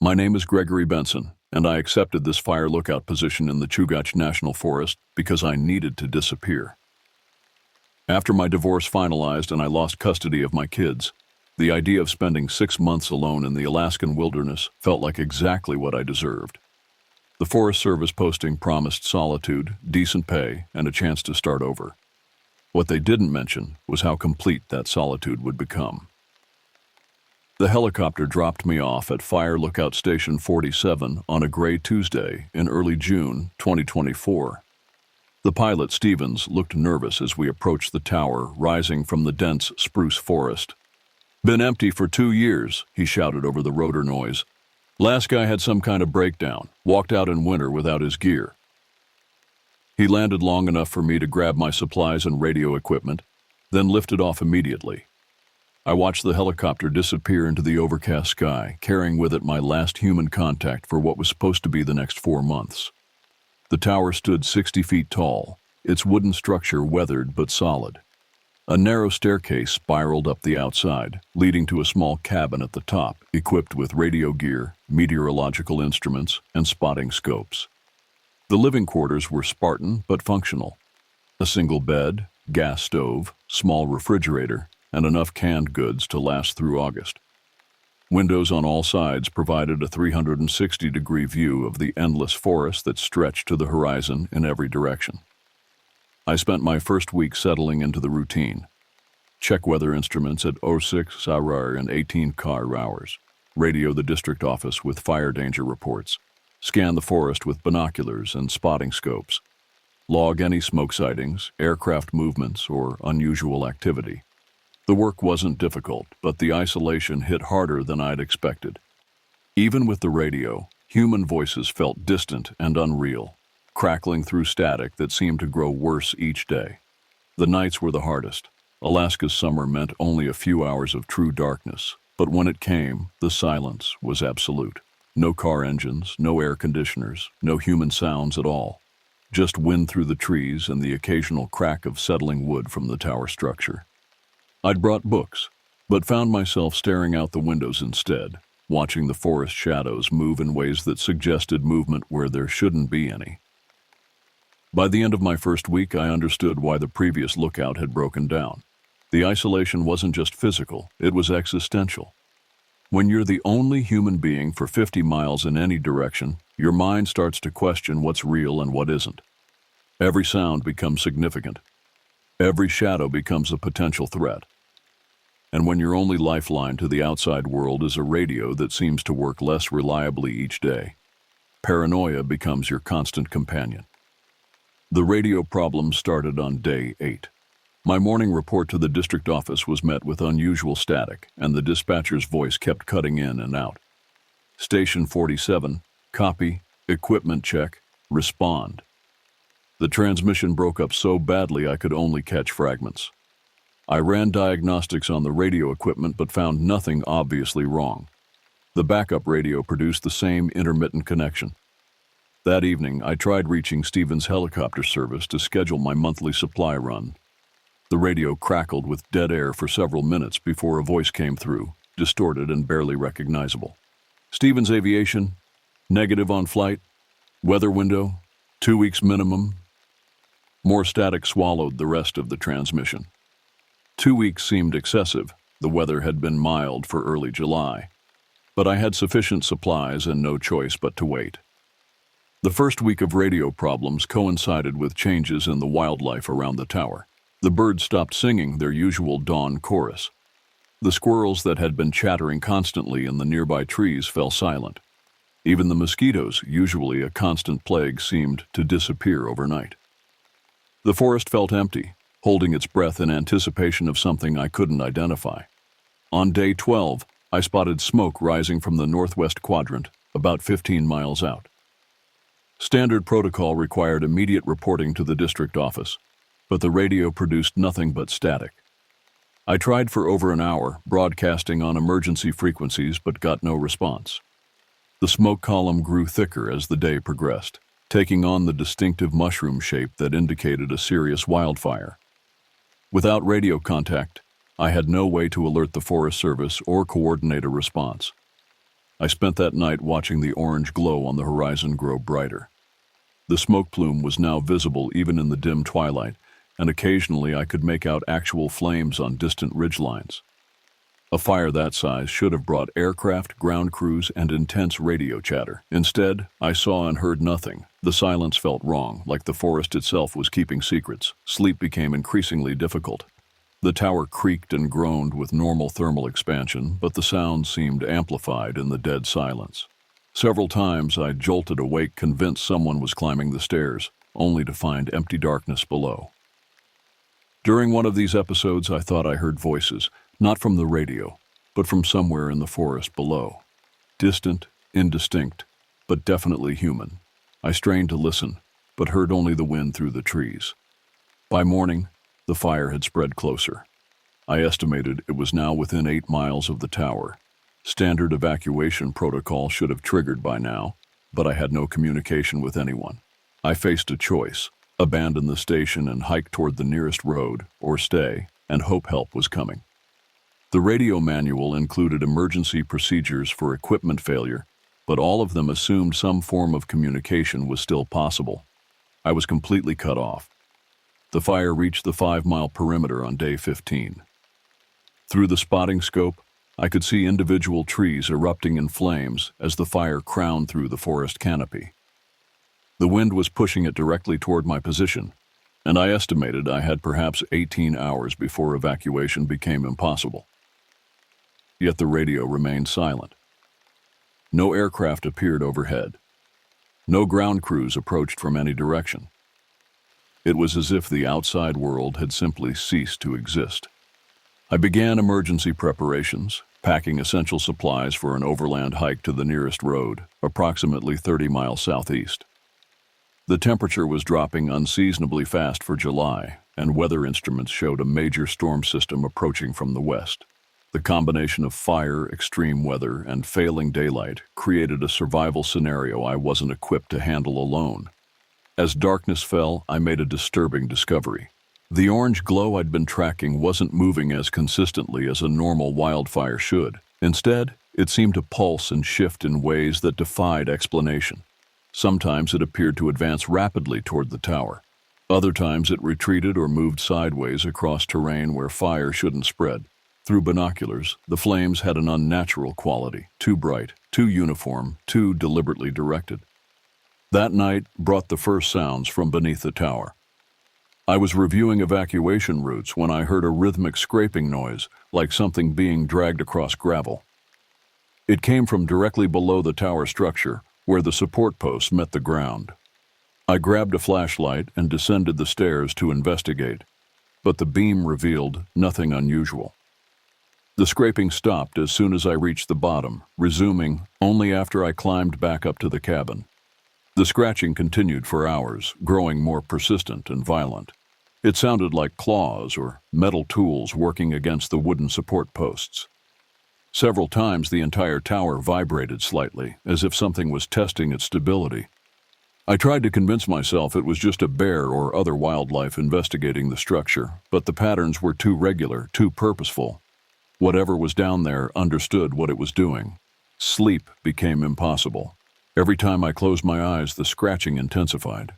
My name is Gregory Benson, and I accepted this fire lookout position in the Chugach National Forest because I needed to disappear. After my divorce finalized and I lost custody of my kids, the idea of spending 6 months alone in the Alaskan wilderness felt like exactly what I deserved. The Forest Service posting promised solitude, decent pay, and a chance to start over. What they didn't mention was how complete that solitude would become. The helicopter dropped me off at Fire Lookout Station 47 on a gray Tuesday in early June 2024. The pilot, Stevens, looked nervous as we approached the tower rising from the dense spruce forest. "Been empty for 2 years," he shouted over the rotor noise. "Last guy had some kind of breakdown, walked out in winter without his gear." He landed long enough for me to grab my supplies and radio equipment, then lifted off immediately. I watched the helicopter disappear into the overcast sky, carrying with it my last human contact for what was supposed to be the next 4 months. The tower stood 60 feet tall, its wooden structure weathered but solid. A narrow staircase spiraled up the outside, leading to a small cabin at the top, equipped with radio gear, meteorological instruments, and spotting scopes. The living quarters were Spartan but functional. A single bed, gas stove, small refrigerator, and enough canned goods to last through August. Windows on all sides provided a 360-degree view of the endless forest that stretched to the horizon in every direction. I spent my first week settling into the routine. Check weather instruments at 06 hours and 18 hours. Radio the district office with fire danger reports. Scan the forest with binoculars and spotting scopes. Log any smoke sightings, aircraft movements, or unusual activity. The work wasn't difficult, but the isolation hit harder than I'd expected. Even with the radio, human voices felt distant and unreal, crackling through static that seemed to grow worse each day. The nights were the hardest. Alaska's summer meant only a few hours of true darkness, but when it came, the silence was absolute. No car engines, no air conditioners, no human sounds at all. Just wind through the trees and the occasional crack of settling wood from the tower structure. I'd brought books, but found myself staring out the windows instead, watching the forest shadows move in ways that suggested movement where there shouldn't be any. By the end of my first week, I understood why the previous lookout had broken down. The isolation wasn't just physical, it was existential. When you're the only human being for 50 miles in any direction, your mind starts to question what's real and what isn't. Every sound becomes significant. Every shadow becomes a potential threat. And when your only lifeline to the outside world is a radio that seems to work less reliably each day, paranoia becomes your constant companion. The radio problem started on day 8. My morning report to the district office was met with unusual static, and the dispatcher's voice kept cutting in and out. Station 47, copy, equipment check, respond. The transmission broke up so badly I could only catch fragments. I ran diagnostics on the radio equipment but found nothing obviously wrong. The backup radio produced the same intermittent connection. That evening, I tried reaching Stevens Helicopter Service to schedule my monthly supply run. The radio crackled with dead air for several minutes before a voice came through, distorted and barely recognizable. "Stevens Aviation, negative on flight, weather window, 2 weeks minimum." More static swallowed the rest of the transmission. 2 weeks seemed excessive. The weather had been mild for early July. But I had sufficient supplies and no choice but to wait. The first week of radio problems coincided with changes in the wildlife around the tower. The birds stopped singing their usual dawn chorus. The squirrels that had been chattering constantly in the nearby trees fell silent. Even the mosquitoes, usually a constant plague, seemed to disappear overnight. The forest felt empty, holding its breath in anticipation of something I couldn't identify. On day 12, I spotted smoke rising from the northwest quadrant, about 15 miles out. Standard protocol required immediate reporting to the district office, but the radio produced nothing but static. I tried for over an hour, broadcasting on emergency frequencies, but got no response. The smoke column grew thicker as the day progressed, taking on the distinctive mushroom shape that indicated a serious wildfire. Without radio contact, I had no way to alert the Forest Service or coordinate a response. I spent that night watching the orange glow on the horizon grow brighter. The smoke plume was now visible even in the dim twilight, and occasionally I could make out actual flames on distant ridgelines. A fire that size should have brought aircraft, ground crews, and intense radio chatter. Instead, I saw and heard nothing. The silence felt wrong, like the forest itself was keeping secrets. Sleep became increasingly difficult. The tower creaked and groaned with normal thermal expansion, but the sound seemed amplified in the dead silence. Several times I jolted awake, convinced someone was climbing the stairs, only to find empty darkness below. During one of these episodes, I thought I heard voices, not from the radio, but from somewhere in the forest below. Distant, indistinct, but definitely human. I strained to listen, but heard only the wind through the trees. By morning, the fire had spread closer. I estimated it was now within 8 miles of the tower. Standard evacuation protocol should have triggered by now, but I had no communication with anyone. I faced a choice: abandon the station and hike toward the nearest road, or stay and hope help was coming. The radio manual included emergency procedures for equipment failure, but all of them assumed some form of communication was still possible. I was completely cut off. The fire reached the 5-mile perimeter on day 15. Through the spotting scope, I could see individual trees erupting in flames as the fire crowned through the forest canopy. The wind was pushing it directly toward my position, and I estimated I had perhaps 18 hours before evacuation became impossible. Yet the radio remained silent. No aircraft appeared overhead. No ground crews approached from any direction. It was as if the outside world had simply ceased to exist. I began emergency preparations, packing essential supplies for an overland hike to the nearest road, approximately 30 miles southeast. The temperature was dropping unseasonably fast for July, and weather instruments showed a major storm system approaching from the west. The combination of fire, extreme weather, and failing daylight created a survival scenario I wasn't equipped to handle alone. As darkness fell, I made a disturbing discovery. The orange glow I'd been tracking wasn't moving as consistently as a normal wildfire should. Instead, it seemed to pulse and shift in ways that defied explanation. Sometimes it appeared to advance rapidly toward the tower. Other times it retreated or moved sideways across terrain where fire shouldn't spread. Through binoculars, the flames had an unnatural quality, too bright, too uniform, too deliberately directed. That night brought the first sounds from beneath the tower. I was reviewing evacuation routes when I heard a rhythmic scraping noise, like something being dragged across gravel. It came from directly below the tower structure, where the support posts met the ground. I grabbed a flashlight and descended the stairs to investigate, but the beam revealed nothing unusual. The scraping stopped as soon as I reached the bottom, resuming only after I climbed back up to the cabin. The scratching continued for hours, growing more persistent and violent. It sounded like claws or metal tools working against the wooden support posts. Several times the entire tower vibrated slightly, as if something was testing its stability. I tried to convince myself it was just a bear or other wildlife investigating the structure, but the patterns were too regular, too purposeful. Whatever was down there understood what it was doing. Sleep became impossible. Every time I closed my eyes, the scratching intensified.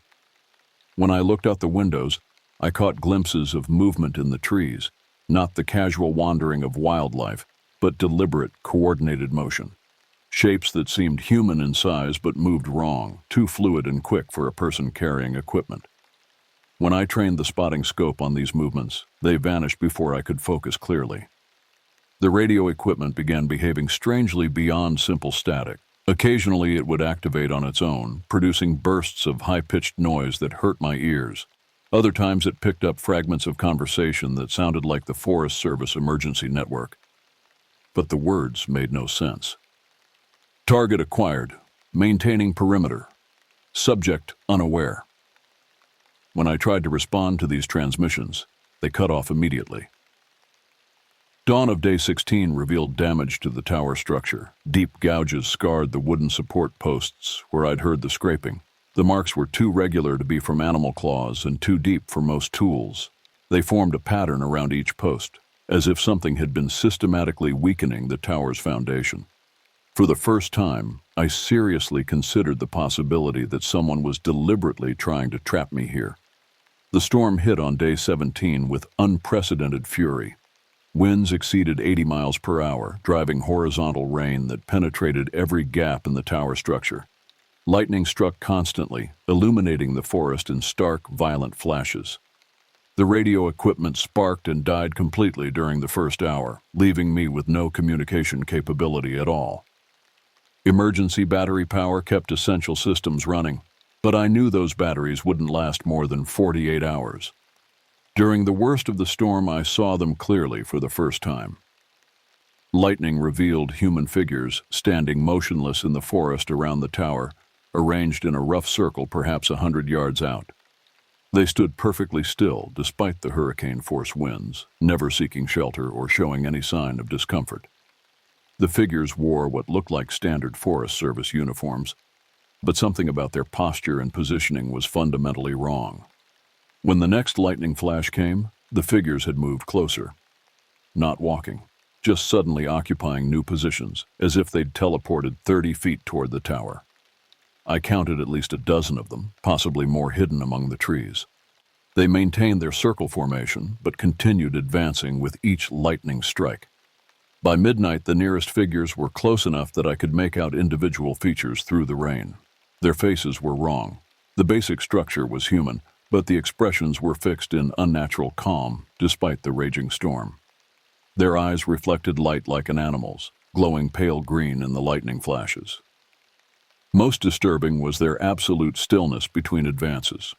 When I looked out the windows, I caught glimpses of movement in the trees, not the casual wandering of wildlife, but deliberate, coordinated motion. Shapes that seemed human in size but moved wrong, too fluid and quick for a person carrying equipment. When I trained the spotting scope on these movements, they vanished before I could focus clearly. The radio equipment began behaving strangely beyond simple static. Occasionally it would activate on its own, producing bursts of high-pitched noise that hurt my ears. Other times it picked up fragments of conversation that sounded like the Forest Service emergency network. But the words made no sense. Target acquired. Maintaining perimeter. Subject unaware. When I tried to respond to these transmissions, they cut off immediately. Dawn of day 16 revealed damage to the tower structure. Deep gouges scarred the wooden support posts where I'd heard the scraping. The marks were too regular to be from animal claws and too deep for most tools. They formed a pattern around each post, as if something had been systematically weakening the tower's foundation. For the first time, I seriously considered the possibility that someone was deliberately trying to trap me here. The storm hit on day 17 with unprecedented fury. Winds exceeded 80 miles per hour, driving horizontal rain that penetrated every gap in the tower structure. Lightning struck constantly, illuminating the forest in stark, violent flashes. The radio equipment sparked and died completely during the first hour, leaving me with no communication capability at all. Emergency battery power kept essential systems running, but I knew those batteries wouldn't last more than 48 hours. During the worst of the storm, I saw them clearly for the first time. Lightning revealed human figures standing motionless in the forest around the tower, arranged in a rough circle perhaps 100 yards out. They stood perfectly still despite the hurricane-force winds, never seeking shelter or showing any sign of discomfort. The figures wore what looked like standard Forest Service uniforms, but something about their posture and positioning was fundamentally wrong. When the next lightning flash came, the figures had moved closer. Not walking, just suddenly occupying new positions, as if they'd teleported 30 feet toward the tower. I counted at least a dozen of them, possibly more hidden among the trees. They maintained their circle formation, but continued advancing with each lightning strike. By midnight, the nearest figures were close enough that I could make out individual features through the rain. Their faces were wrong. The basic structure was human, but the expressions were fixed in unnatural calm, despite the raging storm. Their eyes reflected light like an animal's, glowing pale green in the lightning flashes. Most disturbing was their absolute stillness between advances.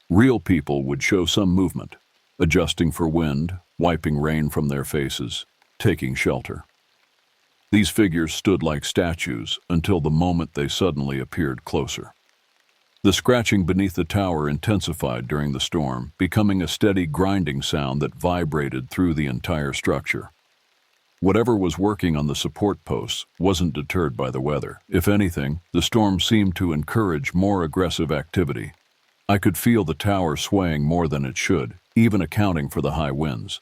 Real people would show some movement, adjusting for wind, wiping rain from their faces, taking shelter. These figures stood like statues until the moment they suddenly appeared closer. The scratching beneath the tower intensified during the storm, becoming a steady grinding sound that vibrated through the entire structure. Whatever was working on the support posts wasn't deterred by the weather. If anything, the storm seemed to encourage more aggressive activity. I could feel the tower swaying more than it should, even accounting for the high winds.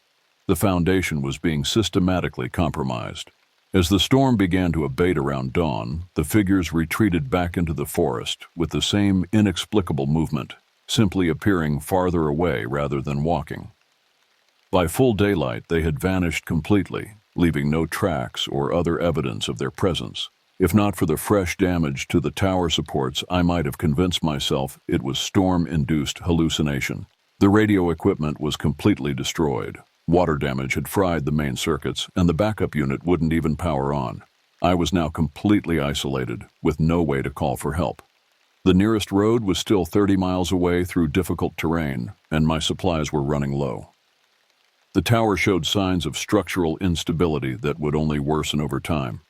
The foundation was being systematically compromised. As the storm began to abate around dawn, the figures retreated back into the forest with the same inexplicable movement, simply appearing farther away rather than walking. By full daylight, they had vanished completely, leaving no tracks or other evidence of their presence. If not for the fresh damage to the tower supports, I might have convinced myself it was storm-induced hallucination. The radio equipment was completely destroyed. Water damage had fried the main circuits, and the backup unit wouldn't even power on. I was now completely isolated, with no way to call for help. The nearest road was still 30 miles away through difficult terrain, and my supplies were running low. The tower showed signs of structural instability that would only worsen over time.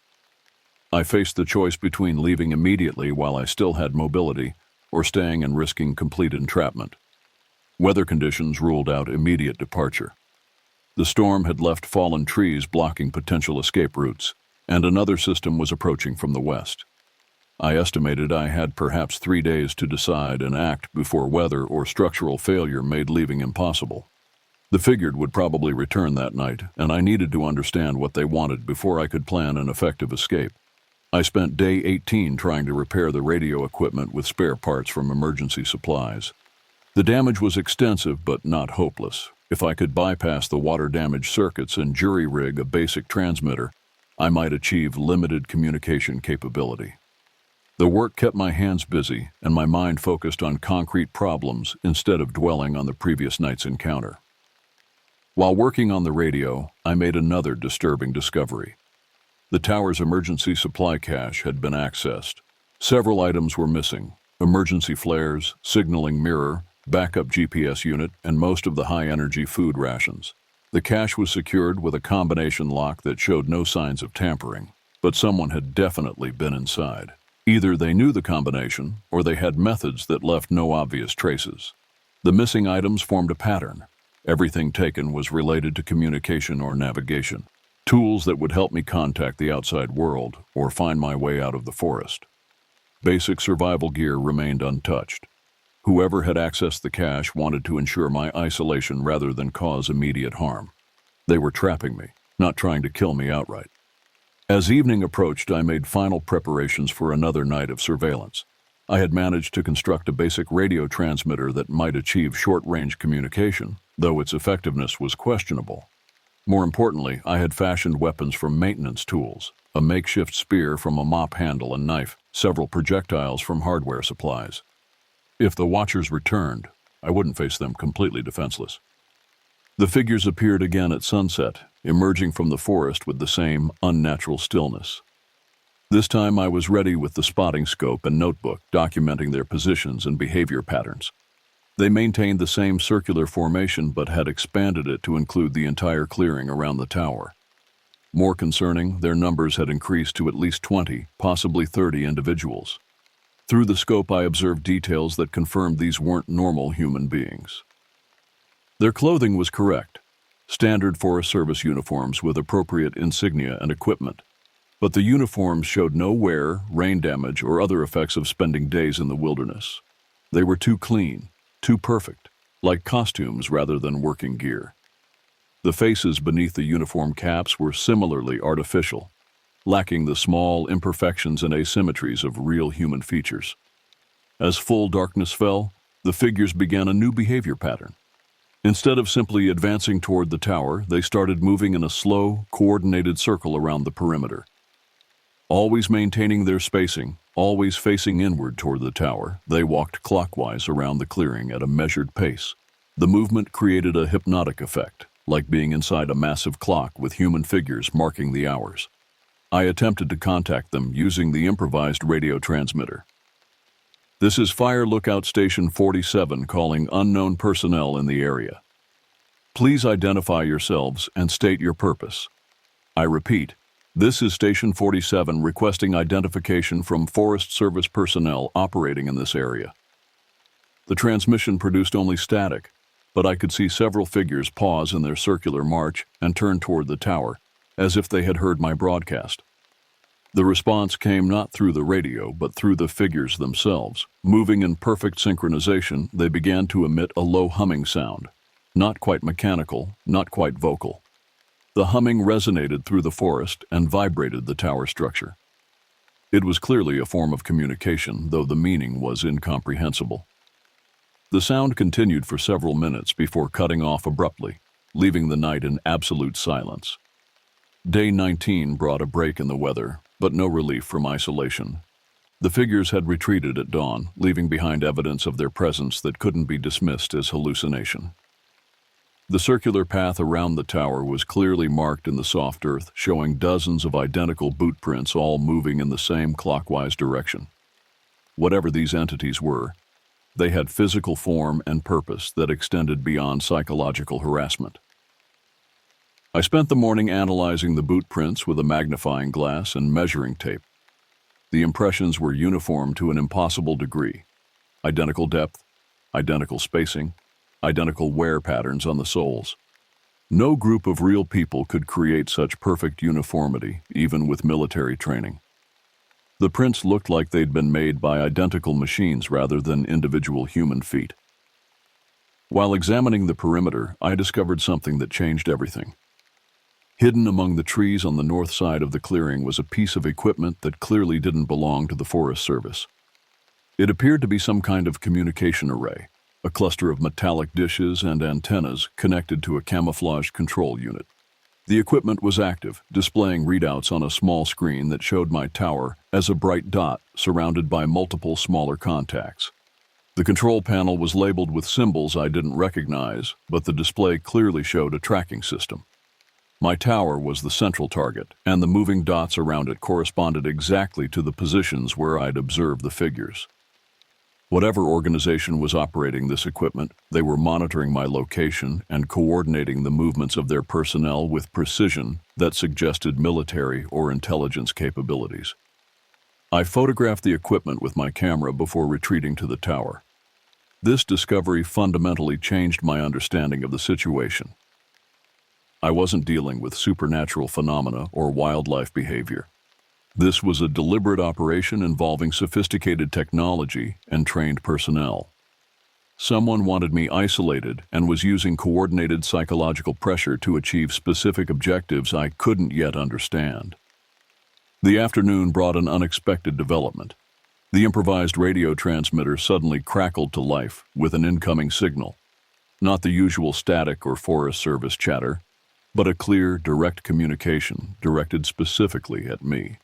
I faced the choice between leaving immediately while I still had mobility, or staying and risking complete entrapment. Weather conditions ruled out immediate departure. The storm had left fallen trees blocking potential escape routes, and another system was approaching from the west. I estimated I had perhaps 3 days to decide and act before weather or structural failure made leaving impossible. The figured would probably return that night, and I needed to understand what they wanted before I could plan an effective escape. I spent day 18 trying to repair the radio equipment with spare parts from emergency supplies. The damage was extensive but not hopeless. If I could bypass the water-damaged circuits and jury-rig a basic transmitter, I might achieve limited communication capability. The work kept my hands busy and my mind focused on concrete problems instead of dwelling on the previous night's encounter. While working on the radio, I made another disturbing discovery. The tower's emergency supply cache had been accessed. Several items were missing: emergency flares, signaling mirror, backup GPS unit, and most of the high-energy food rations. The cache was secured with a combination lock that showed no signs of tampering, but someone had definitely been inside. Either they knew the combination, or they had methods that left no obvious traces. The missing items formed a pattern. Everything taken was related to communication or navigation, tools that would help me contact the outside world or find my way out of the forest. Basic survival gear remained untouched. Whoever had accessed the cache wanted to ensure my isolation rather than cause immediate harm. They were trapping me, not trying to kill me outright. As evening approached, I made final preparations for another night of surveillance. I had managed to construct a basic radio transmitter that might achieve short-range communication, though its effectiveness was questionable. More importantly, I had fashioned weapons from maintenance tools, a makeshift spear from a mop handle and knife, several projectiles from hardware supplies. If the Watchers returned, I wouldn't face them completely defenseless. The figures appeared again at sunset, emerging from the forest with the same unnatural stillness. This time I was ready with the spotting scope and notebook, documenting their positions and behavior patterns. They maintained the same circular formation but had expanded it to include the entire clearing around the tower. More concerning, their numbers had increased to at least 20, possibly 30 individuals. Through the scope I observed details that confirmed these weren't normal human beings. Their clothing was correct, standard Forest Service uniforms with appropriate insignia and equipment. But the uniforms showed no wear, rain damage, or other effects of spending days in the wilderness. They were too clean, too perfect, like costumes rather than working gear. The faces beneath the uniform caps were similarly artificial, lacking the small imperfections and asymmetries of real human features. As full darkness fell, the figures began a new behavior pattern. Instead of simply advancing toward the tower, they started moving in a slow, coordinated circle around the perimeter. Always maintaining their spacing, always facing inward toward the tower, they walked clockwise around the clearing at a measured pace. The movement created a hypnotic effect, like being inside a massive clock with human figures marking the hours. I attempted to contact them using the improvised radio transmitter. "This is Fire Lookout Station 47 calling unknown personnel in the area. Please identify yourselves and state your purpose. I repeat, this is Station 47 requesting identification from Forest Service personnel operating in this area." The transmission produced only static, but I could see several figures pause in their circular march and turn toward the tower, as if they had heard my broadcast. The response came not through the radio, but through the figures themselves. Moving in perfect synchronization, they began to emit a low humming sound. Not quite mechanical, not quite vocal. The humming resonated through the forest and vibrated the tower structure. It was clearly a form of communication, though the meaning was incomprehensible. The sound continued for several minutes before cutting off abruptly, leaving the night in absolute silence. Day 19 brought a break in the weather, but no relief from isolation. The figures had retreated at dawn, leaving behind evidence of their presence that couldn't be dismissed as hallucination. The circular path around the tower was clearly marked in the soft earth, showing dozens of identical boot prints all moving in the same clockwise direction. Whatever these entities were, they had physical form and purpose that extended beyond psychological harassment. I spent the morning analyzing the boot prints with a magnifying glass and measuring tape. The impressions were uniform to an impossible degree. Identical depth, identical spacing, identical wear patterns on the soles. No group of real people could create such perfect uniformity, even with military training. The prints looked like they'd been made by identical machines rather than individual human feet. While examining the perimeter, I discovered something that changed everything. Hidden among the trees on the north side of the clearing was a piece of equipment that clearly didn't belong to the Forest Service. It appeared to be some kind of communication array, a cluster of metallic dishes and antennas connected to a camouflaged control unit. The equipment was active, displaying readouts on a small screen that showed my tower as a bright dot surrounded by multiple smaller contacts. The control panel was labeled with symbols I didn't recognize, but the display clearly showed a tracking system. My tower was the central target, and the moving dots around it corresponded exactly to the positions where I'd observed the figures. Whatever organization was operating this equipment, they were monitoring my location and coordinating the movements of their personnel with precision that suggested military or intelligence capabilities. I photographed the equipment with my camera before retreating to the tower. This discovery fundamentally changed my understanding of the situation. I wasn't dealing with supernatural phenomena or wildlife behavior. This was a deliberate operation involving sophisticated technology and trained personnel. Someone wanted me isolated and was using coordinated psychological pressure to achieve specific objectives I couldn't yet understand. The afternoon brought an unexpected development. The improvised radio transmitter suddenly crackled to life with an incoming signal. Not the usual static or Forest Service chatter, but a clear, direct communication directed specifically at me.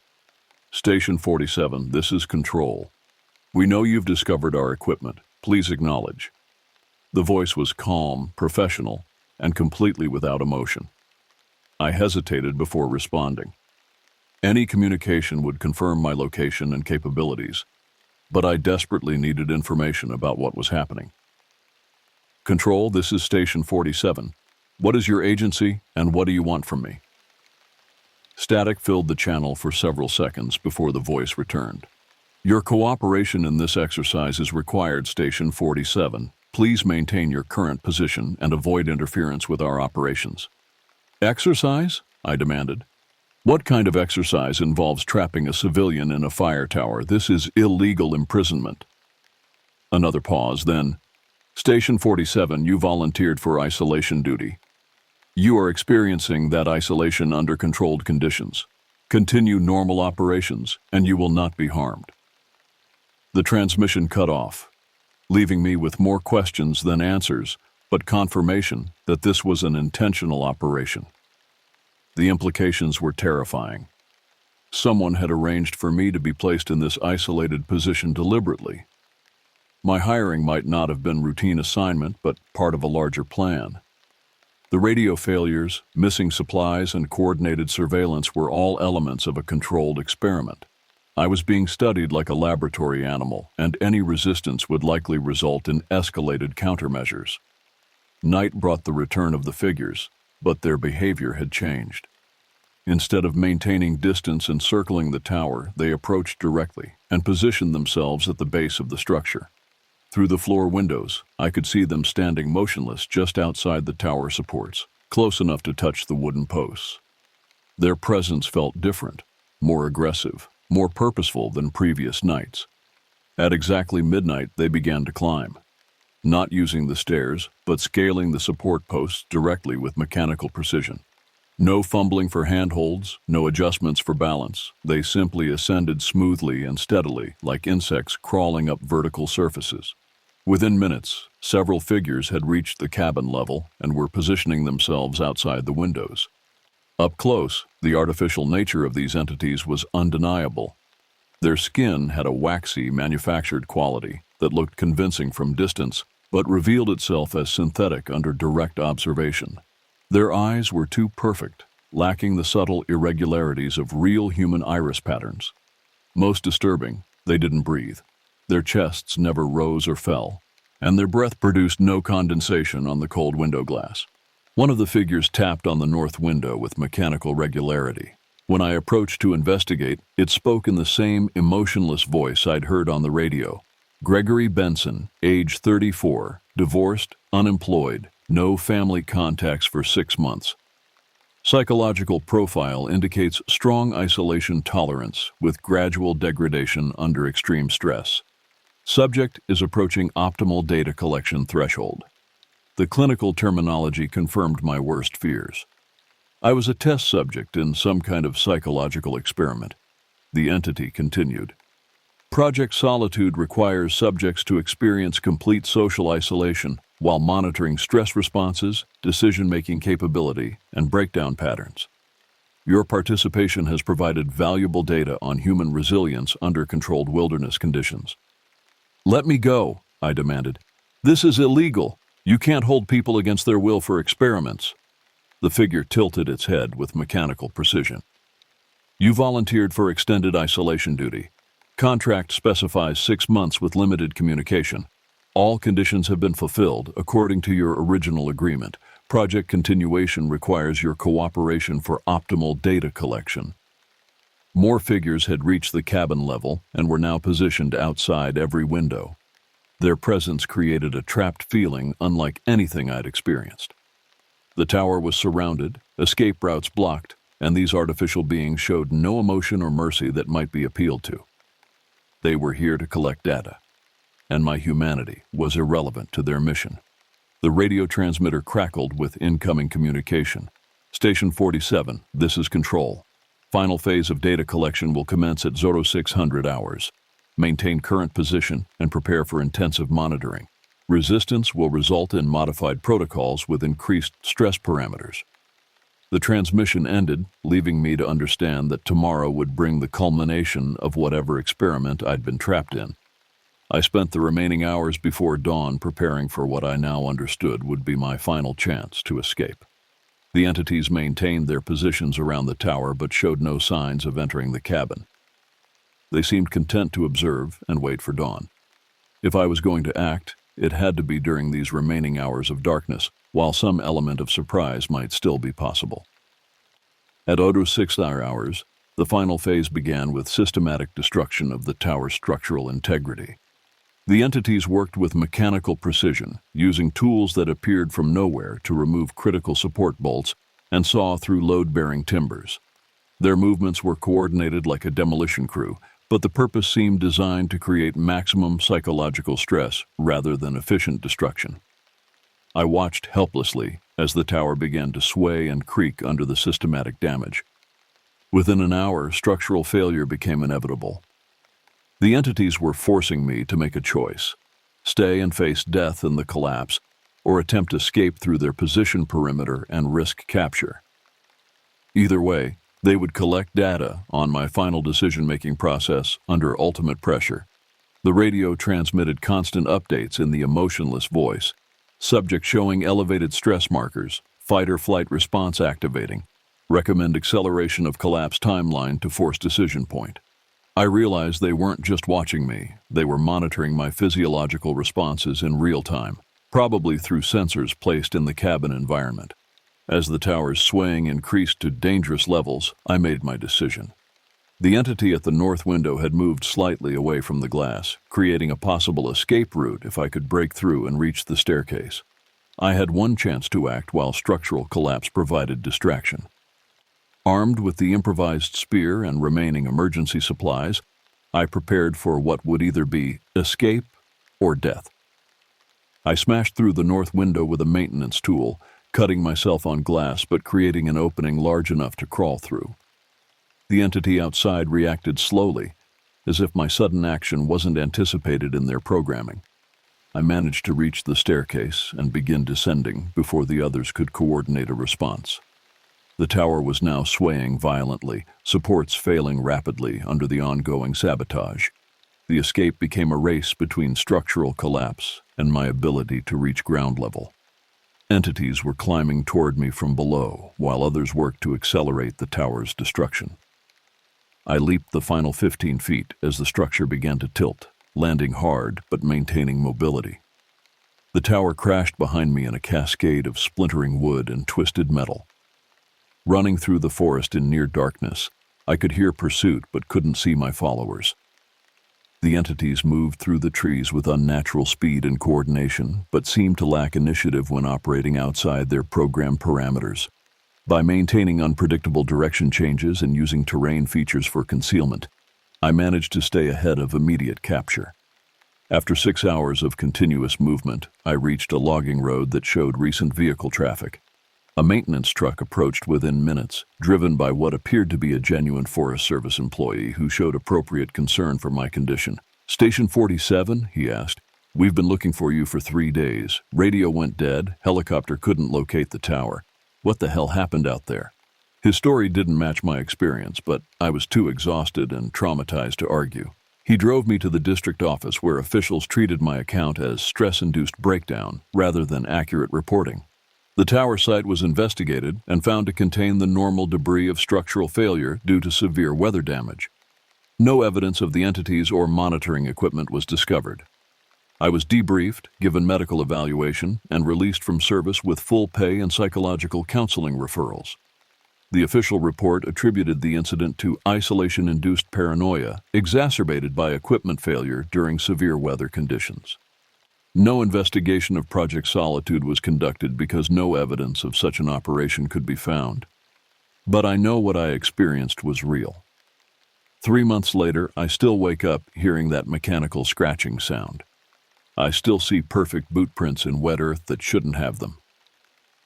Station 47, this is Control. We know you've discovered our equipment. Please acknowledge. The voice was calm, professional, and completely without emotion. I hesitated before responding. Any communication would confirm my location and capabilities, but I desperately needed information about what was happening. Control, this is Station 47. What is your agency, and what do you want from me? Static filled the channel for several seconds before the voice returned. Your cooperation in this exercise is required, Station 47. Please maintain your current position and avoid interference with our operations. Exercise? I demanded. What kind of exercise involves trapping a civilian in a fire tower? This is illegal imprisonment. Another pause, then. Station 47, you volunteered for isolation duty. You are experiencing that isolation under controlled conditions. Continue normal operations, and you will not be harmed. The transmission cut off, leaving me with more questions than answers, but confirmation that this was an intentional operation. The implications were terrifying. Someone had arranged for me to be placed in this isolated position deliberately. My hiring might not have been routine assignment, but part of a larger plan. The radio failures, missing supplies, and coordinated surveillance were all elements of a controlled experiment. I was being studied like a laboratory animal, and any resistance would likely result in escalated countermeasures. Night brought the return of the figures, but their behavior had changed. Instead of maintaining distance and circling the tower, they approached directly and positioned themselves at the base of the structure. Through the floor windows, I could see them standing motionless just outside the tower supports, close enough to touch the wooden posts. Their presence felt different, more aggressive, more purposeful than previous nights. At exactly midnight, they began to climb, not using the stairs, but scaling the support posts directly with mechanical precision. No fumbling for handholds, no adjustments for balance. They simply ascended smoothly and steadily, like insects crawling up vertical surfaces. Within minutes, several figures had reached the cabin level and were positioning themselves outside the windows. Up close, the artificial nature of these entities was undeniable. Their skin had a waxy, manufactured quality that looked convincing from distance, but revealed itself as synthetic under direct observation. Their eyes were too perfect, lacking the subtle irregularities of real human iris patterns. Most disturbing, they didn't breathe. Their chests never rose or fell, and their breath produced no condensation on the cold window glass. One of the figures tapped on the north window with mechanical regularity. When I approached to investigate, it spoke in the same emotionless voice I'd heard on the radio. Gregory Benson, age 34, divorced, unemployed, no family contacts for 6 months. Psychological profile indicates strong isolation tolerance with gradual degradation under extreme stress. Subject is approaching optimal data collection threshold. The clinical terminology confirmed my worst fears. I was a test subject in some kind of psychological experiment. The entity continued. Project Solitude requires subjects to experience complete social isolation while monitoring stress responses, decision-making capability, and breakdown patterns. Your participation has provided valuable data on human resilience under controlled wilderness conditions. Let me go, I demanded. This is illegal. You can't hold people against their will for experiments. The figure tilted its head with mechanical precision. You volunteered for extended isolation duty. Contract specifies 6 months with limited communication. All conditions have been fulfilled according to your original agreement. Project continuation requires your cooperation for optimal data collection. More figures had reached the cabin level and were now positioned outside every window. Their presence created a trapped feeling unlike anything I'd experienced. The tower was surrounded, escape routes blocked, and these artificial beings showed no emotion or mercy that might be appealed to. They were here to collect data, and my humanity was irrelevant to their mission. The radio transmitter crackled with incoming communication. Station 47, this is Control. Final phase of data collection will commence at 0600 hours. Maintain current position and prepare for intensive monitoring. Resistance will result in modified protocols with increased stress parameters. The transmission ended, leaving me to understand that tomorrow would bring the culmination of whatever experiment I'd been trapped in. I spent the remaining hours before dawn preparing for what I now understood would be my final chance to escape. The entities maintained their positions around the tower but showed no signs of entering the cabin. They seemed content to observe and wait for dawn. If I was going to act, it had to be during these remaining hours of darkness, while some element of surprise might still be possible. At 06 hours, the final phase began with systematic destruction of the tower's structural integrity. The entities worked with mechanical precision, using tools that appeared from nowhere to remove critical support bolts and saw through load-bearing timbers. Their movements were coordinated like a demolition crew, but the purpose seemed designed to create maximum psychological stress rather than efficient destruction. I watched helplessly as the tower began to sway and creak under the systematic damage. Within an hour, structural failure became inevitable. The entities were forcing me to make a choice: stay and face death in the collapse, or attempt escape through their position perimeter and risk capture. Either way, they would collect data on my final decision-making process under ultimate pressure. The radio transmitted constant updates in the emotionless voice, subject showing elevated stress markers, fight-or-flight response activating, recommend acceleration of collapse timeline to force decision point. I realized they weren't just watching me, they were monitoring my physiological responses in real time, probably through sensors placed in the cabin environment. As the tower's swaying increased to dangerous levels, I made my decision. The entity at the north window had moved slightly away from the glass, creating a possible escape route if I could break through and reach the staircase. I had one chance to act while structural collapse provided distraction. Armed with the improvised spear and remaining emergency supplies, I prepared for what would either be escape or death. I smashed through the north window with a maintenance tool, cutting myself on glass but creating an opening large enough to crawl through. The entity outside reacted slowly, as if my sudden action wasn't anticipated in their programming. I managed to reach the staircase and begin descending before the others could coordinate a response. The tower was now swaying violently, supports failing rapidly under the ongoing sabotage. The escape became a race between structural collapse and my ability to reach ground level. Entities were climbing toward me from below, while others worked to accelerate the tower's destruction. I leaped the final 15 feet as the structure began to tilt, landing hard but maintaining mobility. The tower crashed behind me in a cascade of splintering wood and twisted metal. Running through the forest in near darkness, I could hear pursuit but couldn't see my followers. The entities moved through the trees with unnatural speed and coordination, but seemed to lack initiative when operating outside their program parameters. By maintaining unpredictable direction changes and using terrain features for concealment, I managed to stay ahead of immediate capture. After 6 hours of continuous movement, I reached a logging road that showed recent vehicle traffic. A maintenance truck approached within minutes, driven by what appeared to be a genuine Forest Service employee who showed appropriate concern for my condition. "Station 47?" he asked. "We've been looking for you for 3 days. Radio went dead, helicopter couldn't locate the tower. What the hell happened out there?" His story didn't match my experience, but I was too exhausted and traumatized to argue. He drove me to the district office where officials treated my account as stress-induced breakdown rather than accurate reporting. The tower site was investigated and found to contain the normal debris of structural failure due to severe weather damage. No evidence of the entities or monitoring equipment was discovered. I was debriefed, given medical evaluation, and released from service with full pay and psychological counseling referrals. The official report attributed the incident to isolation-induced paranoia, exacerbated by equipment failure during severe weather conditions. No investigation of Project Solitude was conducted because no evidence of such an operation could be found. But I know what I experienced was real. 3 months later, I still wake up hearing that mechanical scratching sound. I still see perfect boot prints in wet earth that shouldn't have them.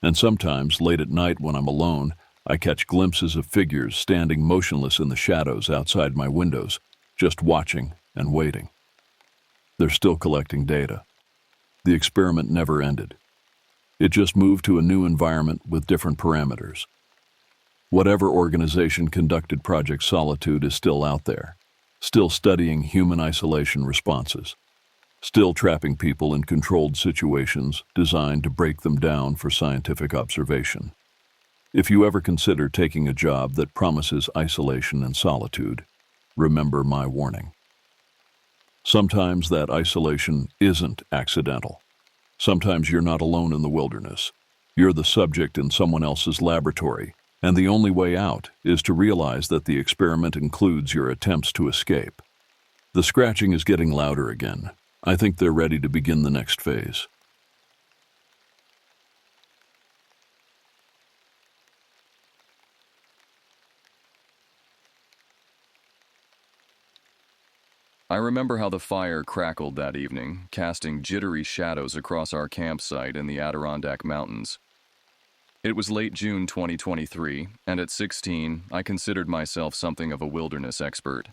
And sometimes, late at night when I'm alone, I catch glimpses of figures standing motionless in the shadows outside my windows, just watching and waiting. They're still collecting data. The experiment never ended. It just moved to a new environment with different parameters. Whatever organization conducted Project Solitude is still out there, still studying human isolation responses, still trapping people in controlled situations designed to break them down for scientific observation. If you ever consider taking a job that promises isolation and solitude, remember my warning. Sometimes that isolation isn't accidental. Sometimes you're not alone in the wilderness. You're the subject in someone else's laboratory, and the only way out is to realize that the experiment includes your attempts to escape. The scratching is getting louder again. I think they're ready to begin the next phase. I remember how the fire crackled that evening, casting jittery shadows across our campsite in the Adirondack Mountains. It was late June 2023, and at 16, I considered myself something of a wilderness expert.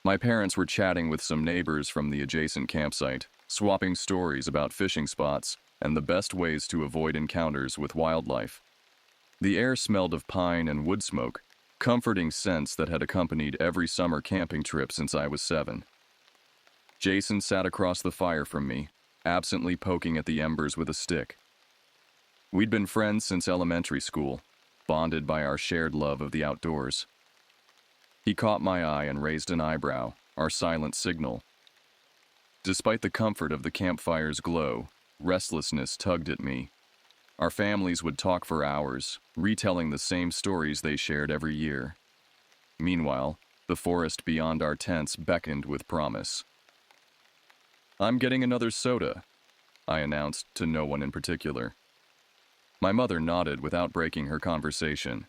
My parents were chatting with some neighbors from the adjacent campsite, swapping stories about fishing spots and the best ways to avoid encounters with wildlife. The air smelled of pine and wood smoke, comforting scents that had accompanied every summer camping trip since I was 7. Jason sat across the fire from me, absently poking at the embers with a stick. We'd been friends since elementary school, bonded by our shared love of the outdoors. He caught my eye and raised an eyebrow, our silent signal. Despite the comfort of the campfire's glow, restlessness tugged at me. Our families would talk for hours, retelling the same stories they shared every year. Meanwhile, the forest beyond our tents beckoned with promise. "I'm getting another soda," I announced to no one in particular. My mother nodded without breaking her conversation.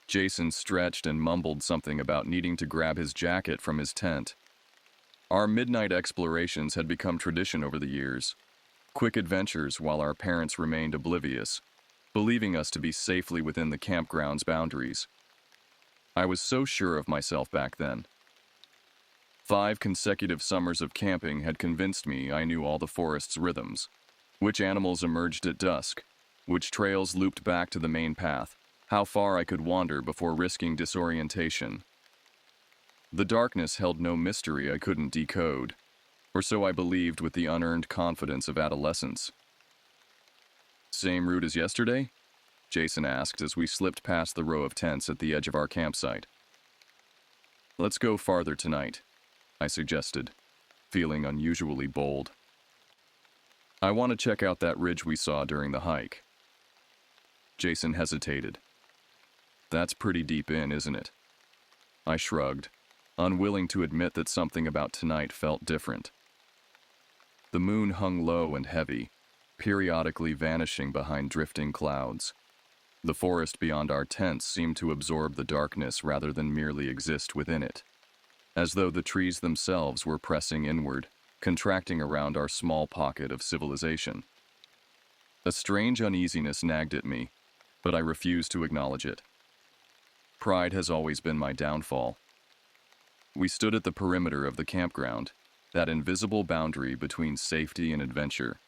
Jason stretched and mumbled something about needing to grab his jacket from his tent. Our midnight explorations had become tradition over the years. Quick adventures while our parents remained oblivious, believing us to be safely within the campground's boundaries. I was so sure of myself back then. 5 consecutive summers of camping had convinced me I knew all the forest's rhythms, which animals emerged at dusk, which trails looped back to the main path, how far I could wander before risking disorientation. The darkness held no mystery I couldn't decode, or so I believed with the unearned confidence of adolescence. "Same route as yesterday?" Jason asked as we slipped past the row of tents at the edge of our campsite. "Let's go farther tonight," I suggested, feeling unusually bold. "I want to check out that ridge we saw during the hike." Jason hesitated. "That's pretty deep in, isn't it?" I shrugged, unwilling to admit that something about tonight felt different. The moon hung low and heavy, periodically vanishing behind drifting clouds. The forest beyond our tents seemed to absorb the darkness rather than merely exist within it, as though the trees themselves were pressing inward, contracting around our small pocket of civilization. A strange uneasiness nagged at me, but I refused to acknowledge it. Pride has always been my downfall. We stood at the perimeter of the campground, that invisible boundary between safety and adventure.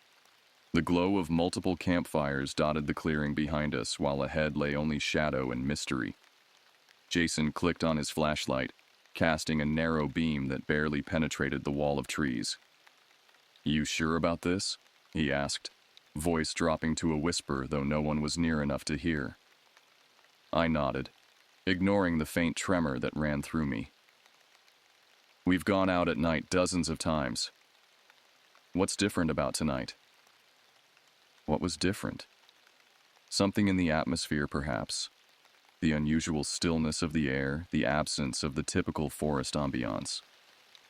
The glow of multiple campfires dotted the clearing behind us, while ahead lay only shadow and mystery. Jason clicked on his flashlight, casting a narrow beam that barely penetrated the wall of trees. "You sure about this?" he asked, voice dropping to a whisper, though no one was near enough to hear. I nodded, ignoring the faint tremor that ran through me. "We've gone out at night dozens of times. What's different about tonight?" What was different? Something in the atmosphere, perhaps. The unusual stillness of the air, the absence of the typical forest ambiance.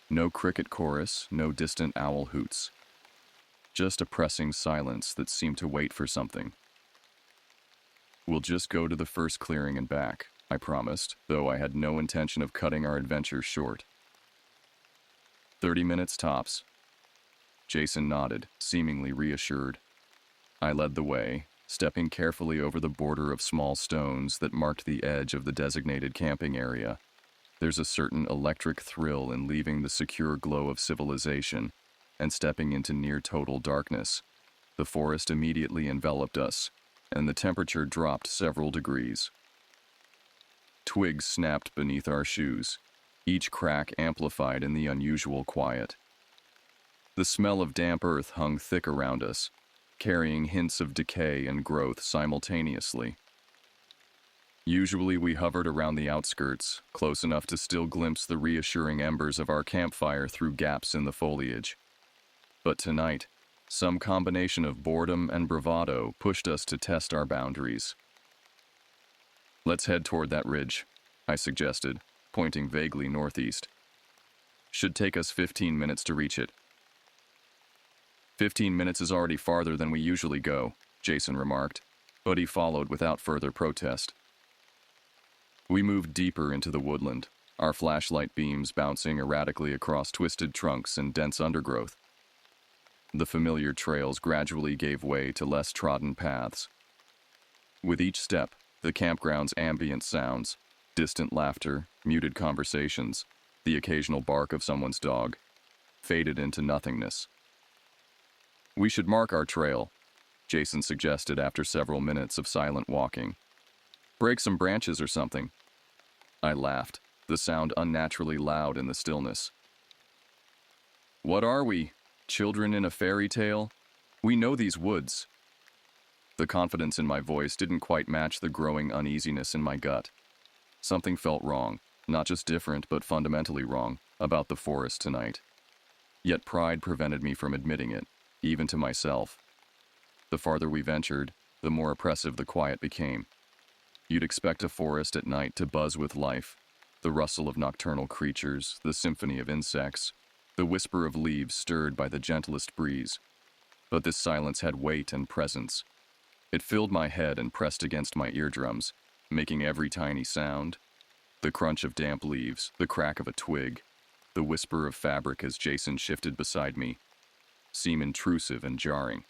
No cricket chorus, no distant owl hoots. Just a pressing silence that seemed to wait for something. "We'll just go to the first clearing and back," I promised, though I had no intention of cutting our adventure short. 30 minutes tops. Jason nodded, seemingly reassured. I led the way, stepping carefully over the border of small stones that marked the edge of the designated camping area. There's a certain electric thrill in leaving the secure glow of civilization and stepping into near-total darkness. The forest immediately enveloped us, and the temperature dropped several degrees. Twigs snapped beneath our shoes, each crack amplified in the unusual quiet. The smell of damp earth hung thick around us, carrying hints of decay and growth simultaneously. Usually we hovered around the outskirts, close enough to still glimpse the reassuring embers of our campfire through gaps in the foliage. But tonight, some combination of boredom and bravado pushed us to test our boundaries. "Let's head toward that ridge," I suggested, pointing vaguely northeast. "Should take us 15 minutes to reach it." 15 minutes is already farther than we usually go," Jason remarked, but he followed without further protest. We moved deeper into the woodland, our flashlight beams bouncing erratically across twisted trunks and dense undergrowth. The familiar trails gradually gave way to less trodden paths. With each step, the campground's ambient sounds, distant laughter, muted conversations, the occasional bark of someone's dog, faded into nothingness. "We should mark our trail," Jason suggested after several minutes of silent walking. "Break some branches or something." I laughed, the sound unnaturally loud in the stillness. "What are we? Children in a fairy tale? We know these woods." The confidence in my voice didn't quite match the growing uneasiness in my gut. Something felt wrong, not just different but fundamentally wrong, about the forest tonight. Yet pride prevented me from admitting it, even to myself. The farther we ventured, the more oppressive the quiet became. You'd expect a forest at night to buzz with life, the rustle of nocturnal creatures, the symphony of insects, the whisper of leaves stirred by the gentlest breeze. But this silence had weight and presence. It filled my head and pressed against my eardrums, making every tiny sound, the crunch of damp leaves, the crack of a twig, the whisper of fabric as Jason shifted beside me, seem intrusive and jarring.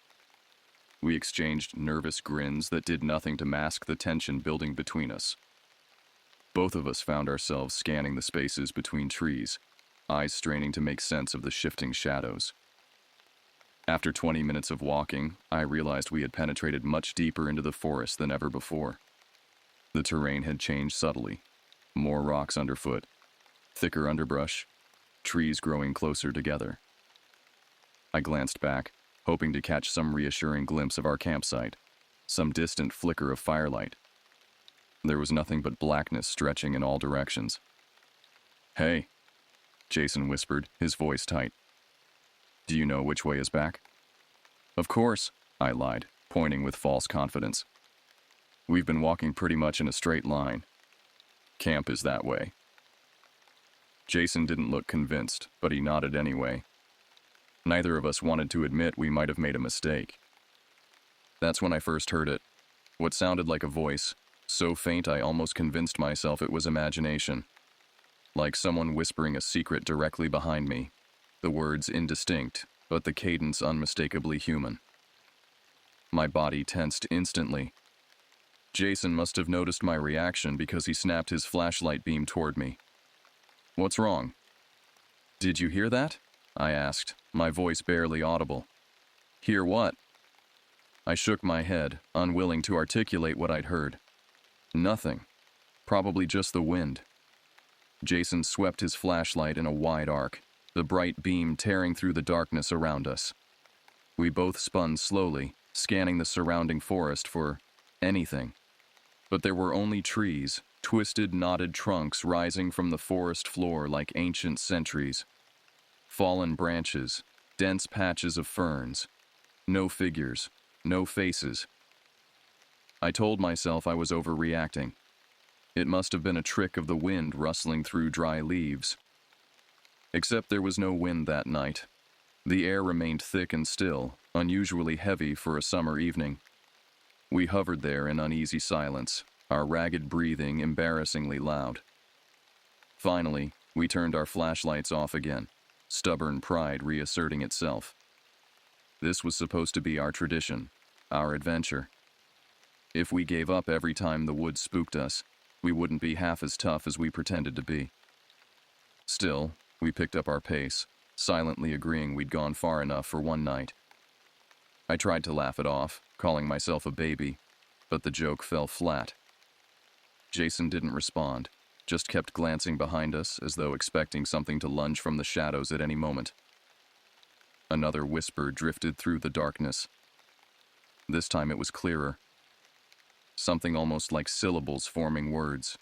We exchanged nervous grins that did nothing to mask the tension building between us. Both of us found ourselves scanning the spaces between trees, eyes straining to make sense of the shifting shadows. After 20 minutes of walking, I realized we had penetrated much deeper into the forest than ever before. The terrain had changed subtly. More rocks underfoot, thicker underbrush, trees growing closer together. I glanced back, hoping to catch some reassuring glimpse of our campsite, some distant flicker of firelight. There was nothing but blackness stretching in all directions. "Hey," Jason whispered, his voice tight. "Do you know which way is back?" "Of course," I lied, pointing with false confidence. "We've been walking pretty much in a straight line. Camp is that way." Jason didn't look convinced, but he nodded anyway. Neither of us wanted to admit we might have made a mistake. That's when I first heard it. What sounded like a voice, so faint I almost convinced myself it was imagination. Like someone whispering a secret directly behind me. The words indistinct, but the cadence unmistakably human. My body tensed instantly. Jason must have noticed my reaction because he snapped his flashlight beam toward me. "What's wrong?" "Did you hear that?" I asked, my voice barely audible. "Hear what?" I shook my head, unwilling to articulate what I'd heard. "Nothing. Probably just the wind." Jason swept his flashlight in a wide arc, the bright beam tearing through the darkness around us. We both spun slowly, scanning the surrounding forest for anything. But there were only trees, twisted, knotted trunks rising from the forest floor like ancient sentries. Fallen branches, dense patches of ferns. No figures, no faces. I told myself I was overreacting. It must have been a trick of the wind rustling through dry leaves. Except there was no wind that night. The air remained thick and still, unusually heavy for a summer evening. We hovered there in uneasy silence, our ragged breathing embarrassingly loud. Finally, we turned our flashlights off again, stubborn pride reasserting itself. This was supposed to be our tradition, our adventure. If we gave up every time the woods spooked us, we wouldn't be half as tough as we pretended to be. Still, we picked up our pace, silently agreeing we'd gone far enough for one night. I tried to laugh it off, calling myself a baby, but the joke fell flat. Jason didn't respond, just kept glancing behind us as though expecting something to lunge from the shadows at any moment. Another whisper drifted through the darkness. This time it was clearer. Something almost like syllables forming words.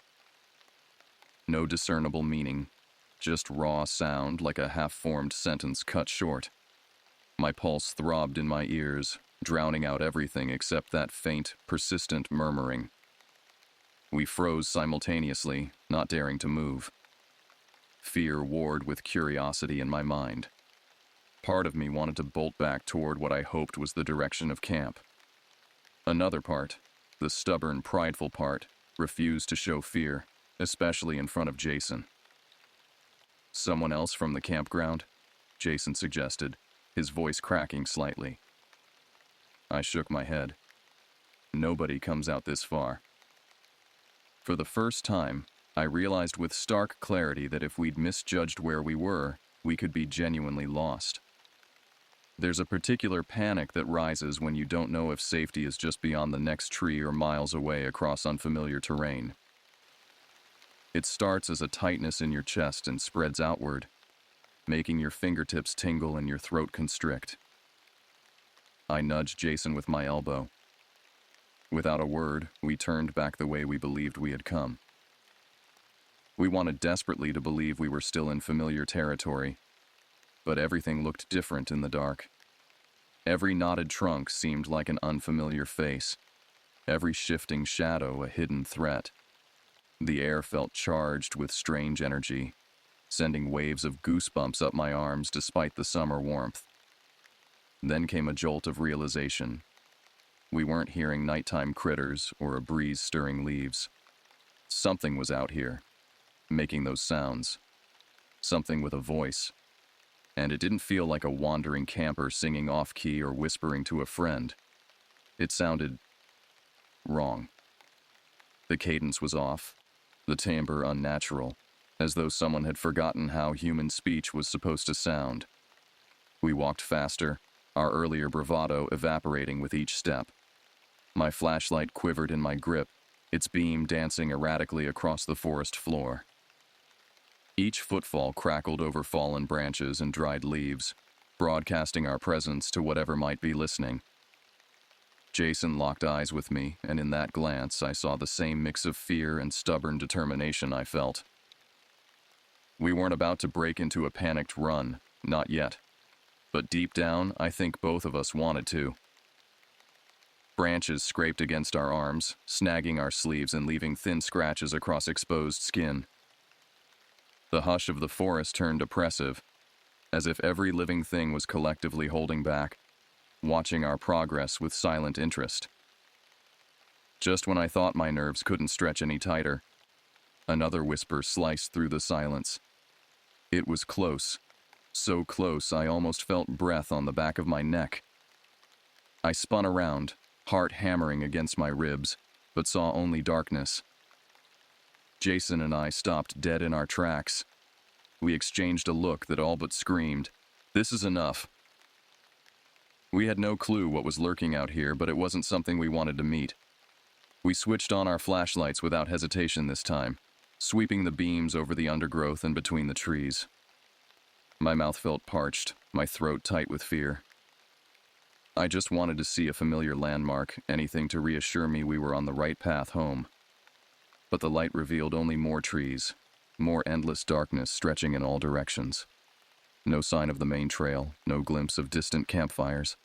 No discernible meaning, just raw sound like a half-formed sentence cut short. My pulse throbbed in my ears, drowning out everything except that faint, persistent murmuring. We froze simultaneously, not daring to move. Fear warred with curiosity in my mind. Part of me wanted to bolt back toward what I hoped was the direction of camp. Another part, the stubborn, prideful part, refused to show fear, especially in front of Jason. "Someone else from the campground?" Jason suggested, his voice cracking slightly. I shook my head. Nobody comes out this far. For the first time, I realized with stark clarity that if we'd misjudged where we were, we could be genuinely lost. There's a particular panic that rises when you don't know if safety is just beyond the next tree or miles away across unfamiliar terrain. It starts as a tightness in your chest and spreads outward, making your fingertips tingle and your throat constrict. I nudged Jason with my elbow. Without a word, we turned back the way we believed we had come. We wanted desperately to believe we were still in familiar territory, but everything looked different in the dark. Every knotted trunk seemed like an unfamiliar face, every shifting shadow a hidden threat. The air felt charged with strange energy, sending waves of goosebumps up my arms despite the summer warmth. Then came a jolt of realization. We weren't hearing nighttime critters or a breeze stirring leaves. Something was out here, making those sounds. Something with a voice. And it didn't feel like a wandering camper singing off-key or whispering to a friend. It sounded wrong. The cadence was off, the timbre unnatural, as though someone had forgotten how human speech was supposed to sound. We walked faster, our earlier bravado evaporating with each step. My flashlight quivered in my grip, its beam dancing erratically across the forest floor. Each footfall crackled over fallen branches and dried leaves, broadcasting our presence to whatever might be listening. Jason locked eyes with me, and in that glance I saw the same mix of fear and stubborn determination I felt. We weren't about to break into a panicked run, not yet. But deep down, I think both of us wanted to. Branches scraped against our arms, snagging our sleeves and leaving thin scratches across exposed skin. The hush of the forest turned oppressive, as if every living thing was collectively holding back, watching our progress with silent interest. Just when I thought my nerves couldn't stretch any tighter, another whisper sliced through the silence. It was close, so close I almost felt breath on the back of my neck. I spun around, heart hammering against my ribs, but saw only darkness. Jason and I stopped dead in our tracks. We exchanged a look that all but screamed, "This is enough." We had no clue what was lurking out here, but it wasn't something we wanted to meet. We switched on our flashlights without hesitation this time, sweeping the beams over the undergrowth and between the trees. My mouth felt parched, my throat tight with fear. I just wanted to see a familiar landmark, anything to reassure me we were on the right path home. But the light revealed only more trees, more endless darkness stretching in all directions. No sign of the main trail, no glimpse of distant campfires.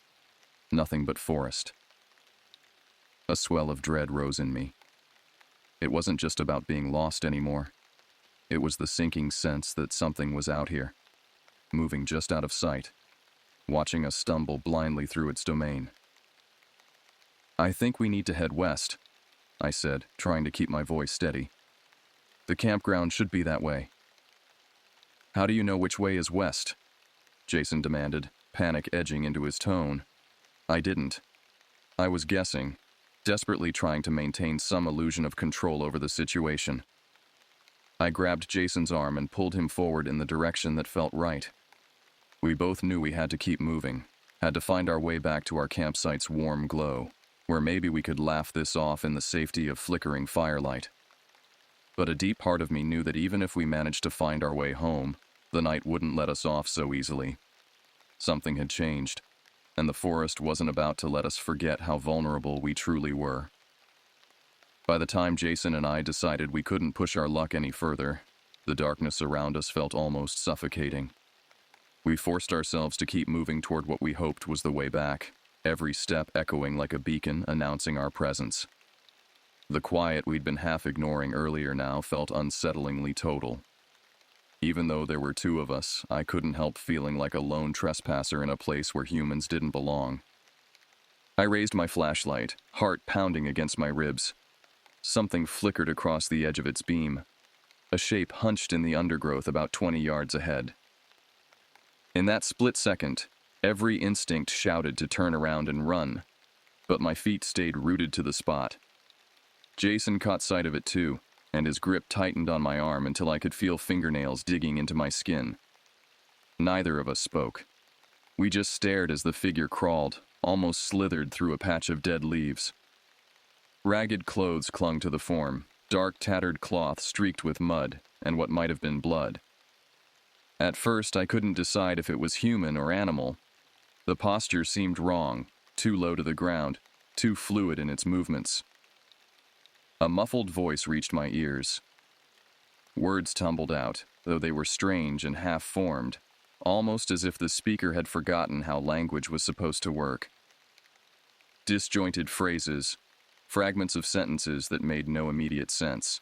Nothing but forest. A swell of dread rose in me. It wasn't just about being lost anymore. It was the sinking sense that something was out here, moving just out of sight, watching us stumble blindly through its domain. "I think we need to head west," I said, trying to keep my voice steady. "The campground should be that way." "How do you know which way is west?" Jason demanded, panic edging into his tone. I didn't. I was guessing, desperately trying to maintain some illusion of control over the situation. I grabbed Jason's arm and pulled him forward in the direction that felt right. We both knew we had to keep moving, had to find our way back to our campsite's warm glow, where maybe we could laugh this off in the safety of flickering firelight. But a deep part of me knew that even if we managed to find our way home, the night wouldn't let us off so easily. Something had changed, and the forest wasn't about to let us forget how vulnerable we truly were. By the time Jason and I decided we couldn't push our luck any further, the darkness around us felt almost suffocating. We forced ourselves to keep moving toward what we hoped was the way back, every step echoing like a beacon announcing our presence. The quiet we'd been half ignoring earlier now felt unsettlingly total. Even though there were two of us, I couldn't help feeling like a lone trespasser in a place where humans didn't belong. I raised my flashlight, heart pounding against my ribs. Something flickered across the edge of its beam. A shape hunched in the undergrowth about 20 yards ahead. In that split second, every instinct shouted to turn around and run, but my feet stayed rooted to the spot. Jason caught sight of it too, and his grip tightened on my arm until I could feel fingernails digging into my skin. Neither of us spoke. We just stared as the figure crawled, almost slithered through a patch of dead leaves. Ragged clothes clung to the form, dark tattered cloth streaked with mud and what might have been blood. At first, I couldn't decide if it was human or animal. The posture seemed wrong, too low to the ground, too fluid in its movements. A muffled voice reached my ears. Words tumbled out, though they were strange and half-formed, almost as if the speaker had forgotten how language was supposed to work. Disjointed phrases, fragments of sentences that made no immediate sense.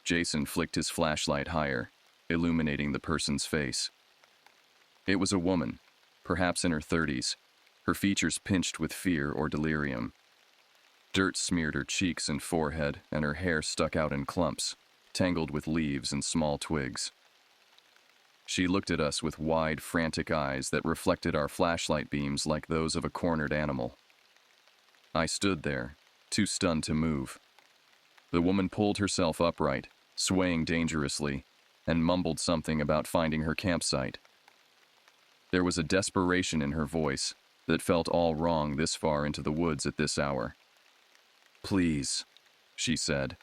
Jason flicked his flashlight higher, illuminating the person's face. It was a woman, perhaps in her 30s, her features pinched with fear or delirium. Dirt smeared her cheeks and forehead, and her hair stuck out in clumps, tangled with leaves and small twigs. She looked at us with wide, frantic eyes that reflected our flashlight beams like those of a cornered animal. I stood there, too stunned to move. The woman pulled herself upright, swaying dangerously, and mumbled something about finding her campsite. There was a desperation in her voice that felt all wrong this far into the woods at this hour. "Please," she said,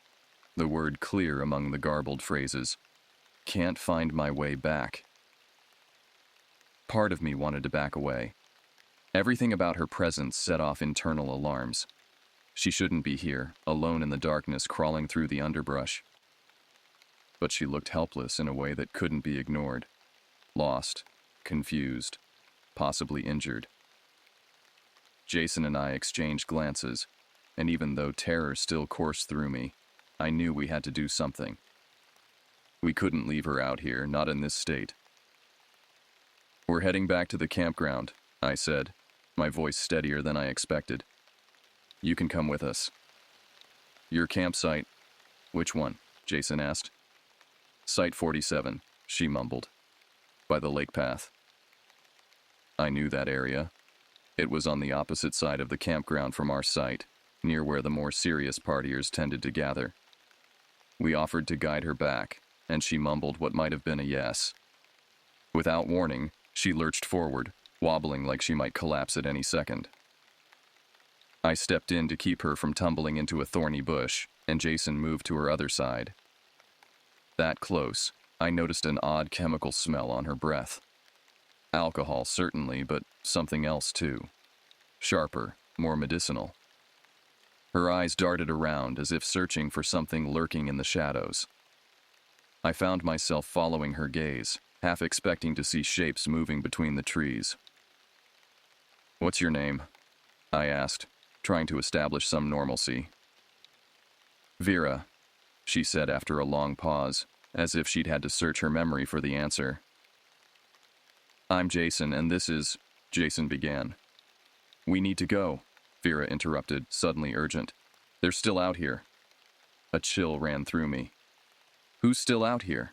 the word clear among the garbled phrases. "Can't find my way back." Part of me wanted to back away. Everything about her presence set off internal alarms. She shouldn't be here, alone in the darkness crawling through the underbrush. But she looked helpless in a way that couldn't be ignored. Lost, confused, possibly injured. Jason and I exchanged glances, and even though terror still coursed through me, I knew we had to do something. We couldn't leave her out here, not in this state. "We're heading back to the campground," I said, my voice steadier than I expected. "You can come with us." "Your campsite?" "Which one?" Jason asked. "Site 47, she mumbled. "By the lake path." I knew that area. It was on the opposite side of the campground from our site, near where the more serious partiers tended to gather. We offered to guide her back, and she mumbled what might have been a yes. Without warning, she lurched forward, wobbling like she might collapse at any second. I stepped in to keep her from tumbling into a thorny bush, and Jason moved to her other side. That close, I noticed an odd chemical smell on her breath. Alcohol, certainly, but something else too. Sharper, more medicinal. Her eyes darted around as if searching for something lurking in the shadows. I found myself following her gaze, half expecting to see shapes moving between the trees. "What's your name?" I asked, trying to establish some normalcy. "Vera," she said after a long pause, as if she'd had to search her memory for the answer. "I'm Jason, and this is—" Jason began. "We need to go," Vera interrupted, suddenly urgent. "They're still out here." A chill ran through me. "Who's still out here?"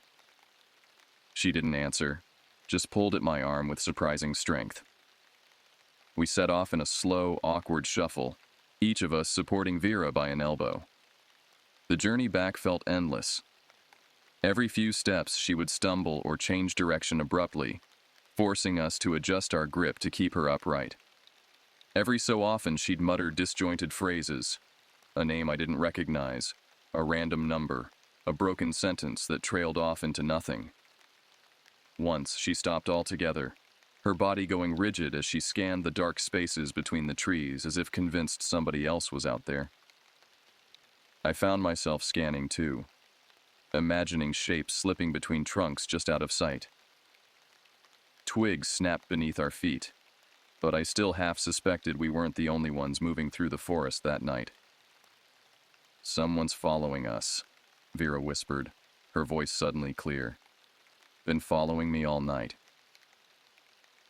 She didn't answer, just pulled at my arm with surprising strength. We set off in a slow, awkward shuffle, each of us supporting Vera by an elbow. The journey back felt endless. Every few steps she would stumble or change direction abruptly, forcing us to adjust our grip to keep her upright. Every so often she'd mutter disjointed phrases, a name I didn't recognize, a random number, a broken sentence that trailed off into nothing. Once she stopped altogether, her body going rigid as she scanned the dark spaces between the trees as if convinced somebody else was out there. I found myself scanning too, imagining shapes slipping between trunks just out of sight. Twigs snapped beneath our feet, but I still half suspected we weren't the only ones moving through the forest that night. "Someone's following us," Vera whispered, her voice suddenly clear. "Been following me all night."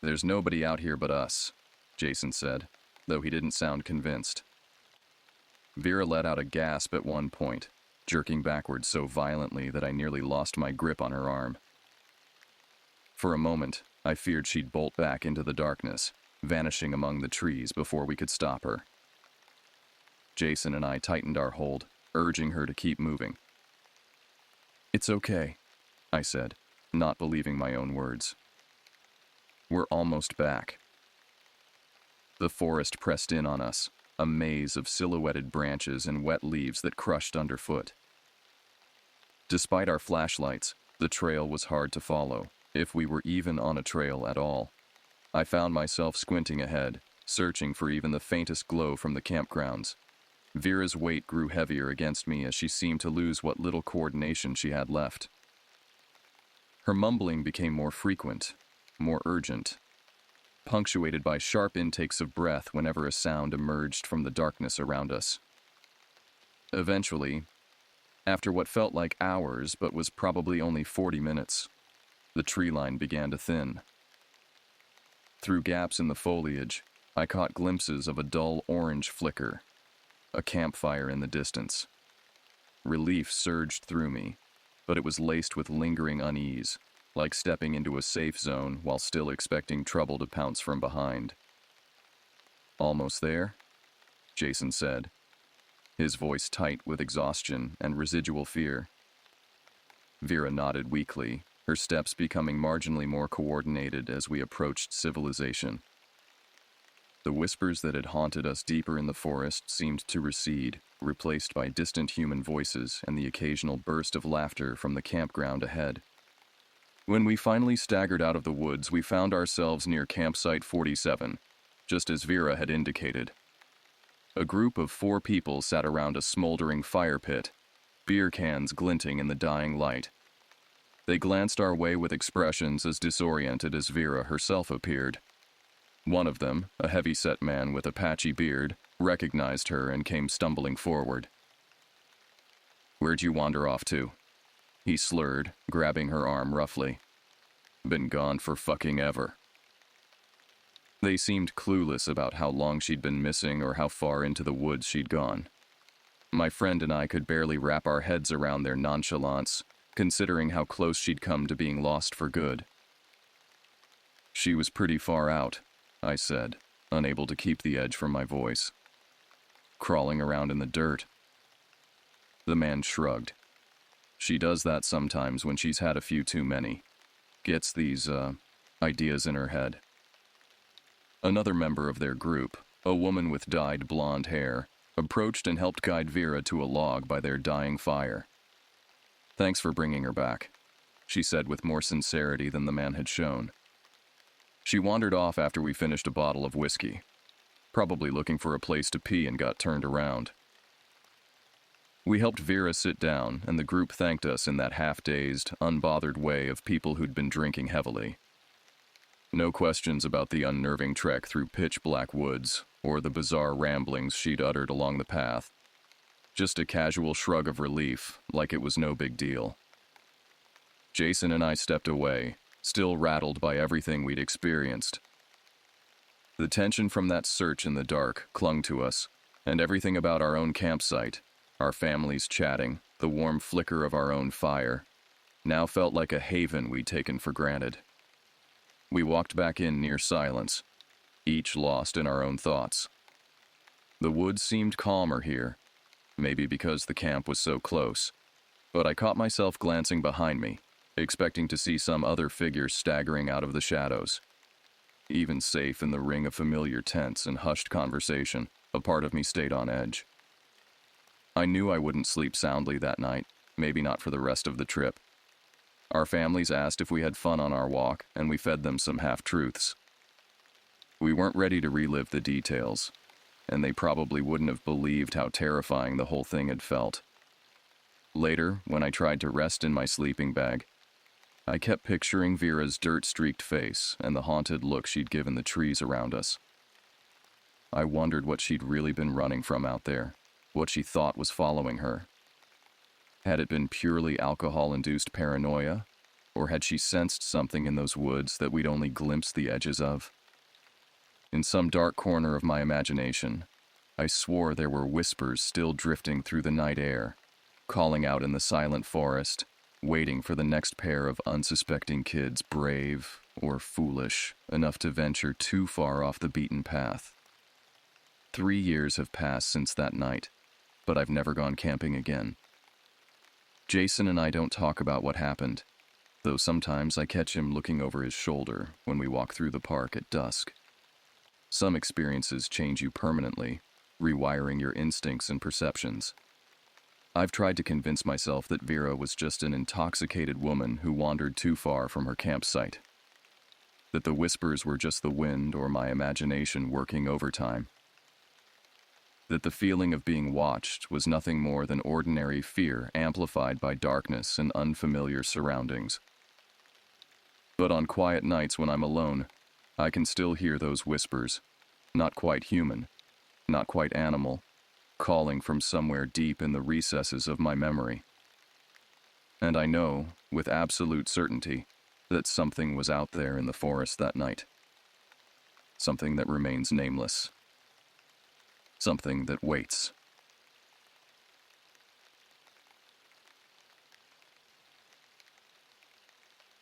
"There's nobody out here but us," Jason said, though he didn't sound convinced. Vera let out a gasp at one point, jerking backward so violently that I nearly lost my grip on her arm. For a moment, I feared she'd bolt back into the darkness, vanishing among the trees before we could stop her. Jason and I tightened our hold, urging her to keep moving. "It's okay," I said, not believing my own words. "We're almost back." The forest pressed in on us, a maze of silhouetted branches and wet leaves that crushed underfoot. Despite our flashlights, the trail was hard to follow, if we were even on a trail at all. I found myself squinting ahead, searching for even the faintest glow from the campgrounds. Vera's weight grew heavier against me as she seemed to lose what little coordination she had left. Her mumbling became more frequent, more urgent, punctuated by sharp intakes of breath whenever a sound emerged from the darkness around us. Eventually, after what felt like hours but was probably only 40 minutes, the tree line began to thin. Through gaps in the foliage, I caught glimpses of a dull orange flicker, a campfire in the distance. Relief surged through me, but it was laced with lingering unease, like stepping into a safe zone while still expecting trouble to pounce from behind. "Almost there?" Jason said, his voice tight with exhaustion and residual fear. Vera nodded weakly, her steps becoming marginally more coordinated as we approached civilization. The whispers that had haunted us deeper in the forest seemed to recede, replaced by distant human voices and the occasional burst of laughter from the campground ahead. When we finally staggered out of the woods, we found ourselves near campsite 47, just as Vera had indicated. A group of 4 people sat around a smoldering fire pit, beer cans glinting in the dying light. They glanced our way with expressions as disoriented as Vera herself appeared. One of them, a heavy-set man with a patchy beard, recognized her and came stumbling forward. "Where'd you wander off to?" he slurred, grabbing her arm roughly. "Been gone for fucking ever." They seemed clueless about how long she'd been missing or how far into the woods she'd gone. My friend and I could barely wrap our heads around their nonchalance, considering how close she'd come to being lost for good. "She was pretty far out," I said, unable to keep the edge from my voice. "Crawling around in the dirt." The man shrugged. "She does that sometimes when she's had a few too many. Gets these, ideas in her head." Another member of their group, a woman with dyed blonde hair, approached and helped guide Vera to a log by their dying fire. "Thanks for bringing her back," she said with more sincerity than the man had shown. She wandered off after we finished a bottle of whiskey, probably looking for a place to pee and got turned around. We helped Vera sit down, and the group thanked us in that half-dazed, unbothered way of people who'd been drinking heavily. No questions about the unnerving trek through pitch-black woods, or the bizarre ramblings she'd uttered along the path. Just a casual shrug of relief, like it was no big deal. Jason and I stepped away, still rattled by everything we'd experienced. The tension from that search in the dark clung to us, and everything about our own campsite, our families chatting, the warm flicker of our own fire, now felt like a haven we'd taken for granted. We walked back in near silence, each lost in our own thoughts. The woods seemed calmer here, maybe because the camp was so close, but I caught myself glancing behind me, expecting to see some other figure staggering out of the shadows. Even safe in the ring of familiar tents and hushed conversation, a part of me stayed on edge. I knew I wouldn't sleep soundly that night, maybe not for the rest of the trip. Our families asked if we had fun on our walk, and we fed them some half-truths. We weren't ready to relive the details, and they probably wouldn't have believed how terrifying the whole thing had felt. Later, when I tried to rest in my sleeping bag, I kept picturing Vera's dirt-streaked face and the haunted look she'd given the trees around us. I wondered what she'd really been running from out there, what she thought was following her. Had it been purely alcohol-induced paranoia, or had she sensed something in those woods that we'd only glimpsed the edges of? In some dark corner of my imagination, I swore there were whispers still drifting through the night air, calling out in the silent forest, waiting for the next pair of unsuspecting kids brave or foolish enough to venture too far off the beaten path. 3 years have passed since that night, but I've never gone camping again. Jason and I don't talk about what happened, though sometimes I catch him looking over his shoulder when we walk through the park at dusk. Some experiences change you permanently, rewiring your instincts and perceptions. I've tried to convince myself that Vera was just an intoxicated woman who wandered too far from her campsite. That the whispers were just the wind or my imagination working overtime. That the feeling of being watched was nothing more than ordinary fear amplified by darkness and unfamiliar surroundings. But on quiet nights when I'm alone, I can still hear those whispers, not quite human, not quite animal, calling from somewhere deep in the recesses of my memory. And I know, with absolute certainty, that something was out there in the forest that night. Something that remains nameless. Something that waits.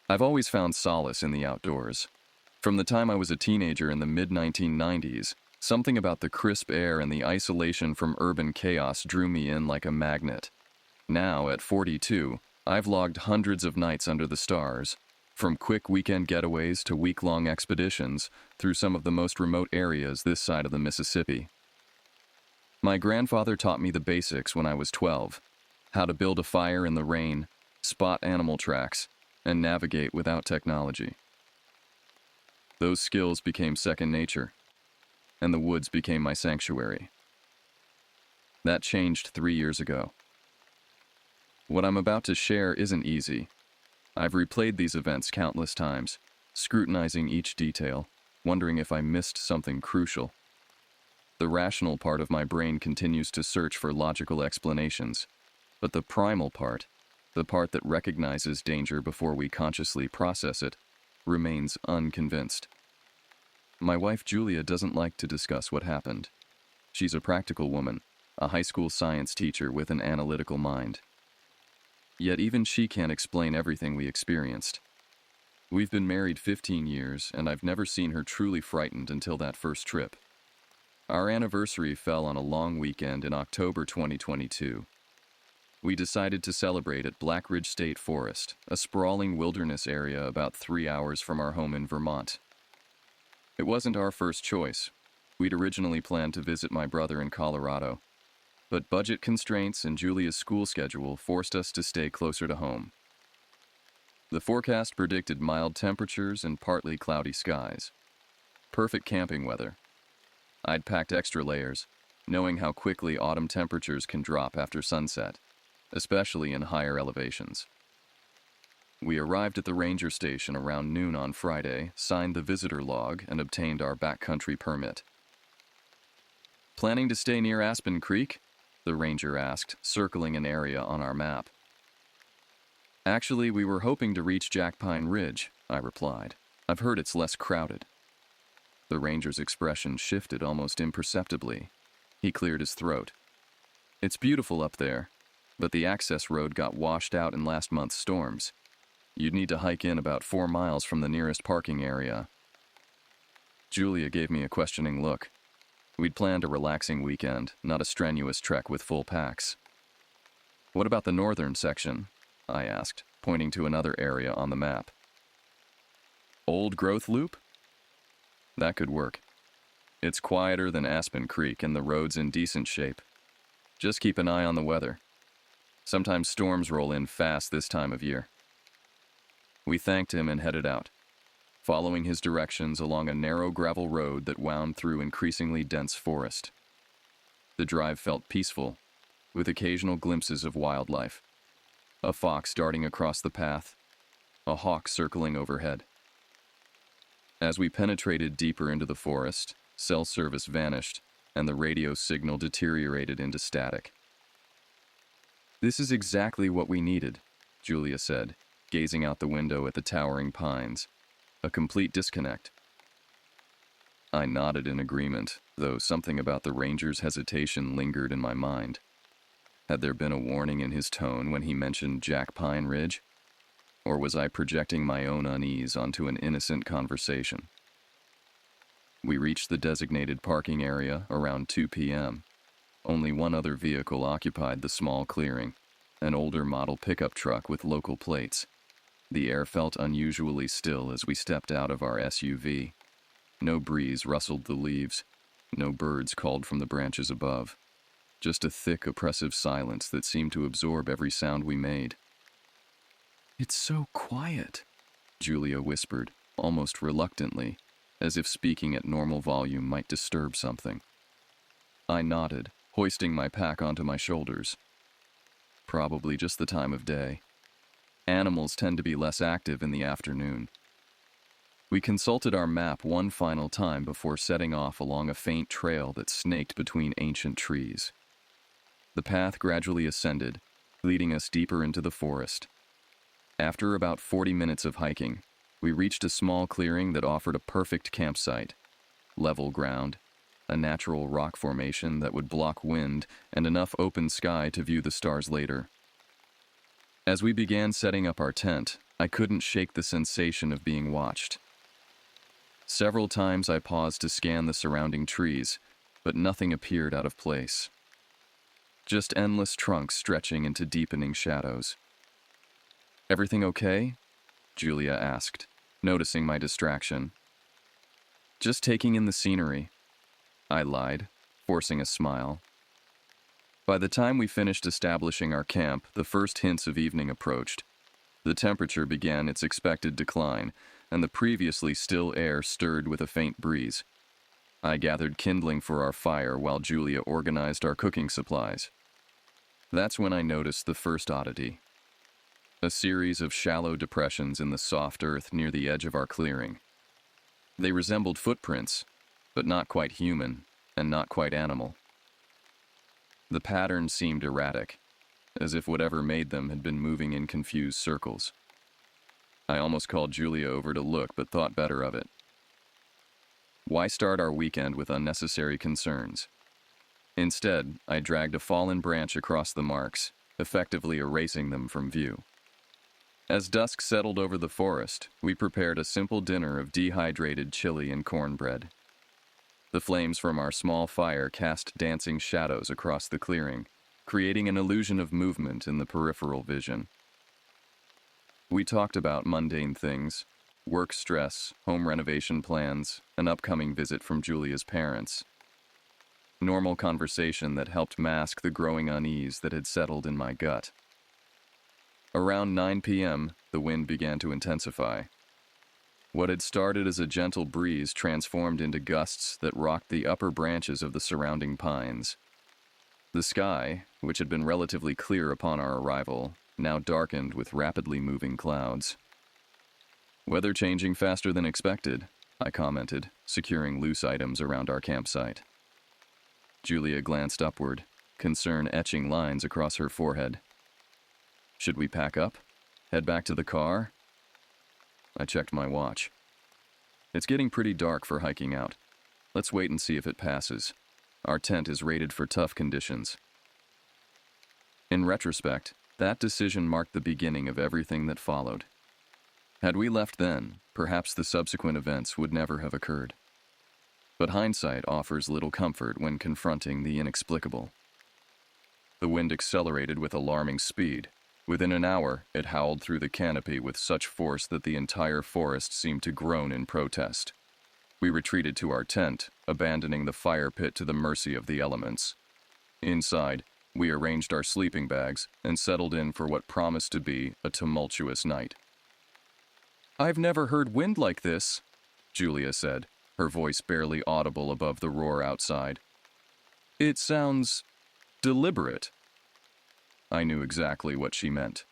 I've always found solace in the outdoors. From the time I was a teenager in the mid-1990s, something about the crisp air and the isolation from urban chaos drew me in like a magnet. Now, at 42, I've logged hundreds of nights under the stars, from quick weekend getaways to week-long expeditions through some of the most remote areas this side of the Mississippi. My grandfather taught me the basics when I was 12, how to build a fire in the rain, spot animal tracks, and navigate without technology. Those skills became second nature, and the woods became my sanctuary. That changed 3 years ago. What I'm about to share isn't easy. I've replayed these events countless times, scrutinizing each detail, wondering if I missed something crucial. The rational part of my brain continues to search for logical explanations, but the primal part, the part that recognizes danger before we consciously process it, remains unconvinced. My wife Julia doesn't like to discuss what happened. She's a practical woman, a high school science teacher with an analytical mind. Yet even she can't explain everything we experienced. We've been married 15 years, and I've never seen her truly frightened until that first trip. Our anniversary fell on a long weekend in October 2022. We decided to celebrate at Black Ridge State Forest, a sprawling wilderness area about 3 hours from our home in Vermont. It wasn't our first choice. We'd originally planned to visit my brother in Colorado, but budget constraints and Julia's school schedule forced us to stay closer to home. The forecast predicted mild temperatures and partly cloudy skies. Perfect camping weather. I'd packed extra layers, knowing how quickly autumn temperatures can drop after sunset, especially in higher elevations. We arrived at the ranger station around noon on Friday, signed the visitor log, and obtained our backcountry permit. "Planning to stay near Aspen Creek?" the ranger asked, circling an area on our map. "Actually, we were hoping to reach Jack Pine Ridge," I replied. "I've heard it's less crowded." The ranger's expression shifted almost imperceptibly. He cleared his throat. "It's beautiful up there, but the access road got washed out in last month's storms. You'd need to hike in about 4 miles from the nearest parking area." Julia gave me a questioning look. We'd planned a relaxing weekend, not a strenuous trek with full packs. "What about the northern section?" I asked, pointing to another area on the map. "Old Growth Loop?" "That could work. It's quieter than Aspen Creek and the road's in decent shape. Just keep an eye on the weather. Sometimes storms roll in fast this time of year." We thanked him and headed out, following his directions along a narrow gravel road that wound through increasingly dense forest. The drive felt peaceful, with occasional glimpses of wildlife. A fox darting across the path, a hawk circling overhead. As we penetrated deeper into the forest, cell service vanished, and the radio signal deteriorated into static. "This is exactly what we needed," Julia said, gazing out the window at the towering pines. "A complete disconnect." I nodded in agreement, though something about the ranger's hesitation lingered in my mind. Had there been a warning in his tone when he mentioned Jack Pine Ridge? Or was I projecting my own unease onto an innocent conversation? We reached the designated parking area around 2 p.m. Only one other vehicle occupied the small clearing, an older model pickup truck with local plates. The air felt unusually still as we stepped out of our SUV. No breeze rustled the leaves, no birds called from the branches above. Just a thick, oppressive silence that seemed to absorb every sound we made. "It's so quiet," Julia whispered, almost reluctantly, as if speaking at normal volume might disturb something. I nodded, hoisting my pack onto my shoulders. Probably just the time of day. Animals tend to be less active in the afternoon. We consulted our map one final time before setting off along a faint trail that snaked between ancient trees. The path gradually ascended, leading us deeper into the forest. After about 40 minutes of hiking, we reached a small clearing that offered a perfect campsite. Level ground, a natural rock formation that would block wind, and enough open sky to view the stars later. As we began setting up our tent, I couldn't shake the sensation of being watched. Several times I paused to scan the surrounding trees, but nothing appeared out of place. Just endless trunks stretching into deepening shadows. "Everything okay?" Julia asked, noticing my distraction. "Just taking in the scenery," I lied, forcing a smile. By the time we finished establishing our camp, the first hints of evening approached. The temperature began its expected decline, and the previously still air stirred with a faint breeze. I gathered kindling for our fire while Julia organized our cooking supplies. That's when I noticed the first oddity. A series of shallow depressions in the soft earth near the edge of our clearing. They resembled footprints, but not quite human and not quite animal. The pattern seemed erratic, as if whatever made them had been moving in confused circles. I almost called Julia over to look, but thought better of it. Why start our weekend with unnecessary concerns? Instead, I dragged a fallen branch across the marks, effectively erasing them from view. As dusk settled over the forest, we prepared a simple dinner of dehydrated chili and cornbread. The flames from our small fire cast dancing shadows across the clearing, creating an illusion of movement in the peripheral vision. We talked about mundane things, work stress, home renovation plans, an upcoming visit from Julia's parents. Normal conversation that helped mask the growing unease that had settled in my gut. Around 9 p.m., the wind began to intensify. What had started as a gentle breeze transformed into gusts that rocked the upper branches of the surrounding pines. The sky, which had been relatively clear upon our arrival, now darkened with rapidly moving clouds. "Weather changing faster than expected," I commented, securing loose items around our campsite. Julia glanced upward, concern etching lines across her forehead. "Should we pack up? Head back to the car?" I checked my watch. "It's getting pretty dark for hiking out. Let's wait and see if it passes. Our tent is rated for tough conditions." In retrospect, that decision marked the beginning of everything that followed. Had we left then, perhaps the subsequent events would never have occurred. But hindsight offers little comfort when confronting the inexplicable. The wind accelerated with alarming speed. Within an hour, it howled through the canopy with such force that the entire forest seemed to groan in protest. We retreated to our tent, abandoning the fire pit to the mercy of the elements. Inside, we arranged our sleeping bags and settled in for what promised to be a tumultuous night. "I've never heard wind like this," Julia said, her voice barely audible above the roar outside. "It sounds deliberate." I knew exactly what she meant.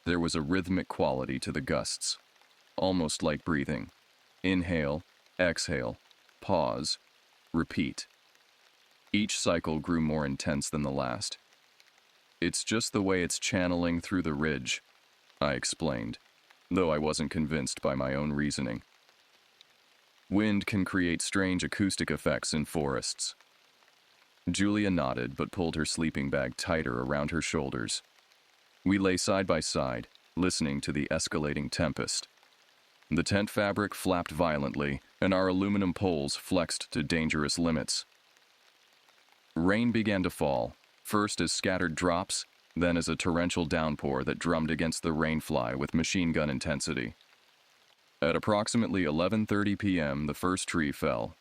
There was a rhythmic quality to the gusts, almost like breathing. Inhale, exhale, pause, repeat. Each cycle grew more intense than the last. "It's just the way it's channeling through the ridge," I explained, though I wasn't convinced by my own reasoning. Wind can create strange acoustic effects in forests. Julia nodded but pulled her sleeping bag tighter around her shoulders. We lay side by side, listening to the escalating tempest. The tent fabric flapped violently, and our aluminum poles flexed to dangerous limits. Rain began to fall, first as scattered drops, then as a torrential downpour that drummed against the rainfly with machine gun intensity. At approximately 11:30 p.m., the first tree fell.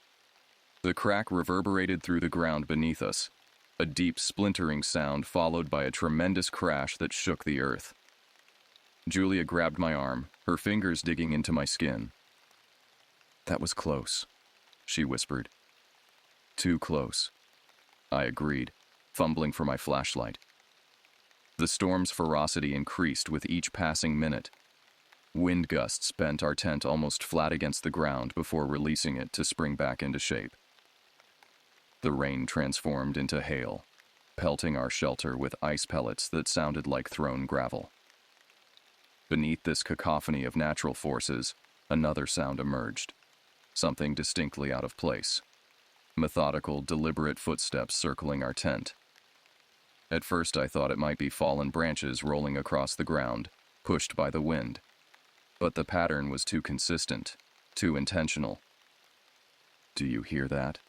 The crack reverberated through the ground beneath us, a deep splintering sound followed by a tremendous crash that shook the earth. Julia grabbed my arm, her fingers digging into my skin. "That was close," she whispered. "Too close." I agreed, fumbling for my flashlight. The storm's ferocity increased with each passing minute. Wind gusts bent our tent almost flat against the ground before releasing it to spring back into shape. The rain transformed into hail, pelting our shelter with ice pellets that sounded like thrown gravel. Beneath this cacophony of natural forces, another sound emerged, something distinctly out of place. Methodical, deliberate footsteps circling our tent. At first I thought it might be fallen branches rolling across the ground, pushed by the wind. But the pattern was too consistent, too intentional. "Do you hear that?"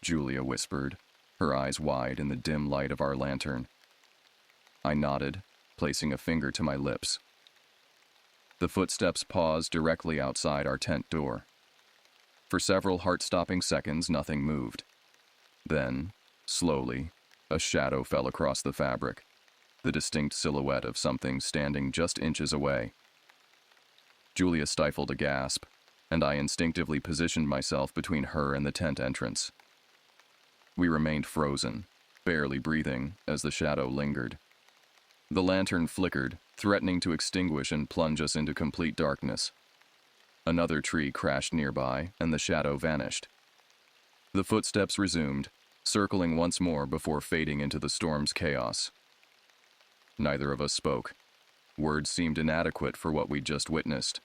Julia whispered, her eyes wide in the dim light of our lantern. I nodded, placing a finger to my lips. The footsteps paused directly outside our tent door. For several heart-stopping seconds, nothing moved. Then, slowly, a shadow fell across the fabric, the distinct silhouette of something standing just inches away. Julia stifled a gasp, and I instinctively positioned myself between her and the tent entrance. We remained frozen, barely breathing, as the shadow lingered. The lantern flickered, threatening to extinguish and plunge us into complete darkness. Another tree crashed nearby, and the shadow vanished. The footsteps resumed, circling once more before fading into the storm's chaos. Neither of us spoke. Words seemed inadequate for what we'd just witnessed.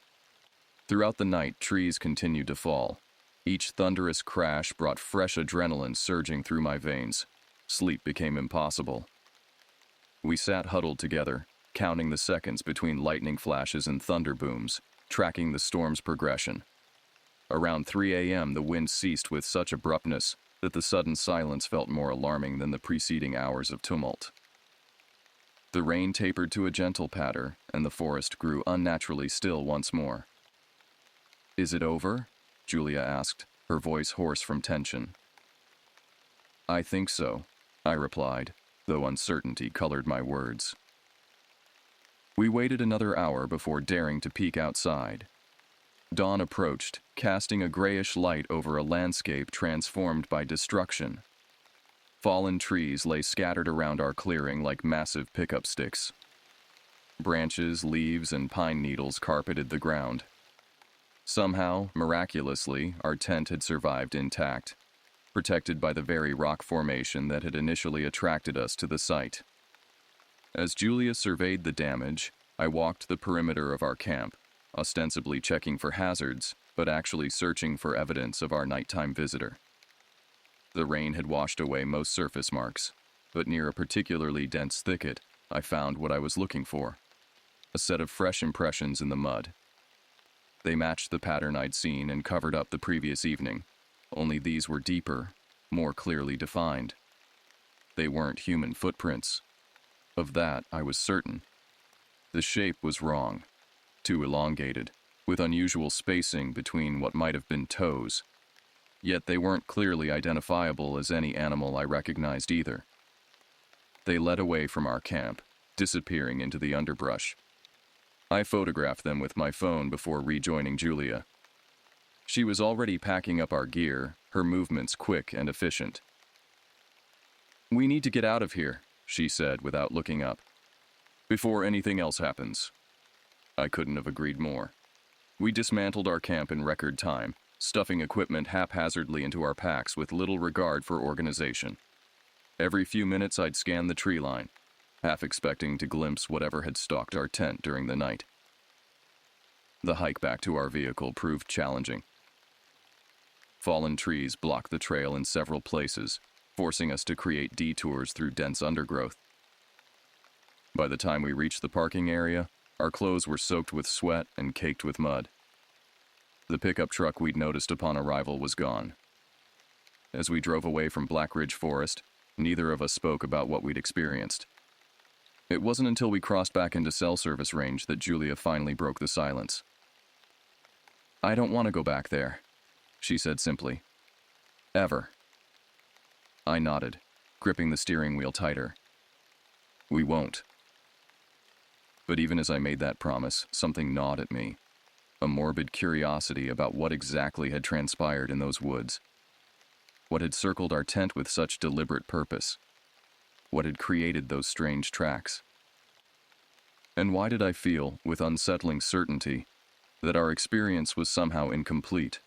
Throughout the night, trees continued to fall. Each thunderous crash brought fresh adrenaline surging through my veins. Sleep became impossible. We sat huddled together, counting the seconds between lightning flashes and thunder booms, tracking the storm's progression. Around 3 a.m., the wind ceased with such abruptness that the sudden silence felt more alarming than the preceding hours of tumult. The rain tapered to a gentle patter, and the forest grew unnaturally still once more. "Is it over?" Julia asked, her voice hoarse from tension. "I think so," I replied, though uncertainty colored my words. We waited another hour before daring to peek outside. Dawn approached, casting a grayish light over a landscape transformed by destruction. Fallen trees lay scattered around our clearing like massive pickup sticks. Branches, leaves, and pine needles carpeted the ground. Somehow, miraculously, our tent had survived intact, protected by the very rock formation that had initially attracted us to the site. As Julia surveyed the damage, I walked the perimeter of our camp, ostensibly checking for hazards, but actually searching for evidence of our nighttime visitor. The rain had washed away most surface marks, but near a particularly dense thicket, I found what I was looking for: a set of fresh impressions in the mud. They matched the pattern I'd seen and covered up the previous evening, only these were deeper, more clearly defined. They weren't human footprints. Of that, I was certain. The shape was wrong, too elongated, with unusual spacing between what might have been toes. Yet they weren't clearly identifiable as any animal I recognized either. They led away from our camp, disappearing into the underbrush. I photographed them with my phone before rejoining Julia. She was already packing up our gear, her movements quick and efficient. "We need to get out of here," she said without looking up. "Before anything else happens." I couldn't have agreed more. We dismantled our camp in record time, stuffing equipment haphazardly into our packs with little regard for organization. Every few minutes I'd scan the tree line, half expecting to glimpse whatever had stalked our tent during the night. The hike back to our vehicle proved challenging. Fallen trees blocked the trail in several places, forcing us to create detours through dense undergrowth. By the time we reached the parking area, our clothes were soaked with sweat and caked with mud. The pickup truck we'd noticed upon arrival was gone. As we drove away from Black Ridge Forest, neither of us spoke about what we'd experienced. It wasn't until we crossed back into cell service range that Julia finally broke the silence. "I don't want to go back there," she said simply. "Ever." I nodded, gripping the steering wheel tighter. "We won't." But even as I made that promise, something gnawed at me. A morbid curiosity about what exactly had transpired in those woods. What had circled our tent with such deliberate purpose? What had created those strange tracks? And why did I feel, with unsettling certainty, that our experience was somehow incomplete?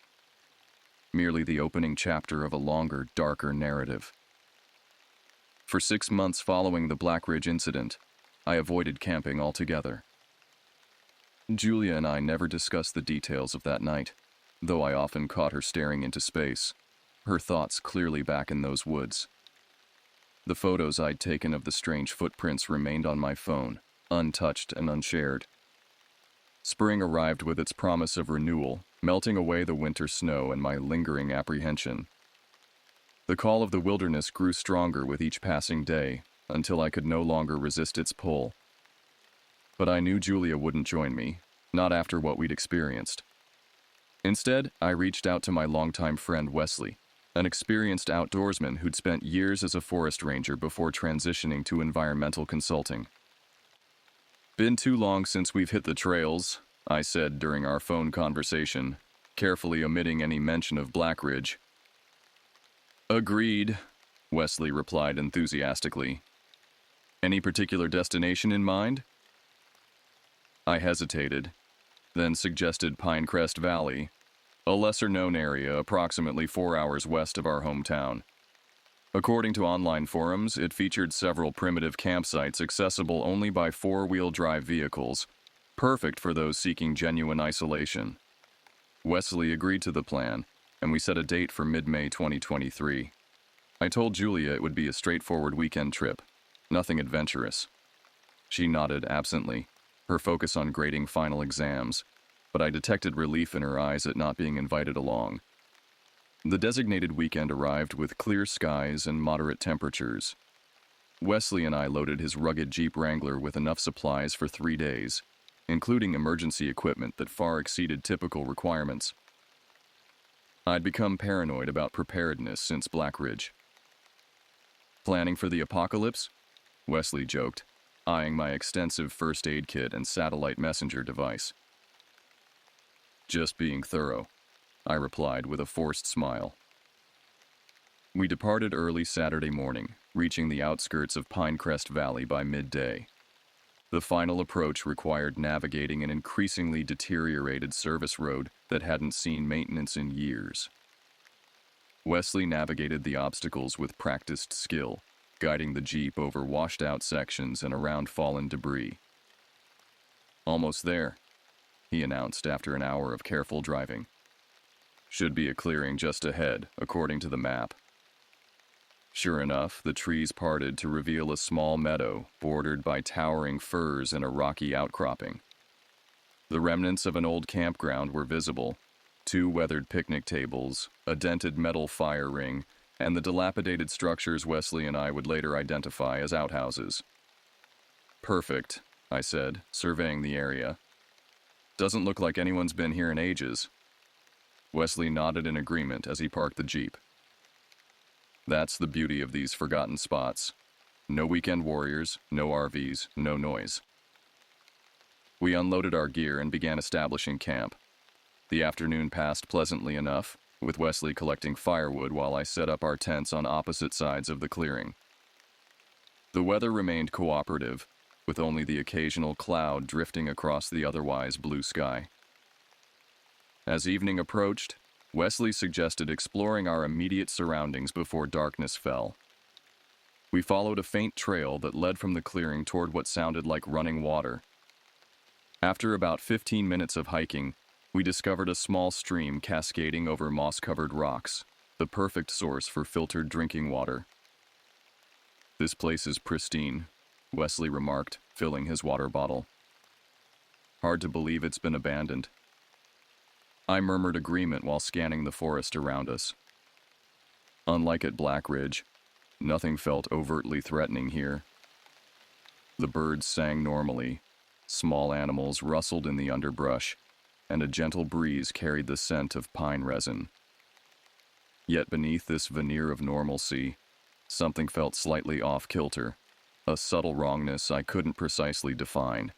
Merely the opening chapter of a longer, darker narrative. For 6 months following the Black Ridge incident, I avoided camping altogether. Julia and I never discussed the details of that night, though I often caught her staring into space, her thoughts clearly back in those woods. The photos I'd taken of the strange footprints remained on my phone, untouched and unshared. Spring arrived with its promise of renewal, melting away the winter snow and my lingering apprehension. The call of the wilderness grew stronger with each passing day, until I could no longer resist its pull. But I knew Julia wouldn't join me, not after what we'd experienced. Instead, I reached out to my longtime friend Wesley, an experienced outdoorsman who'd spent years as a forest ranger before transitioning to environmental consulting. "Been too long since we've hit the trails," I said during our phone conversation, carefully omitting any mention of Black Ridge. "Agreed," Wesley replied enthusiastically. "Any particular destination in mind?" I hesitated, then suggested Pinecrest Valley, a lesser-known area approximately 4 hours west of our hometown. According to online forums, it featured several primitive campsites accessible only by four-wheel drive vehicles, perfect for those seeking genuine isolation. Wesley agreed to the plan, and we set a date for mid-May 2023. I told Julia it would be a straightforward weekend trip, nothing adventurous. She nodded absently, her focus on grading final exams, but I detected relief in her eyes at not being invited along. The designated weekend arrived with clear skies and moderate temperatures. Wesley and I loaded his rugged Jeep Wrangler with enough supplies for 3 days, including emergency equipment that far exceeded typical requirements. I'd become paranoid about preparedness since Black Ridge. "Planning for the apocalypse?" Wesley joked, eyeing my extensive first aid kit and satellite messenger device. "Just being thorough," I replied with a forced smile. We departed early Saturday morning, reaching the outskirts of Pinecrest Valley by midday. The final approach required navigating an increasingly deteriorated service road that hadn't seen maintenance in years. Wesley navigated the obstacles with practiced skill, guiding the Jeep over washed-out sections and around fallen debris. "Almost there," he announced after an hour of careful driving. "Should be a clearing just ahead, according to the map." Sure enough, the trees parted to reveal a small meadow bordered by towering firs and a rocky outcropping. The remnants of an old campground were visible, 2 weathered picnic tables, a dented metal fire ring, and the dilapidated structures Wesley and I would later identify as outhouses. "Perfect," I said, surveying the area. "Doesn't look like anyone's been here in ages." Wesley nodded in agreement as he parked the Jeep. That's the beauty of these forgotten spots. No weekend warriors, no RVs, no noise. We unloaded our gear and began establishing camp. The afternoon passed pleasantly enough, with Wesley collecting firewood while I set up our tents on opposite sides of the clearing. The weather remained cooperative, with only the occasional cloud drifting across the otherwise blue sky. As evening approached, Wesley suggested exploring our immediate surroundings before darkness fell. We followed a faint trail that led from the clearing toward what sounded like running water. After about 15 minutes of hiking, we discovered a small stream cascading over moss-covered rocks, the perfect source for filtered drinking water. "This place is pristine," Wesley remarked, filling his water bottle. "Hard to believe it's been abandoned." I murmured agreement while scanning the forest around us. Unlike at Black Ridge, nothing felt overtly threatening here. The birds sang normally, small animals rustled in the underbrush, and a gentle breeze carried the scent of pine resin. Yet beneath this veneer of normalcy, something felt slightly off-kilter, a subtle wrongness I couldn't precisely define.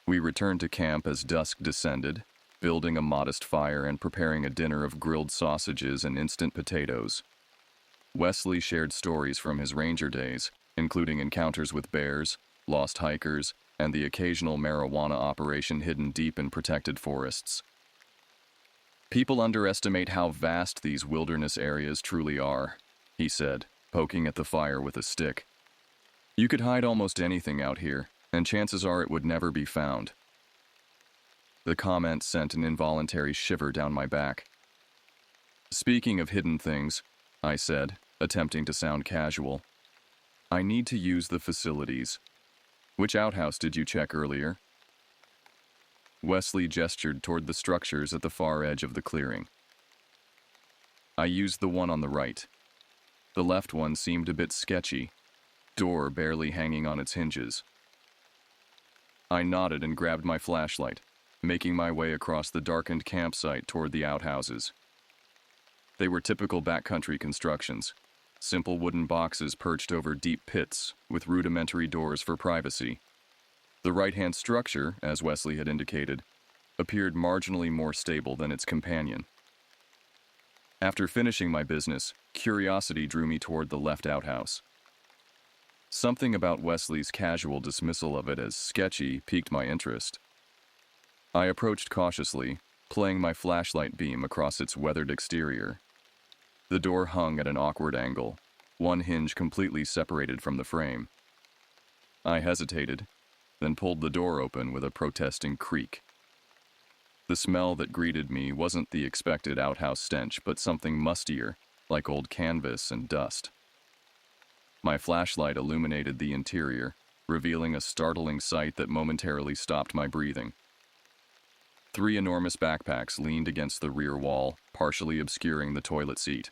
We returned to camp as dusk descended, building a modest fire and preparing a dinner of grilled sausages and instant potatoes. Wesley shared stories from his ranger days, including encounters with bears, lost hikers, and the occasional marijuana operation hidden deep in protected forests. "People underestimate how vast these wilderness areas truly are," he said, poking at the fire with a stick. "You could hide almost anything out here, and chances are it would never be found." The comment sent an involuntary shiver down my back. "Speaking of hidden things," I said, attempting to sound casual, "I need to use the facilities. Which outhouse did you check earlier?" Wesley gestured toward the structures at the far edge of the clearing. "I used the one on the right. The left one seemed a bit sketchy, door barely hanging on its hinges." I nodded and grabbed my flashlight, making my way across the darkened campsite toward the outhouses. They were typical backcountry constructions, simple wooden boxes perched over deep pits with rudimentary doors for privacy. The right-hand structure, as Wesley had indicated, appeared marginally more stable than its companion. After finishing my business, curiosity drew me toward the left outhouse. Something about Wesley's casual dismissal of it as sketchy piqued my interest. I approached cautiously, playing my flashlight beam across its weathered exterior. The door hung at an awkward angle, one hinge completely separated from the frame. I hesitated, then pulled the door open with a protesting creak. The smell that greeted me wasn't the expected outhouse stench, but something mustier, like old canvas and dust. My flashlight illuminated the interior, revealing a startling sight that momentarily stopped my breathing. 3 enormous backpacks leaned against the rear wall, partially obscuring the toilet seat.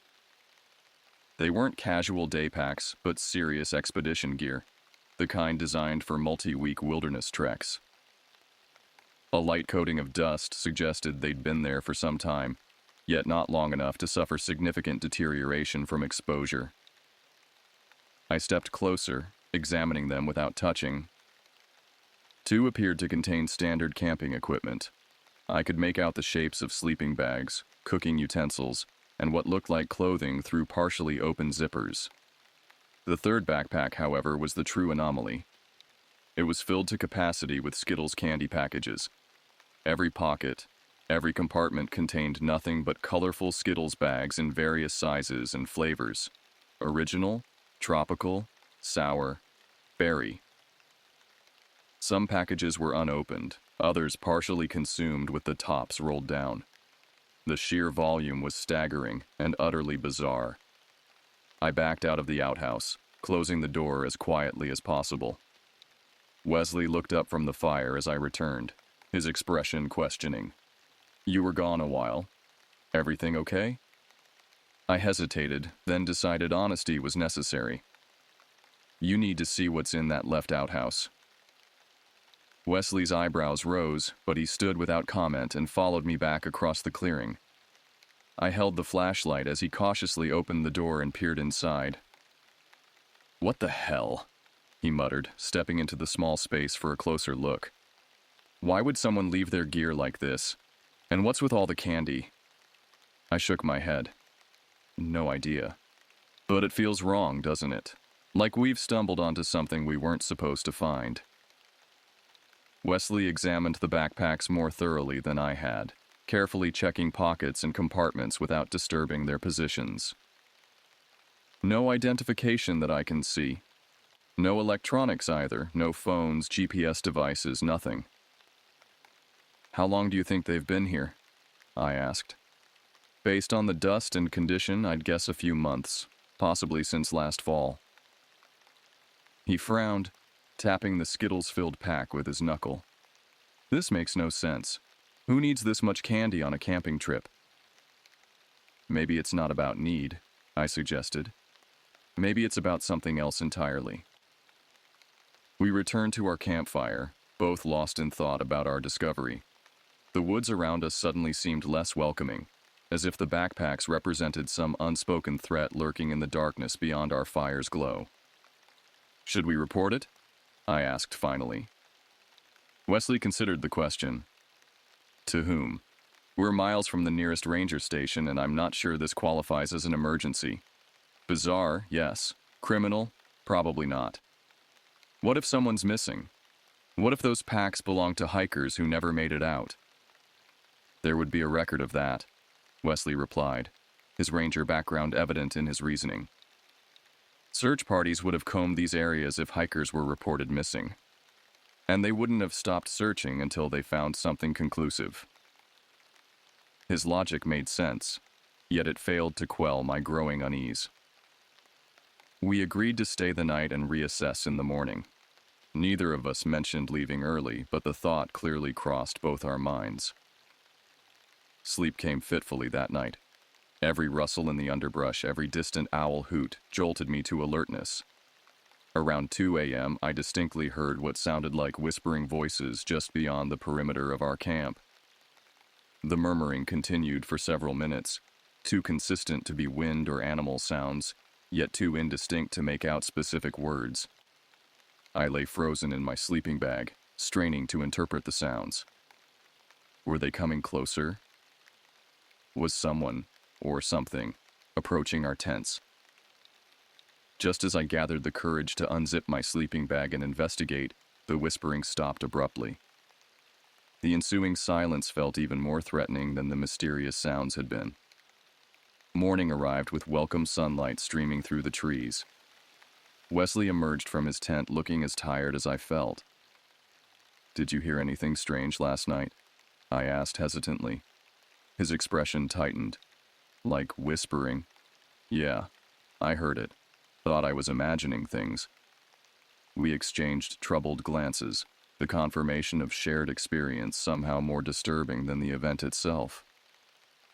They weren't casual day packs, but serious expedition gear, the kind designed for multi-week wilderness treks. A light coating of dust suggested they'd been there for some time, yet not long enough to suffer significant deterioration from exposure. I stepped closer, examining them without touching. 2 appeared to contain standard camping equipment. I could make out the shapes of sleeping bags, cooking utensils, and what looked like clothing through partially open zippers. The 3rd backpack, however, was the true anomaly. It was filled to capacity with Skittles candy packages. Every pocket, every compartment contained nothing but colorful Skittles bags in various sizes and flavors: original, tropical, sour, berry. Some packages were unopened, others partially consumed with the tops rolled down. The sheer volume was staggering and utterly bizarre. I backed out of the outhouse, closing the door as quietly as possible. Wesley looked up from the fire as I returned, his expression questioning. "You were gone a while. Everything okay? I hesitated, then decided honesty was necessary. You need to see what's in that left outhouse. Wesley's eyebrows rose, but he stood without comment and followed me back across the clearing. I held the flashlight as he cautiously opened the door and peered inside. "What the hell?" he muttered, stepping into the small space for a closer look. "Why would someone leave their gear like this? And what's with all the candy?" I shook my head. No idea. But it feels wrong, doesn't it? Like we've stumbled onto something we weren't supposed to find. Wesley examined the backpacks more thoroughly than I had, carefully checking pockets and compartments without disturbing their positions. No identification that I can see. No electronics either, no phones, GPS devices, nothing. "How long do you think they've been here?" I asked. "Based on the dust and condition, I'd guess a few months, possibly since last fall." He frowned, tapping the Skittles-filled pack with his knuckle. "This makes no sense. Who needs this much candy on a camping trip?" "Maybe it's not about need," I suggested. "Maybe it's about something else entirely." We returned to our campfire, both lost in thought about our discovery. The woods around us suddenly seemed less welcoming, as if the backpacks represented some unspoken threat lurking in the darkness beyond our fire's glow. "Should we report it?" I asked finally. Wesley considered the question. "To whom? We're miles from the nearest ranger station, and I'm not sure this qualifies as an emergency. Bizarre, yes. Criminal? Probably not. What if someone's missing? What if those packs belong to hikers who never made it out?" "There would be a record of that," Wesley replied, his ranger background evident in his reasoning. "Search parties would have combed these areas if hikers were reported missing. And they wouldn't have stopped searching until they found something conclusive." His logic made sense, yet it failed to quell my growing unease. We agreed to stay the night and reassess in the morning. Neither of us mentioned leaving early, but the thought clearly crossed both our minds. Sleep came fitfully that night. Every rustle in the underbrush, every distant owl hoot jolted me to alertness. Around 2 a.m., I distinctly heard what sounded like whispering voices just beyond the perimeter of our camp. The murmuring continued for several minutes, too consistent to be wind or animal sounds, yet too indistinct to make out specific words. I lay frozen in my sleeping bag, straining to interpret the sounds. Were they coming closer? Was someone, or something, approaching our tents? Just as I gathered the courage to unzip my sleeping bag and investigate, the whispering stopped abruptly. The ensuing silence felt even more threatening than the mysterious sounds had been. Morning arrived with welcome sunlight streaming through the trees. Wesley emerged from his tent looking as tired as I felt. "Did you hear anything strange last night?" I asked hesitantly. His expression tightened. "Like whispering?" "Yeah, I heard it. Thought I was imagining things." We exchanged troubled glances, the confirmation of shared experience somehow more disturbing than the event itself.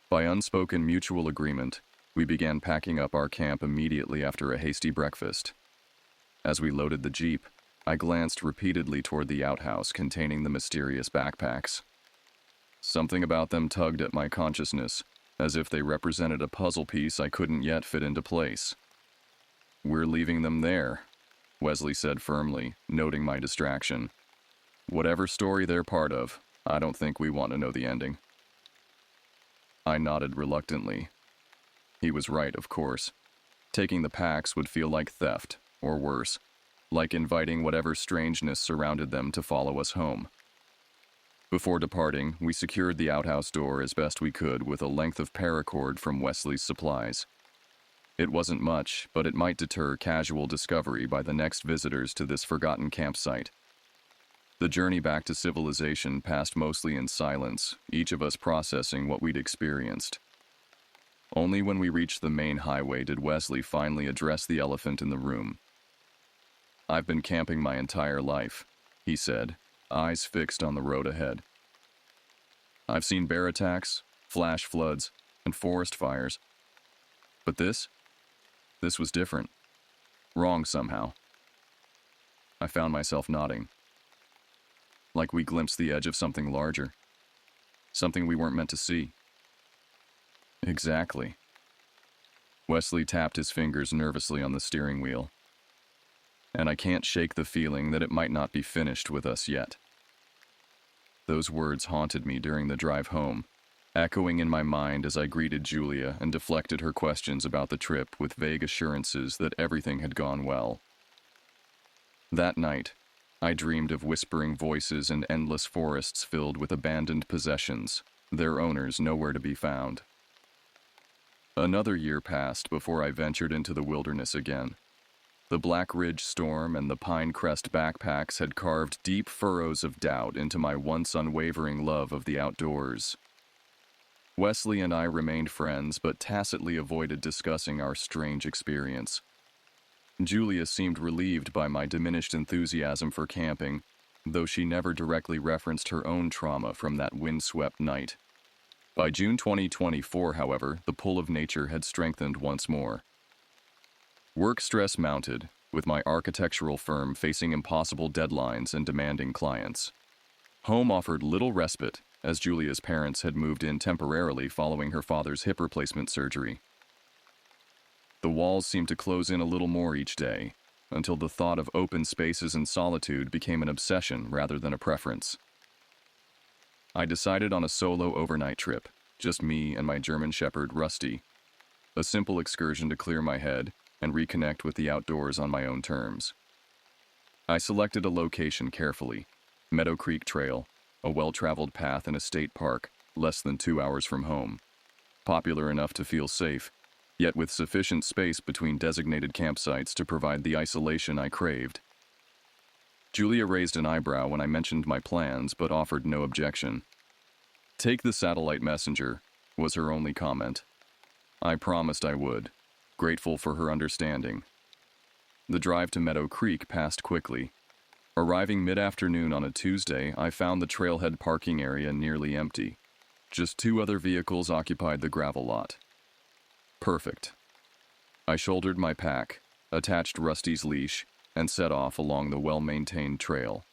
By unspoken mutual agreement, we began packing up our camp immediately after a hasty breakfast. As we loaded the Jeep, I glanced repeatedly toward the outhouse containing the mysterious backpacks. Something about them tugged at my consciousness, as if they represented a puzzle piece I couldn't yet fit into place. "We're leaving them there," Wesley said firmly, noting my distraction. "Whatever story they're part of, I don't think we want to know the ending." I nodded reluctantly. He was right, of course. Taking the packs would feel like theft, or worse, like inviting whatever strangeness surrounded them to follow us home. Before departing, we secured the outhouse door as best we could with a length of paracord from Wesley's supplies. It wasn't much, but it might deter casual discovery by the next visitors to this forgotten campsite. The journey back to civilization passed mostly in silence, each of us processing what we'd experienced. Only when we reached the main highway did Wesley finally address the elephant in the room. "I've been camping my entire life," he said, eyes fixed on the road ahead. "I've seen bear attacks, flash floods, and forest fires. But this was different. Wrong somehow. I found myself nodding, like we glimpsed the edge of something larger, something we weren't meant to see. Exactly. Wesley tapped his fingers nervously on the steering wheel, and I can't shake the feeling that it might not be finished with us yet. Those words haunted me during the drive home, echoing in my mind as I greeted Julia and deflected her questions about the trip with vague assurances that everything had gone well. That night, I dreamed of whispering voices and endless forests filled with abandoned possessions, their owners nowhere to be found. Another year passed before I ventured into the wilderness again. The Black Ridge storm and the Pine Crest backpacks had carved deep furrows of doubt into my once unwavering love of the outdoors. Wesley and I remained friends, but tacitly avoided discussing our strange experience. Julia seemed relieved by my diminished enthusiasm for camping, though she never directly referenced her own trauma from that windswept night. By June 2024, however, the pull of nature had strengthened once more. Work stress mounted, with my architectural firm facing impossible deadlines and demanding clients. Home offered little respite, as Julia's parents had moved in temporarily following her father's hip replacement surgery. The walls seemed to close in a little more each day, until the thought of open spaces and solitude became an obsession rather than a preference. I decided on a solo overnight trip, just me and my German Shepherd, Rusty. A simple excursion to clear my head and reconnect with the outdoors on my own terms. I selected a location carefully, Meadow Creek Trail, a well-traveled path in a state park, less than 2 hours from home. Popular enough to feel safe, yet with sufficient space between designated campsites to provide the isolation I craved. Julia raised an eyebrow when I mentioned my plans, but offered no objection. "Take the satellite messenger," was her only comment. I promised I would, grateful for her understanding. The drive to Meadow Creek passed quickly. Arriving mid-afternoon on a Tuesday, I found the trailhead parking area nearly empty. Just 2 other vehicles occupied the gravel lot. Perfect. I shouldered my pack, attached Rusty's leash, and set off along the well-maintained trail.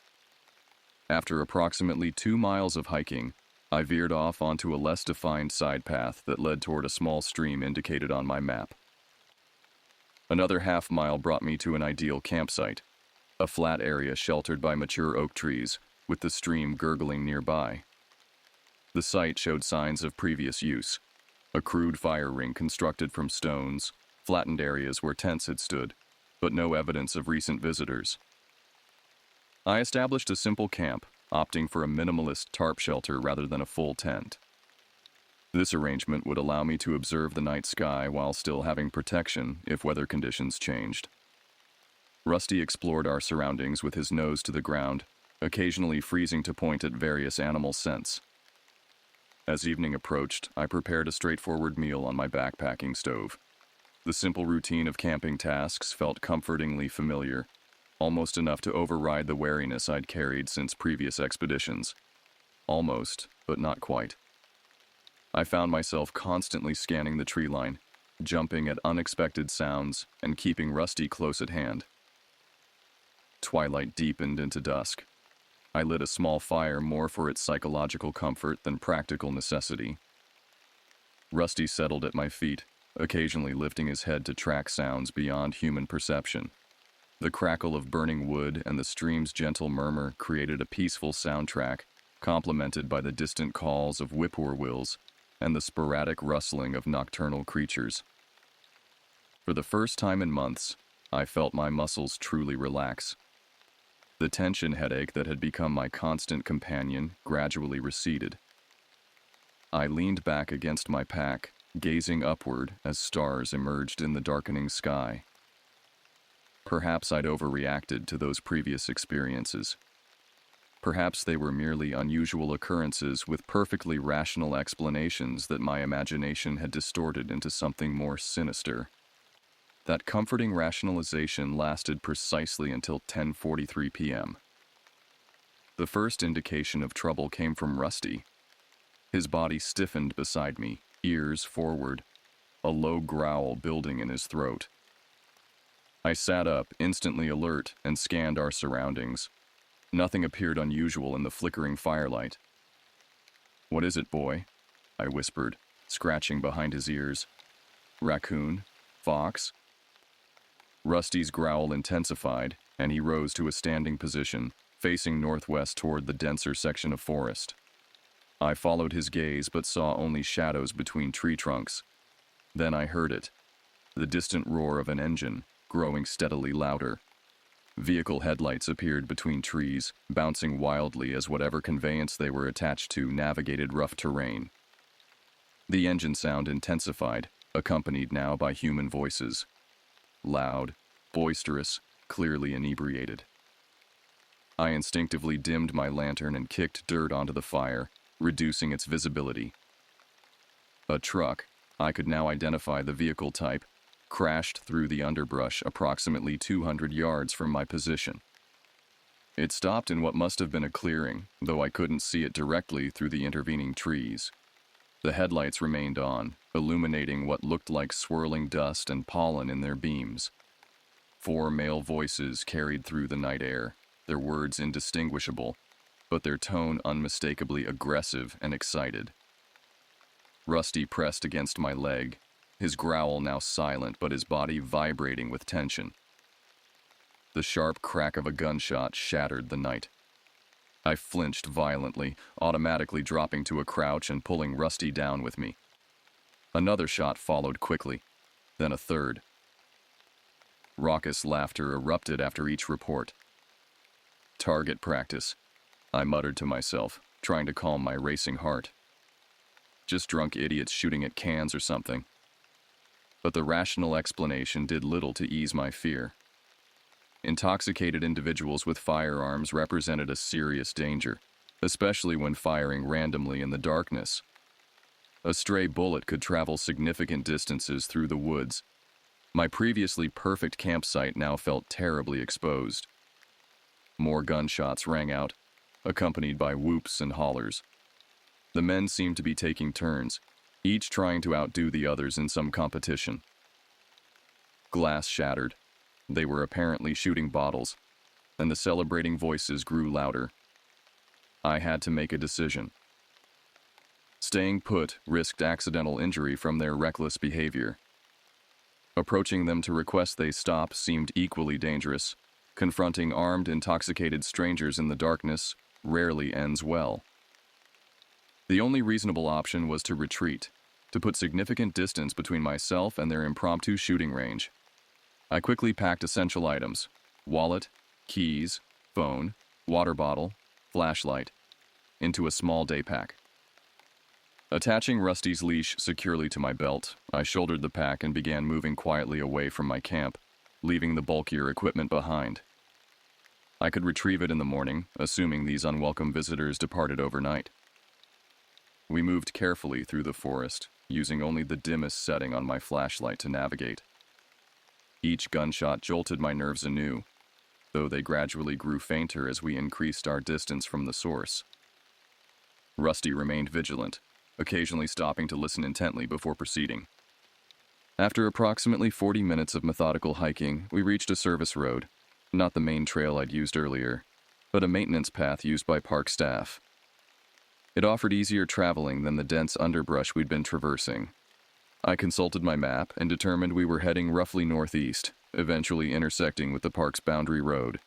After approximately 2 miles of hiking, I veered off onto a less defined side path that led toward a small stream indicated on my map. Another half-mile brought me to an ideal campsite, a flat area sheltered by mature oak trees, with the stream gurgling nearby. The site showed signs of previous use: a crude fire ring constructed from stones, flattened areas where tents had stood, but no evidence of recent visitors. I established a simple camp, opting for a minimalist tarp shelter rather than a full tent. This arrangement would allow me to observe the night sky while still having protection if weather conditions changed. Rusty explored our surroundings with his nose to the ground, occasionally freezing to point at various animal scents. As evening approached, I prepared a straightforward meal on my backpacking stove. The simple routine of camping tasks felt comfortingly familiar, almost enough to override the wariness I'd carried since previous expeditions. Almost, but not quite. I found myself constantly scanning the tree line, jumping at unexpected sounds, and keeping Rusty close at hand. Twilight deepened into dusk. I lit a small fire more for its psychological comfort than practical necessity. Rusty settled at my feet, occasionally lifting his head to track sounds beyond human perception. The crackle of burning wood and the stream's gentle murmur created a peaceful soundtrack, complemented by the distant calls of whippoorwills and the sporadic rustling of nocturnal creatures. For the first time in months, I felt my muscles truly relax. The tension headache that had become my constant companion gradually receded. I leaned back against my pack, gazing upward as stars emerged in the darkening sky. Perhaps I'd overreacted to those previous experiences. Perhaps they were merely unusual occurrences with perfectly rational explanations that my imagination had distorted into something more sinister. That comforting rationalization lasted precisely until 10:43 p.m. The first indication of trouble came from Rusty. His body stiffened beside me, ears forward, a low growl building in his throat. I sat up, instantly alert, and scanned our surroundings. Nothing appeared unusual in the flickering firelight. "What is it, boy?" I whispered, scratching behind his ears. "Raccoon? Fox?" Rusty's growl intensified, and he rose to a standing position, facing northwest toward the denser section of forest. I followed his gaze but saw only shadows between tree trunks. Then I heard it, the distant roar of an engine, growing steadily louder. Vehicle headlights appeared between trees, bouncing wildly as whatever conveyance they were attached to navigated rough terrain. The engine sound intensified, accompanied now by human voices. Loud, boisterous, clearly inebriated. I instinctively dimmed my lantern and kicked dirt onto the fire, reducing its visibility. A truck, I could now identify the vehicle type, crashed through the underbrush approximately 200 yards from my position. It stopped in what must have been a clearing, though I couldn't see it directly through the intervening trees. The headlights remained on, illuminating what looked like swirling dust and pollen in their beams. 4 male voices carried through the night air, their words indistinguishable, but their tone unmistakably aggressive and excited. Rusty pressed against my leg, his growl now silent but his body vibrating with tension. The sharp crack of a gunshot shattered the night. I flinched violently, automatically dropping to a crouch and pulling Rusty down with me. Another shot followed quickly, then a third. Raucous laughter erupted after each report. "Target practice," I muttered to myself, trying to calm my racing heart. Just drunk idiots shooting at cans or something. But the rational explanation did little to ease my fear. Intoxicated individuals with firearms represented a serious danger, especially when firing randomly in the darkness. A stray bullet could travel significant distances through the woods. My previously perfect campsite now felt terribly exposed. More gunshots rang out, accompanied by whoops and hollers. The men seemed to be taking turns, each trying to outdo the others in some competition. Glass shattered. They were apparently shooting bottles, and the celebrating voices grew louder. I had to make a decision. Staying put risked accidental injury from their reckless behavior. Approaching them to request they stop seemed equally dangerous. Confronting armed, intoxicated strangers in the darkness rarely ends well. The only reasonable option was to retreat, to put significant distance between myself and their impromptu shooting range. I quickly packed essential items: wallet, keys, phone, water bottle, flashlight, into a small day pack. Attaching Rusty's leash securely to my belt, I shouldered the pack and began moving quietly away from my camp, leaving the bulkier equipment behind. I could retrieve it in the morning, assuming these unwelcome visitors departed overnight. We moved carefully through the forest, using only the dimmest setting on my flashlight to navigate. Each gunshot jolted my nerves anew, though they gradually grew fainter as we increased our distance from the source. Rusty remained vigilant, occasionally stopping to listen intently before proceeding. After approximately 40 minutes of methodical hiking, we reached a service road, not the main trail I'd used earlier, but a maintenance path used by park staff. It offered easier traveling than the dense underbrush we'd been traversing. I consulted my map and determined we were heading roughly northeast, eventually intersecting with the park's boundary road.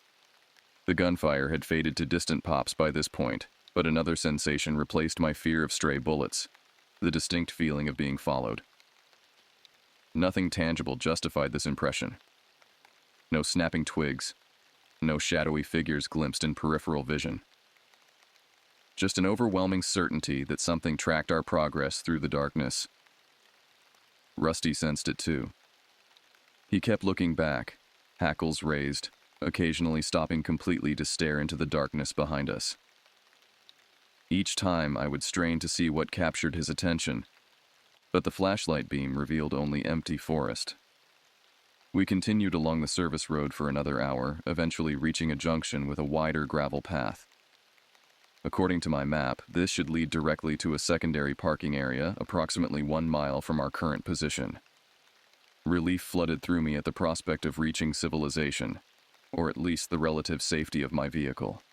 The gunfire had faded to distant pops by this point, but another sensation replaced my fear of stray bullets, the distinct feeling of being followed. Nothing tangible justified this impression. No snapping twigs, no shadowy figures glimpsed in peripheral vision. Just an overwhelming certainty that something tracked our progress through the darkness. Rusty sensed it too. He kept looking back, hackles raised, occasionally stopping completely to stare into the darkness behind us. Each time I would strain to see what captured his attention, but the flashlight beam revealed only empty forest. We continued along the service road for another hour, eventually reaching a junction with a wider gravel path. According to my map, this should lead directly to a secondary parking area approximately 1 mile from our current position. Relief flooded through me at the prospect of reaching civilization, or at least the relative safety of my vehicle.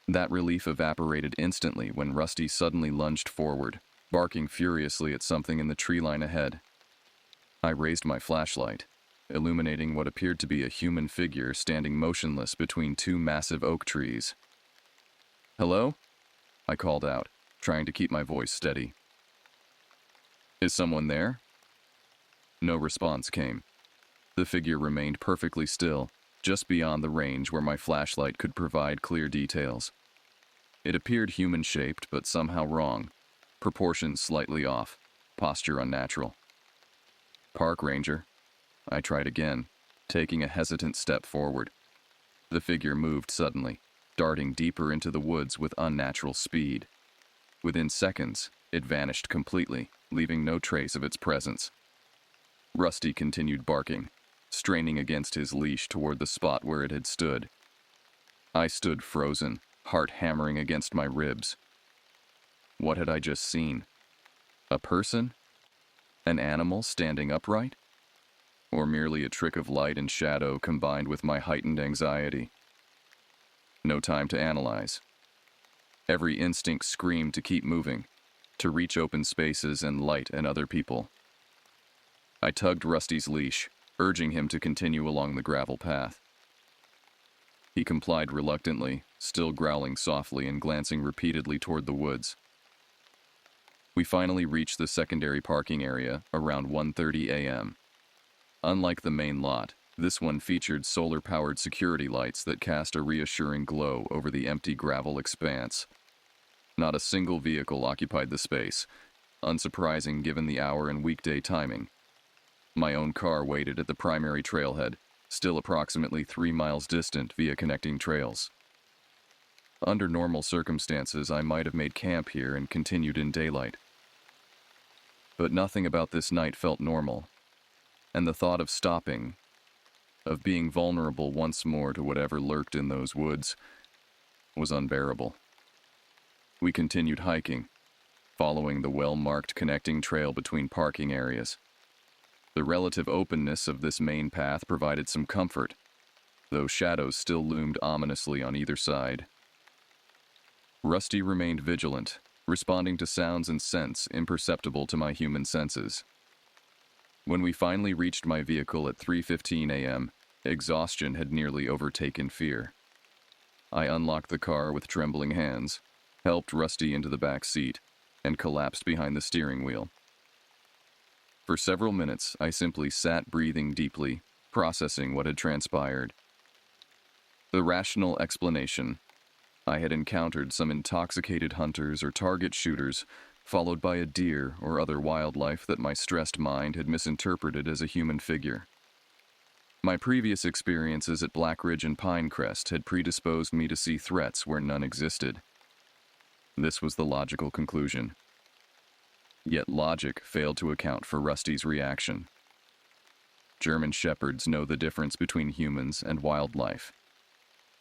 That relief evaporated instantly when Rusty suddenly lunged forward, barking furiously at something in the tree line ahead. I raised my flashlight, illuminating what appeared to be a human figure standing motionless between two massive oak trees. "Hello?" I called out, trying to keep my voice steady. "Is someone there?" No response came. The figure remained perfectly still, just beyond the range where my flashlight could provide clear details. It appeared human-shaped, but somehow wrong, proportions slightly off, posture unnatural. "Park ranger." I tried again, taking a hesitant step forward. The figure moved suddenly, darting deeper into the woods with unnatural speed. Within seconds, it vanished completely, leaving no trace of its presence. Rusty continued barking, straining against his leash toward the spot where it had stood. I stood frozen, heart hammering against my ribs. What had I just seen? A person? An animal standing upright? Or merely a trick of light and shadow combined with my heightened anxiety? No time to analyze. Every instinct screamed to keep moving, to reach open spaces and light and other people. I tugged Rusty's leash, urging him to continue along the gravel path. He complied reluctantly, still growling softly and glancing repeatedly toward the woods. We finally reached the secondary parking area around 1:30 a.m. Unlike the main lot, this one featured solar-powered security lights that cast a reassuring glow over the empty gravel expanse. Not a single vehicle occupied the space, unsurprising given the hour and weekday timing. My own car waited at the primary trailhead, still approximately 3 miles distant via connecting trails. Under normal circumstances, I might have made camp here and continued in daylight. But nothing about this night felt normal, and the thought of stopping, of being vulnerable once more to whatever lurked in those woods, was unbearable. We continued hiking, following the well-marked connecting trail between parking areas. The relative openness of this main path provided some comfort, though shadows still loomed ominously on either side. Rusty remained vigilant, responding to sounds and scents imperceptible to my human senses. When we finally reached my vehicle at 3:15 a.m., exhaustion had nearly overtaken fear. I unlocked the car with trembling hands, helped Rusty into the back seat, and collapsed behind the steering wheel. For several minutes, I simply sat breathing deeply, processing what had transpired. The rational explanation: I had encountered some intoxicated hunters or target shooters, followed by a deer or other wildlife that my stressed mind had misinterpreted as a human figure. My previous experiences at Black Ridge and Pinecrest had predisposed me to see threats where none existed. This was the logical conclusion. Yet logic failed to account for Rusty's reaction. German shepherds know the difference between humans and wildlife.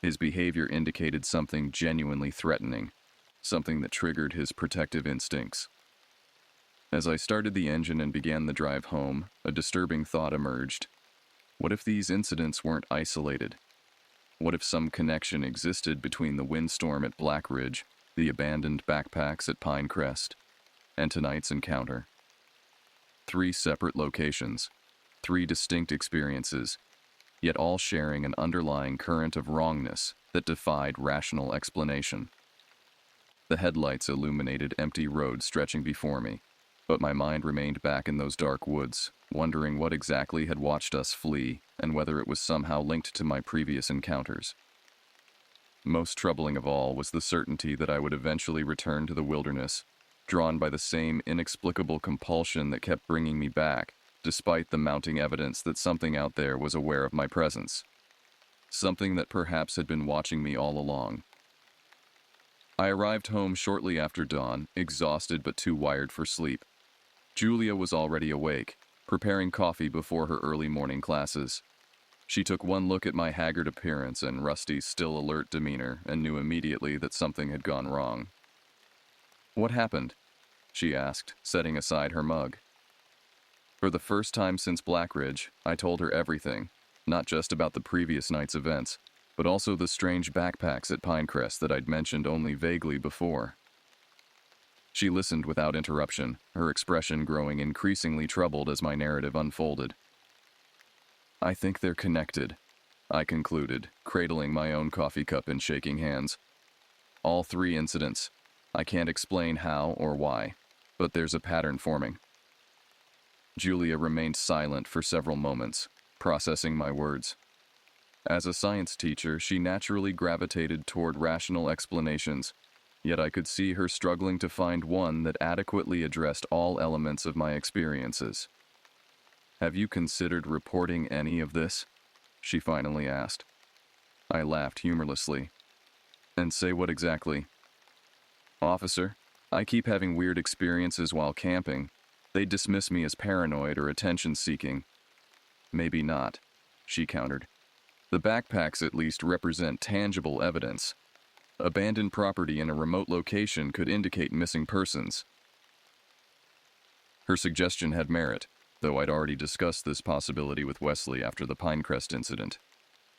His behavior indicated something genuinely threatening, something that triggered his protective instincts. As I started the engine and began the drive home, a disturbing thought emerged. What if these incidents weren't isolated? What if some connection existed between the windstorm at Black Ridge, the abandoned backpacks at Pinecrest, and tonight's encounter? 3 separate locations, 3 distinct experiences, yet all sharing an underlying current of wrongness that defied rational explanation. The headlights illuminated empty roads stretching before me, but my mind remained back in those dark woods, wondering what exactly had watched us flee and whether it was somehow linked to my previous encounters. Most troubling of all was the certainty that I would eventually return to the wilderness, drawn by the same inexplicable compulsion that kept bringing me back, despite the mounting evidence that something out there was aware of my presence. Something that perhaps had been watching me all along. I arrived home shortly after dawn, exhausted but too wired for sleep. Julia was already awake, preparing coffee before her early morning classes. She took one look at my haggard appearance and rusty, still alert demeanor and knew immediately that something had gone wrong. "What happened?" she asked, setting aside her mug. For the first time since Blackridge, I told her everything, not just about the previous night's events, but also the strange backpacks at Pinecrest that I'd mentioned only vaguely before. She listened without interruption, her expression growing increasingly troubled as my narrative unfolded. "I think they're connected," I concluded, cradling my own coffee cup and shaking hands. "All three incidents. I can't explain how or why, but there's a pattern forming." Julia remained silent for several moments, processing my words. As a science teacher, she naturally gravitated toward rational explanations, yet I could see her struggling to find one that adequately addressed all elements of my experiences. "Have you considered reporting any of this?" she finally asked. I laughed humorlessly. "And say what exactly?" "Officer, I keep having weird experiences while camping. They dismiss me as paranoid or attention-seeking." "Maybe not," she countered. "The backpacks at least represent tangible evidence. Abandoned property in a remote location could indicate missing persons." Her suggestion had merit, though I'd already discussed this possibility with Wesley after the Pinecrest incident.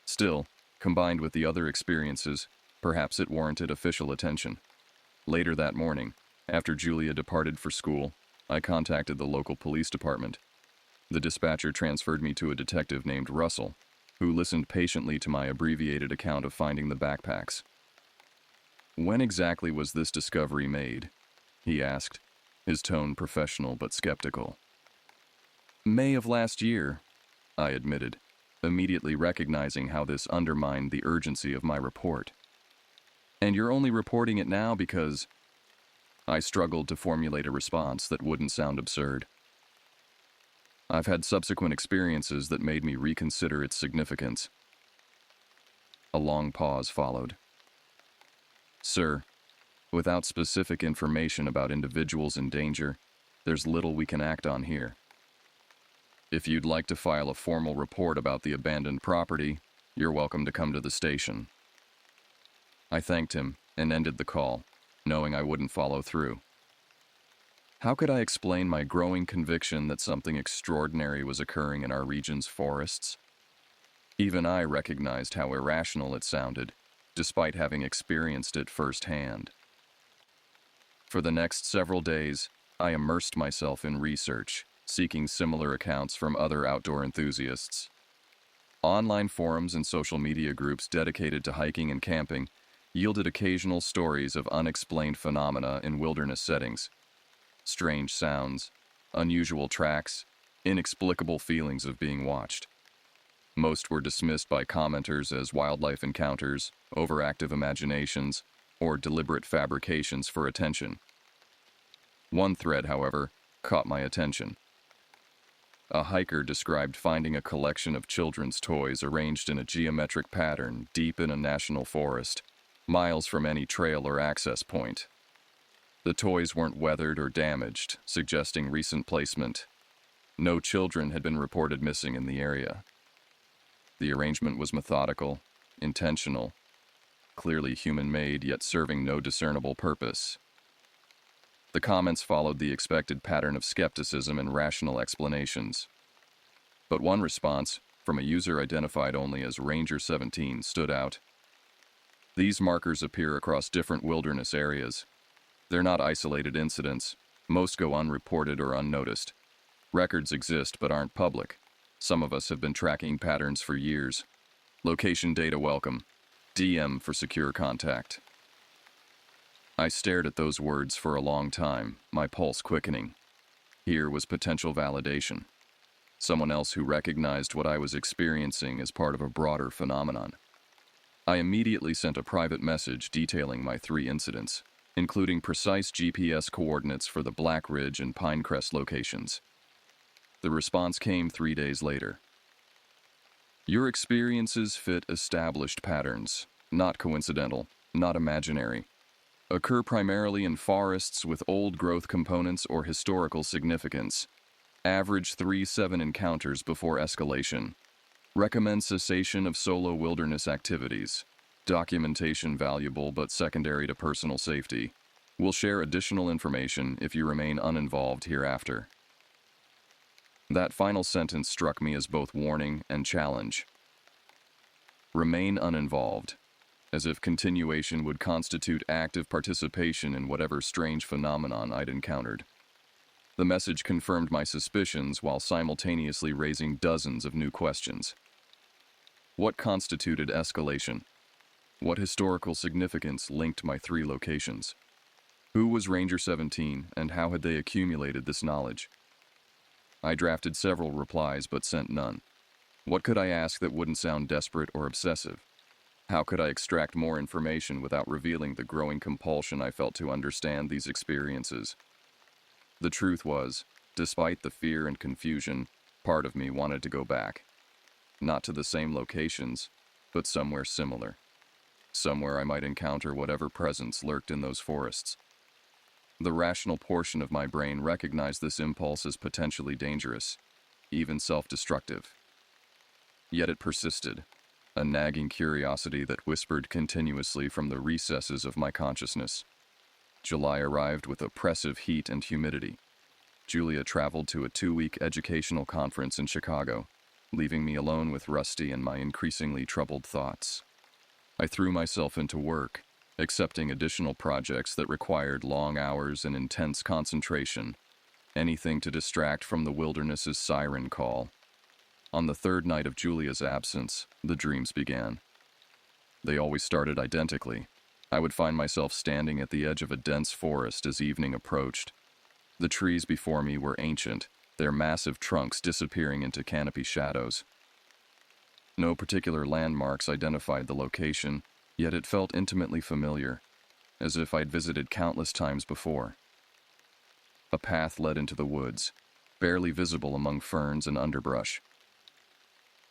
Still, combined with the other experiences, perhaps it warranted official attention. Later that morning, after Julia departed for school, I contacted the local police department. The dispatcher transferred me to a detective named Russell, who listened patiently to my abbreviated account of finding the backpacks. "When exactly was this discovery made?" he asked, his tone professional but skeptical. "May of last year," I admitted, immediately recognizing how this undermined the urgency of my report. "And you're only reporting it now because—" I struggled to formulate a response that wouldn't sound absurd. "I've had subsequent experiences that made me reconsider its significance." A long pause followed. "Sir, without specific information about individuals in danger, there's little we can act on here. If you'd like to file a formal report about the abandoned property, you're welcome to come to the station." I thanked him and ended the call, knowing I wouldn't follow through. How could I explain my growing conviction that something extraordinary was occurring in our region's forests? Even I recognized how irrational it sounded, despite having experienced it firsthand. For the next several days, I immersed myself in research, seeking similar accounts from other outdoor enthusiasts. Online forums and social media groups dedicated to hiking and camping yielded occasional stories of unexplained phenomena in wilderness settings. Strange sounds, unusual tracks, inexplicable feelings of being watched. Most were dismissed by commenters as wildlife encounters, overactive imaginations, or deliberate fabrications for attention. One thread, however, caught my attention. A hiker described finding a collection of children's toys arranged in a geometric pattern deep in a national forest, miles from any trail or access point. The toys weren't weathered or damaged, suggesting recent placement. No children had been reported missing in the area. The arrangement was methodical, intentional, clearly human-made, yet serving no discernible purpose. The comments followed the expected pattern of skepticism and rational explanations. But one response, from a user identified only as Ranger17, stood out. "These markers appear across different wilderness areas. They're not isolated incidents. Most go unreported or unnoticed. Records exist but aren't public. Some of us have been tracking patterns for years. Location data welcome. DM for secure contact." I stared at those words for a long time, my pulse quickening. Here was potential validation. Someone else who recognized what I was experiencing as part of a broader phenomenon. I immediately sent a private message detailing my 3 incidents, including precise GPS coordinates for the Blackridge and Pinecrest locations. The response came 3 days later. "Your experiences fit established patterns, not coincidental, not imaginary. Occur primarily in forests with old growth components or historical significance. Average 3-7 encounters before escalation. Recommend cessation of solo wilderness activities. Documentation valuable but secondary to personal safety. Will share additional information if you remain uninvolved hereafter. That final sentence struck me as both warning and challenge. Remain uninvolved, as if continuation would constitute active participation in whatever strange phenomenon I'd encountered. The message confirmed my suspicions while simultaneously raising dozens of new questions. What constituted escalation? What historical significance linked my 3 locations? Who was Ranger 17, and how had they accumulated this knowledge? I drafted several replies but sent none. What could I ask that wouldn't sound desperate or obsessive? How could I extract more information without revealing the growing compulsion I felt to understand these experiences? The truth was, despite the fear and confusion, part of me wanted to go back. Not to the same locations, but somewhere similar. Somewhere I might encounter whatever presence lurked in those forests. The rational portion of my brain recognized this impulse as potentially dangerous, even self-destructive. Yet it persisted, a nagging curiosity that whispered continuously from the recesses of my consciousness. July arrived with oppressive heat and humidity. Julia traveled to a 2-week educational conference in Chicago, leaving me alone with Rusty and my increasingly troubled thoughts. I threw myself into work, accepting additional projects that required long hours and intense concentration, anything to distract from the wilderness's siren call. On the 3rd night of Julia's absence, the dreams began. They always started identically. I would find myself standing at the edge of a dense forest as evening approached. The trees before me were ancient, their massive trunks disappearing into canopy shadows. No particular landmarks identified the location, yet it felt intimately familiar, as if I'd visited countless times before. A path led into the woods, barely visible among ferns and underbrush.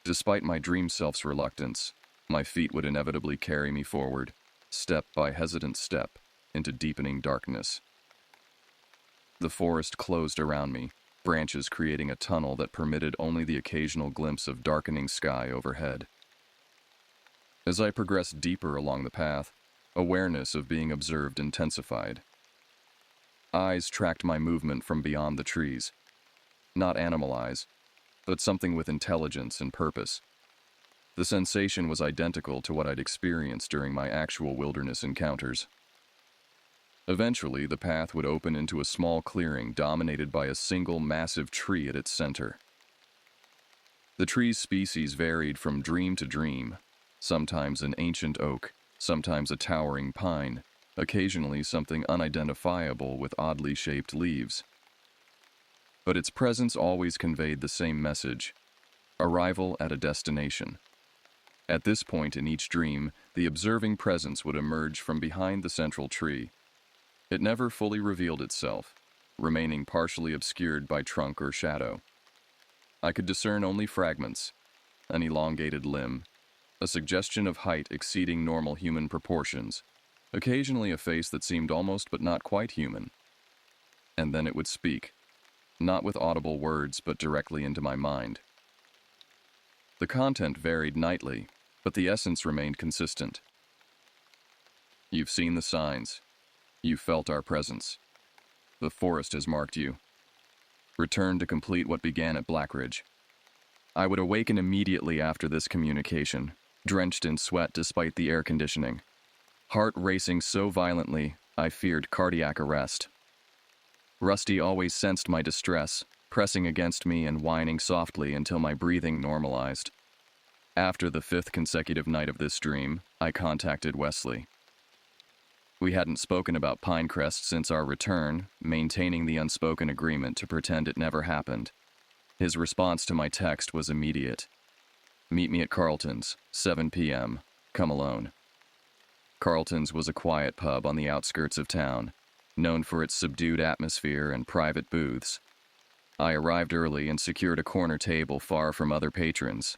Despite my dream self's reluctance, my feet would inevitably carry me forward, step by hesitant step, into deepening darkness. The forest closed around me, branches creating a tunnel that permitted only the occasional glimpse of darkening sky overhead. As I progressed deeper along the path, awareness of being observed intensified. Eyes tracked my movement from beyond the trees. Not animal eyes, but something with intelligence and purpose. The sensation was identical to what I'd experienced during my actual wilderness encounters. Eventually, the path would open into a small clearing dominated by a single massive tree at its center. The tree's species varied from dream to dream, sometimes an ancient oak, sometimes a towering pine, occasionally something unidentifiable with oddly shaped leaves. But its presence always conveyed the same message: arrival at a destination. At this point in each dream, the observing presence would emerge from behind the central tree. It never fully revealed itself, remaining partially obscured by trunk or shadow. I could discern only fragments: an elongated limb, a suggestion of height exceeding normal human proportions, occasionally a face that seemed almost but not quite human. And then it would speak, not with audible words but directly into my mind. The content varied nightly, but the essence remained consistent. You've seen the signs. You've felt our presence. The forest has marked you. Return to complete what began at Blackridge. I would awaken immediately after this communication, drenched in sweat despite the air conditioning. Heart racing so violently, I feared cardiac arrest. Rusty always sensed my distress, pressing against me and whining softly until my breathing normalized. After the 5th consecutive night of this dream, I contacted Wesley. We hadn't spoken about Pinecrest since our return, maintaining the unspoken agreement to pretend it never happened. His response to my text was immediate. Meet me at Carlton's, 7 p.m. Come alone. Carlton's was a quiet pub on the outskirts of town, known for its subdued atmosphere and private booths. I arrived early and secured a corner table far from other patrons.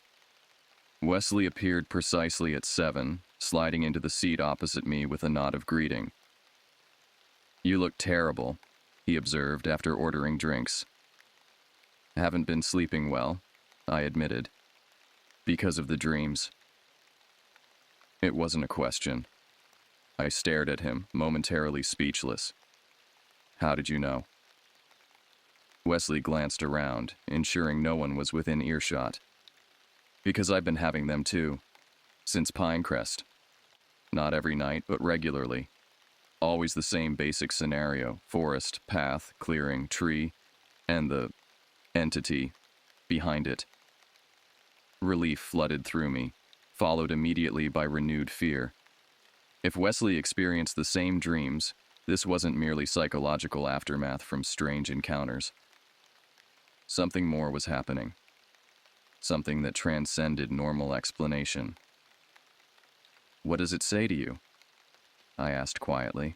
Wesley appeared precisely at 7, sliding into the seat opposite me with a nod of greeting. You look terrible, he observed after ordering drinks. Haven't been sleeping well, I admitted. Because of the dreams. It wasn't a question. I stared at him, momentarily speechless. How did you know? Wesley glanced around, ensuring no one was within earshot. Because I've been having them too, since Pinecrest. Not every night, but regularly. Always the same basic scenario: forest, path, clearing, tree, and the entity behind it. Relief flooded through me, followed immediately by renewed fear. If Wesley experienced the same dreams, this wasn't merely psychological aftermath from strange encounters. Something more was happening. Something that transcended normal explanation. What does it say to you? I asked quietly.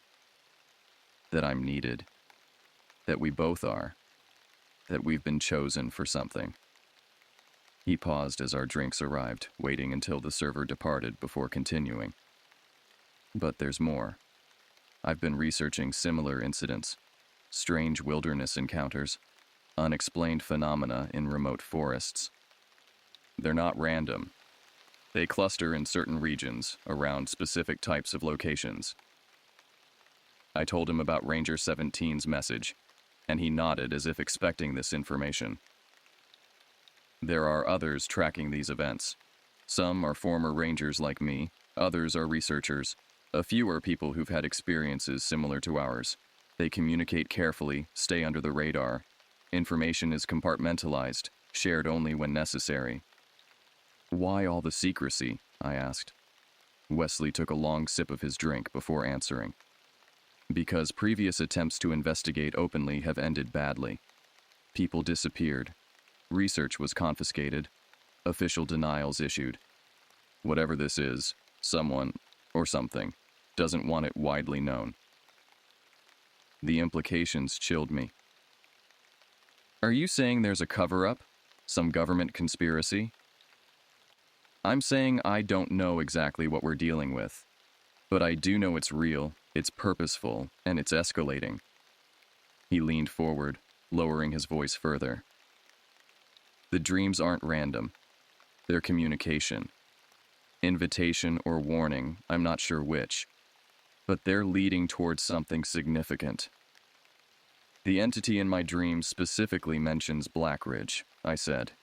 That I'm needed. That we both are. That we've been chosen for something. He paused as our drinks arrived, waiting until the server departed before continuing. But there's more. I've been researching similar incidents. Strange wilderness encounters. Unexplained phenomena in remote forests. They're not random. They cluster in certain regions, around specific types of locations. I told him about Ranger 17's message, and he nodded as if expecting this information. There are others tracking these events. Some are former Rangers like me, others are researchers. A few are people who've had experiences similar to ours. They communicate carefully, stay under the radar. Information is compartmentalized, shared only when necessary. Why all the secrecy? I asked. Wesley took a long sip of his drink before answering. Because previous attempts to investigate openly have ended badly. People disappeared. Research was confiscated. Official denials issued. Whatever this is, someone, or something, doesn't want it widely known. The implications chilled me. Are you saying there's a cover-up? Some government conspiracy? I'm saying I don't know exactly what we're dealing with. But I do know it's real, it's purposeful, and it's escalating. He leaned forward, lowering his voice further. The dreams aren't random. They're communication. Invitation or warning, I'm not sure which. But they're leading towards something significant. The entity in my dreams specifically mentions Blackridge, I said.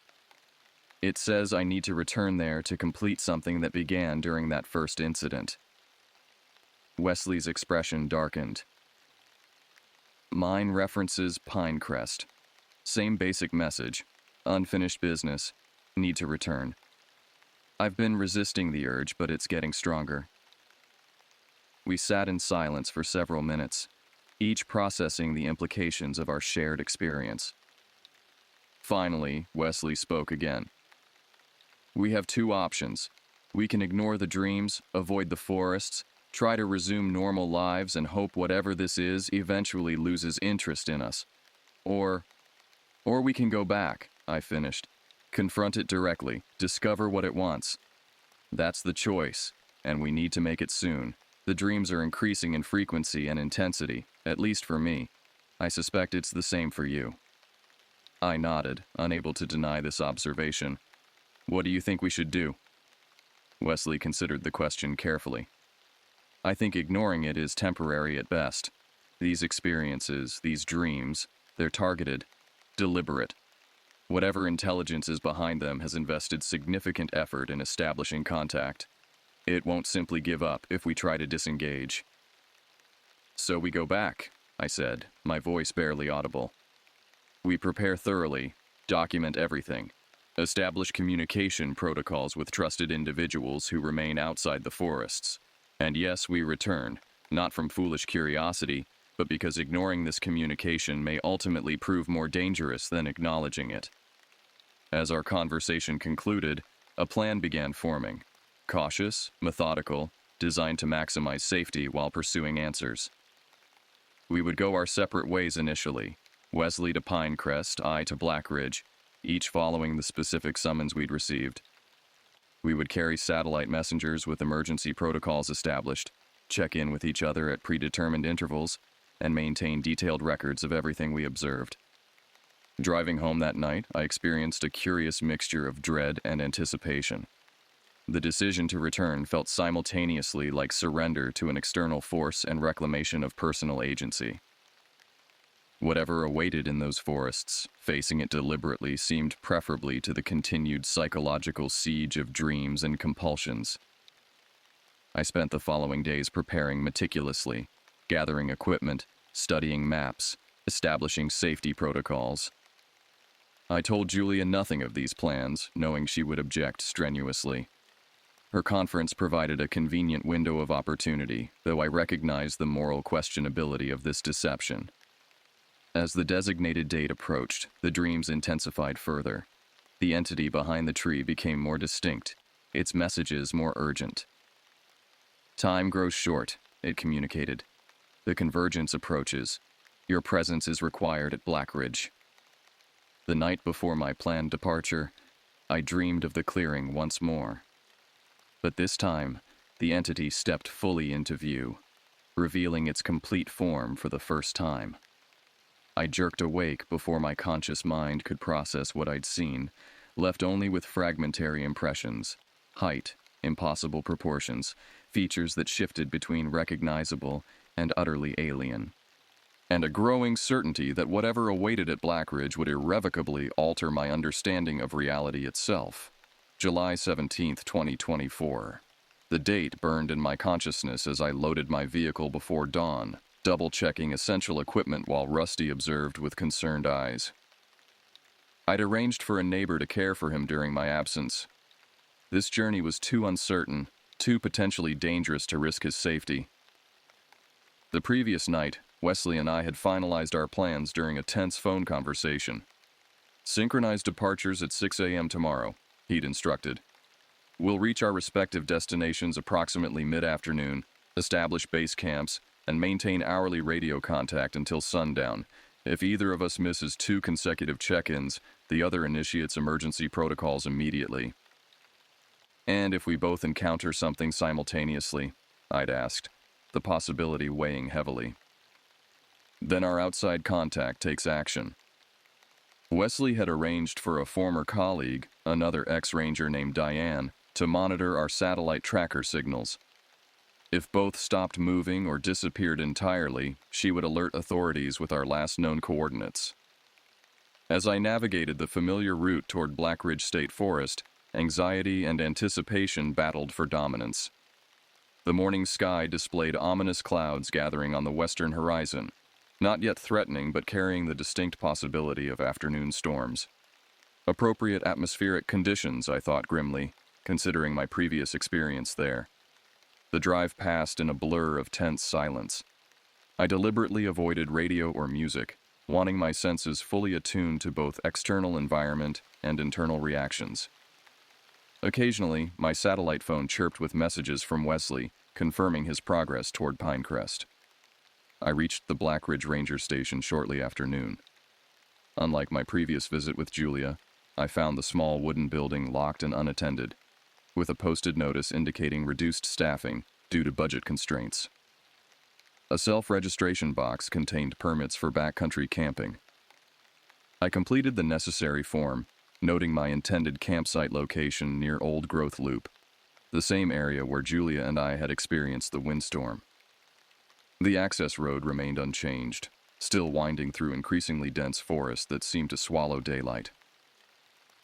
It says I need to return there to complete something that began during that first incident. Wesley's expression darkened. Mine references Pinecrest. Same basic message. Unfinished business. Need to return. I've been resisting the urge, but it's getting stronger. We sat in silence for several minutes, each processing the implications of our shared experience. Finally, Wesley spoke again. We have two options. We can ignore the dreams, avoid the forests, try to resume normal lives and hope whatever this is eventually loses interest in us. Or we can go back, I finished. Confront it directly, discover what it wants. That's the choice, and we need to make it soon. The dreams are increasing in frequency and intensity, at least for me. I suspect it's the same for you. I nodded, unable to deny this observation. What do you think we should do? Wesley considered the question carefully. I think ignoring it is temporary at best. These experiences, these dreams, they're targeted, deliberate. Whatever intelligence is behind them has invested significant effort in establishing contact. It won't simply give up if we try to disengage. So we go back, I said, my voice barely audible. We prepare thoroughly, document everything, establish communication protocols with trusted individuals who remain outside the forests. And yes, we return, not from foolish curiosity, but because ignoring this communication may ultimately prove more dangerous than acknowledging it. As our conversation concluded, a plan began forming. Cautious, methodical, designed to maximize safety while pursuing answers. We would go our separate ways initially, Wesley to Pinecrest, I to Blackridge, each following the specific summons we'd received. We would carry satellite messengers with emergency protocols established, check in with each other at predetermined intervals, and maintain detailed records of everything we observed. Driving home that night, I experienced a curious mixture of dread and anticipation. The decision to return felt simultaneously like surrender to an external force and reclamation of personal agency. Whatever awaited in those forests, facing it deliberately seemed preferably to the continued psychological siege of dreams and compulsions. I spent the following days preparing meticulously, gathering equipment, studying maps, establishing safety protocols. I told Julia nothing of these plans, knowing she would object strenuously. Her conference provided a convenient window of opportunity, though I recognized the moral questionability of this deception. As the designated date approached, the dreams intensified further. The entity behind the tree became more distinct, its messages more urgent. "Time grows short," it communicated. "The convergence approaches. Your presence is required at Blackridge." The night before my planned departure, I dreamed of the clearing once more. But this time, the entity stepped fully into view, revealing its complete form for the first time. I jerked awake before my conscious mind could process what I'd seen, left only with fragmentary impressions: height, impossible proportions, features that shifted between recognizable and utterly alien, and a growing certainty that whatever awaited at Blackridge would irrevocably alter my understanding of reality itself. July 17th, 2024. The date burned in my consciousness as I loaded my vehicle before dawn, double-checking essential equipment while Rusty observed with concerned eyes. I'd arranged for a neighbor to care for him during my absence. This journey was too uncertain, too potentially dangerous to risk his safety. The previous night, Wesley and I had finalized our plans during a tense phone conversation. "Synchronize departures at 6 a.m. tomorrow," he'd instructed. "We'll reach our respective destinations approximately mid-afternoon, establish base camps, and maintain hourly radio contact until sundown. If either of us misses 2 consecutive check-ins, the other initiates emergency protocols immediately." "And if we both encounter something simultaneously?" I'd asked, the possibility weighing heavily. "Then our outside contact takes action." Wesley had arranged for a former colleague, another ex-ranger named Diane, to monitor our satellite tracker signals. If both stopped moving or disappeared entirely, she would alert authorities with our last known coordinates. As I navigated the familiar route toward Blackridge State Forest, anxiety and anticipation battled for dominance. The morning sky displayed ominous clouds gathering on the western horizon, not yet threatening but carrying the distinct possibility of afternoon storms. Appropriate atmospheric conditions, I thought grimly, considering my previous experience there. The drive passed in a blur of tense silence. I deliberately avoided radio or music, wanting my senses fully attuned to both external environment and internal reactions. Occasionally, my satellite phone chirped with messages from Wesley, confirming his progress toward Pinecrest. I reached the Blackridge Ranger Station shortly after noon. Unlike my previous visit with Julia, I found the small wooden building locked and unattended, with a posted notice indicating reduced staffing due to budget constraints. A self-registration box contained permits for backcountry camping. I completed the necessary form, noting my intended campsite location near Old Growth Loop, the same area where Julia and I had experienced the windstorm. The access road remained unchanged, still winding through increasingly dense forest that seemed to swallow daylight.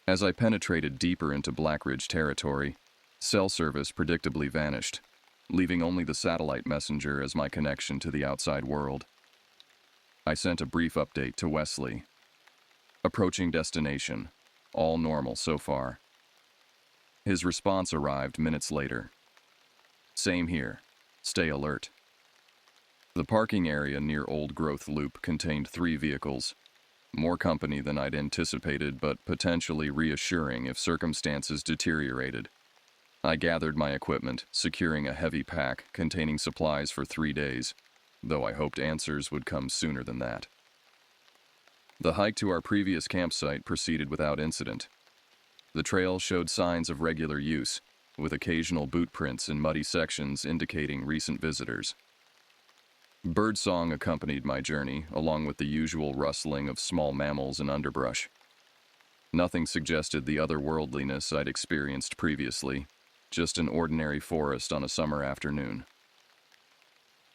As I penetrated deeper into Blackridge territory, cell service predictably vanished, leaving only the satellite messenger as my connection to the outside world. I sent a brief update to Wesley. "Approaching destination. All normal so far." His response arrived minutes later. "Same here. Stay alert." The parking area near Old Growth Loop contained 3 vehicles. More company than I'd anticipated, but potentially reassuring if circumstances deteriorated. I gathered my equipment, securing a heavy pack containing supplies for 3 days, though I hoped answers would come sooner than that. The hike to our previous campsite proceeded without incident. The trail showed signs of regular use, with occasional boot prints in muddy sections indicating recent visitors. Birdsong accompanied my journey, along with the usual rustling of small mammals and underbrush. Nothing suggested the otherworldliness I'd experienced previously, just an ordinary forest on a summer afternoon.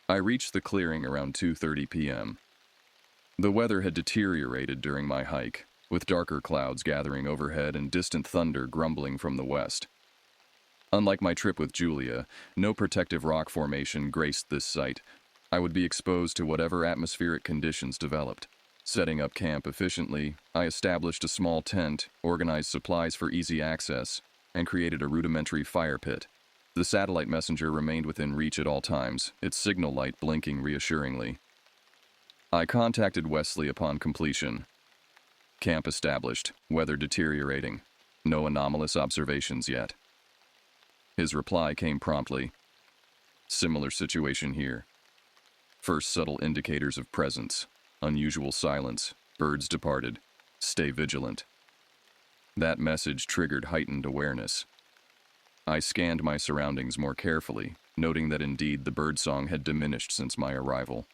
I reached the clearing around 2:30 p.m. The weather had deteriorated during my hike, with darker clouds gathering overhead and distant thunder grumbling from the west. Unlike my trip with Julia, no protective rock formation graced this site. I would be exposed to whatever atmospheric conditions developed. Setting up camp efficiently, I established a small tent, organized supplies for easy access, and created a rudimentary fire pit. The satellite messenger remained within reach at all times, its signal light blinking reassuringly. I contacted Wesley upon completion. Camp established, weather deteriorating. No anomalous observations yet. His reply came promptly. Similar situation here. First subtle indicators of presence. Unusual silence. Birds departed. Stay vigilant. That message triggered heightened awareness. I scanned my surroundings more carefully, noting that indeed the birdsong had diminished since my arrival.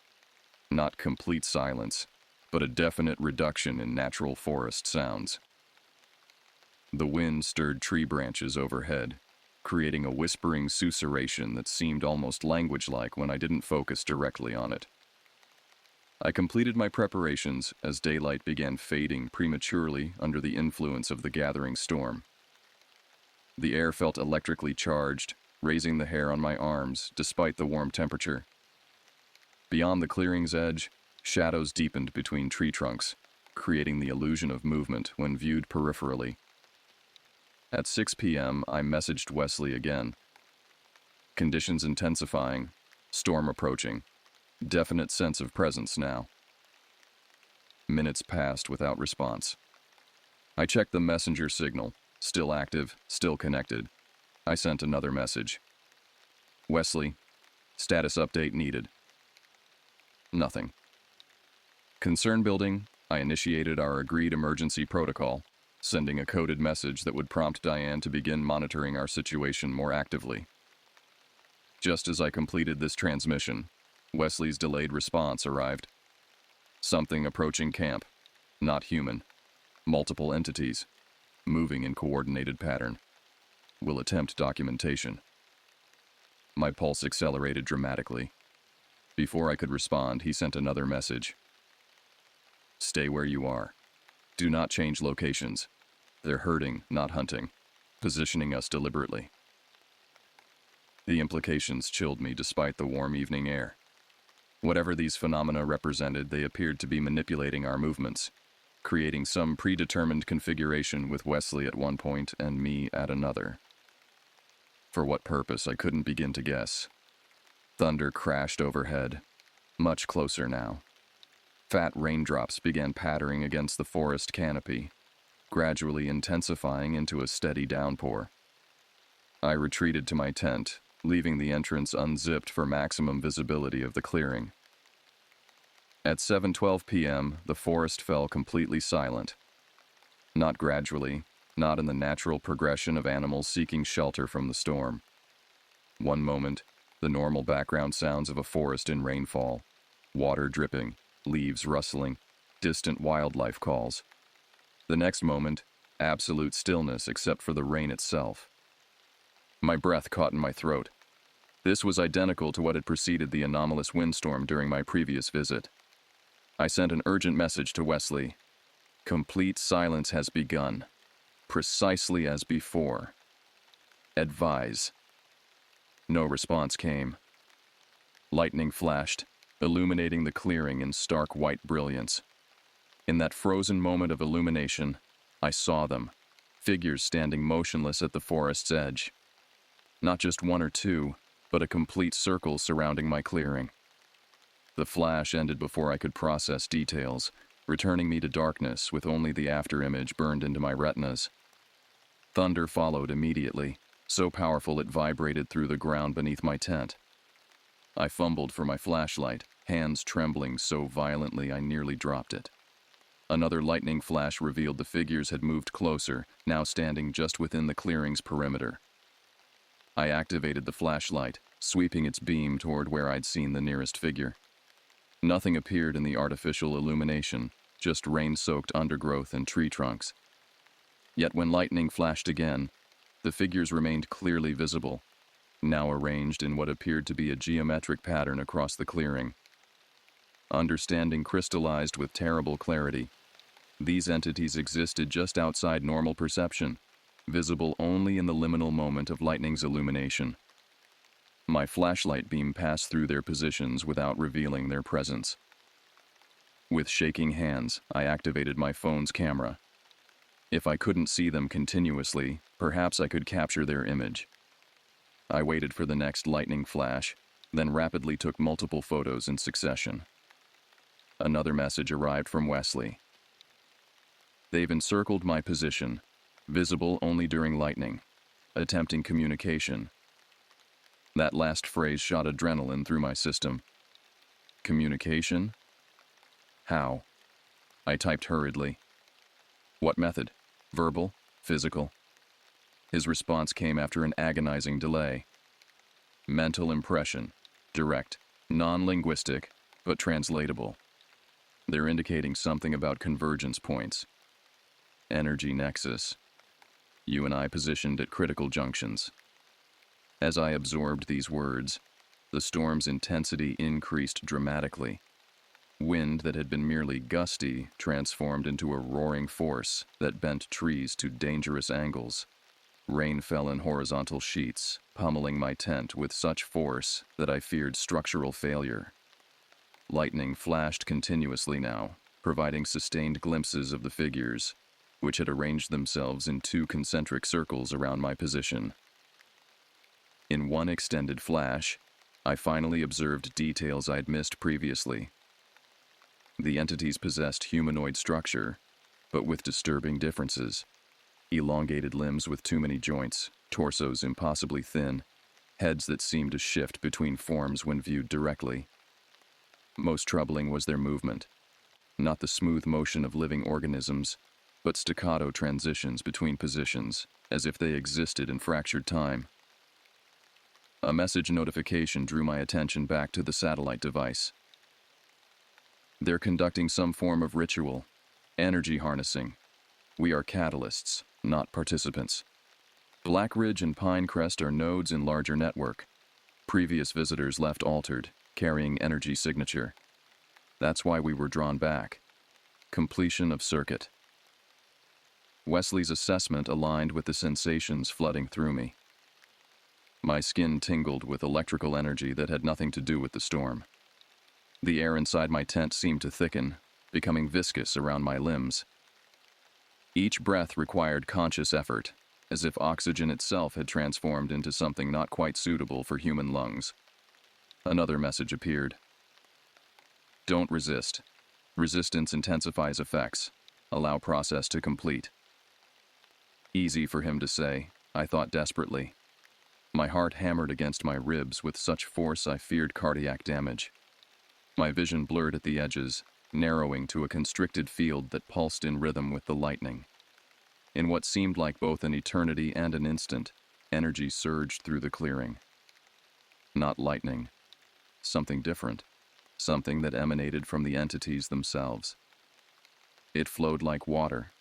Not complete silence, but a definite reduction in natural forest sounds. The wind stirred tree branches overhead, creating a whispering susurration that seemed almost language-like when I didn't focus directly on it. I completed my preparations as daylight began fading prematurely under the influence of the gathering storm. The air felt electrically charged, raising the hair on my arms despite the warm temperature. Beyond the clearing's edge, shadows deepened between tree trunks, creating the illusion of movement when viewed peripherally. At 6 p.m., I messaged Wesley again. Conditions intensifying, storm approaching, definite sense of presence now. Minutes passed without response. I checked the messenger signal, still active, still connected. I sent another message. Wesley, status update needed. Nothing. Concern building, I initiated our agreed emergency protocol, sending a coded message that would prompt Diane to begin monitoring our situation more actively. Just as I completed this transmission, Wesley's delayed response arrived. Something approaching camp, not human. Multiple entities, moving in coordinated pattern. Will attempt documentation. My pulse accelerated dramatically. Before I could respond, he sent another message. Stay where you are. Do not change locations. They're herding, not hunting, positioning us deliberately. The implications chilled me despite the warm evening air. Whatever these phenomena represented, they appeared to be manipulating our movements, creating some predetermined configuration with Wesley at one point and me at another. For what purpose, I couldn't begin to guess. Thunder crashed overhead, much closer now. Fat raindrops began pattering against the forest canopy, gradually intensifying into a steady downpour. I retreated to my tent, leaving the entrance unzipped for maximum visibility of the clearing. At 7:12 p.m., the forest fell completely silent. Not gradually, not in the natural progression of animals seeking shelter from the storm. One moment, the normal background sounds of a forest in rainfall, water dripping, leaves rustling, distant wildlife calls. The next moment, absolute stillness except for the rain itself. My breath caught in my throat. This was identical to what had preceded the anomalous windstorm during my previous visit. I sent an urgent message to Wesley. Complete silence has begun, precisely as before. Advise. No response came. Lightning flashed, illuminating the clearing in stark white brilliance. In that frozen moment of illumination, I saw them, figures standing motionless at the forest's edge. Not just one or two, but a complete circle surrounding my clearing. The flash ended before I could process details, returning me to darkness with only the afterimage burned into my retinas. Thunder followed immediately, so powerful it vibrated through the ground beneath my tent. I fumbled for my flashlight, hands trembling so violently I nearly dropped it. Another lightning flash revealed the figures had moved closer, now standing just within the clearing's perimeter. I activated the flashlight, sweeping its beam toward where I'd seen the nearest figure. Nothing appeared in the artificial illumination, just rain-soaked undergrowth and tree trunks. Yet when lightning flashed again, the figures remained clearly visible, now arranged in what appeared to be a geometric pattern across the clearing. Understanding crystallized with terrible clarity. These entities existed just outside normal perception, visible only in the liminal moment of lightning's illumination. My flashlight beam passed through their positions without revealing their presence. With shaking hands, I activated my phone's camera. If I couldn't see them continuously, perhaps I could capture their image. I waited for the next lightning flash, then rapidly took multiple photos in succession. Another message arrived from Wesley. They've encircled my position, visible only during lightning, attempting communication. That last phrase shot adrenaline through my system. Communication? How? I typed hurriedly. What method? Verbal? Physical? His response came after an agonizing delay. Mental impression. Direct. Non-linguistic, but translatable. They're indicating something about convergence points. Energy nexus. You and I positioned at critical junctions. As I absorbed these words, the storm's intensity increased dramatically. Wind that had been merely gusty transformed into a roaring force that bent trees to dangerous angles. Rain fell in horizontal sheets, pummeling my tent with such force that I feared structural failure. Lightning flashed continuously now, providing sustained glimpses of the figures, which had arranged themselves in 2 concentric circles around my position. In one extended flash, I finally observed details I'd missed previously. The entities possessed humanoid structure, but with disturbing differences. Elongated limbs with too many joints, torsos impossibly thin, heads that seemed to shift between forms when viewed directly. Most troubling was their movement. Not the smooth motion of living organisms, but staccato transitions between positions, as if they existed in fractured time. A message notification drew my attention back to the satellite device. They're conducting some form of ritual, energy harnessing. We are catalysts, not participants. Black Ridge and Pinecrest are nodes in larger network. Previous visitors left altered, carrying energy signature. That's why we were drawn back. Completion of circuit. Wesley's assessment aligned with the sensations flooding through me. My skin tingled with electrical energy that had nothing to do with the storm. The air inside my tent seemed to thicken, becoming viscous around my limbs. Each breath required conscious effort, as if oxygen itself had transformed into something not quite suitable for human lungs. Another message appeared. Don't resist. Resistance intensifies effects. Allow process to complete. Easy for him to say, I thought desperately. My heart hammered against my ribs with such force I feared cardiac damage. My vision blurred at the edges, narrowing to a constricted field that pulsed in rhythm with the lightning. In what seemed like both an eternity and an instant, energy surged through the clearing. Not lightning. Something different. Something that emanated from the entities themselves. It flowed like water,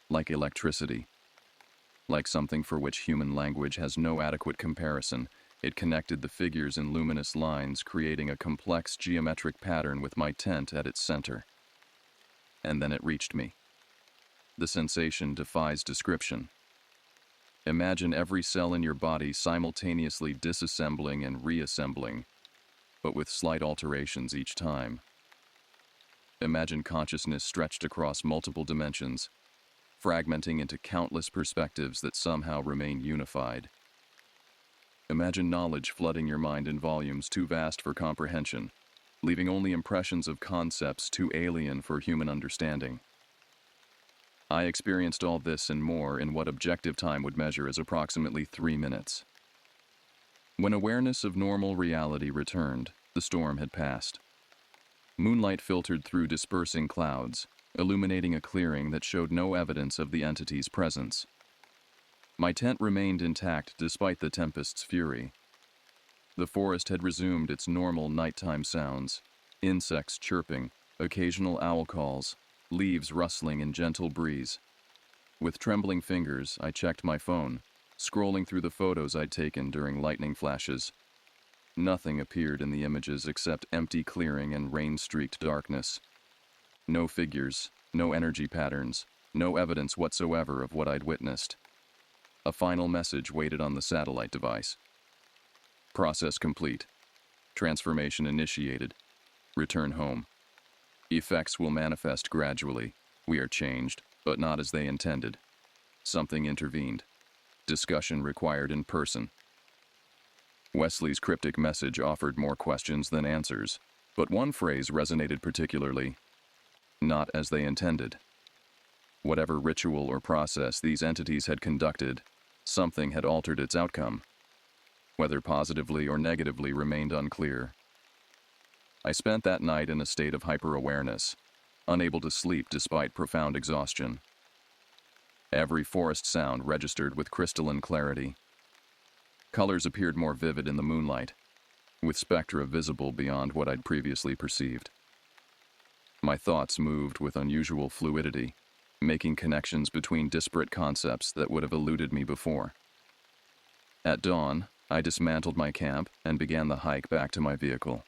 like electricity, like something for which human language has no adequate comparison. It connected the figures in luminous lines, creating a complex geometric pattern with my tent at its center. And then it reached me. The sensation defies description. Imagine every cell in your body simultaneously disassembling and reassembling, but with slight alterations each time. Imagine consciousness stretched across multiple dimensions, fragmenting into countless perspectives that somehow remain unified. Imagine knowledge flooding your mind in volumes too vast for comprehension, leaving only impressions of concepts too alien for human understanding. I experienced all this and more in what objective time would measure as approximately 3 minutes. When awareness of normal reality returned, the storm had passed. Moonlight filtered through dispersing clouds, illuminating a clearing that showed no evidence of the entity's presence. My tent remained intact despite the tempest's fury. The forest had resumed its normal nighttime sounds, Insects chirping, occasional owl calls, leaves rustling in gentle breeze. With trembling fingers, I checked my phone, scrolling through the photos I'd taken during lightning flashes. Nothing appeared in the images except empty clearing and rain-streaked darkness. No figures, no energy patterns, no evidence whatsoever of what I'd witnessed. A final message waited on the satellite device. Process complete. Transformation initiated. Return home. Effects will manifest gradually. We are changed, but not as they intended. Something intervened. Discussion required in person. Wesley's cryptic message offered more questions than answers, but one phrase resonated particularly. Not as they intended. Whatever ritual or process these entities had conducted, something had altered its outcome. Whether positively or negatively remained unclear. I spent that night in a state of hyper-awareness, unable to sleep despite profound exhaustion. Every forest sound registered with crystalline clarity. Colors appeared more vivid in the moonlight, with spectra visible beyond what I'd previously perceived. My thoughts moved with unusual fluidity, making connections between disparate concepts that would have eluded me before. At dawn, I dismantled my camp and began the hike back to my vehicle.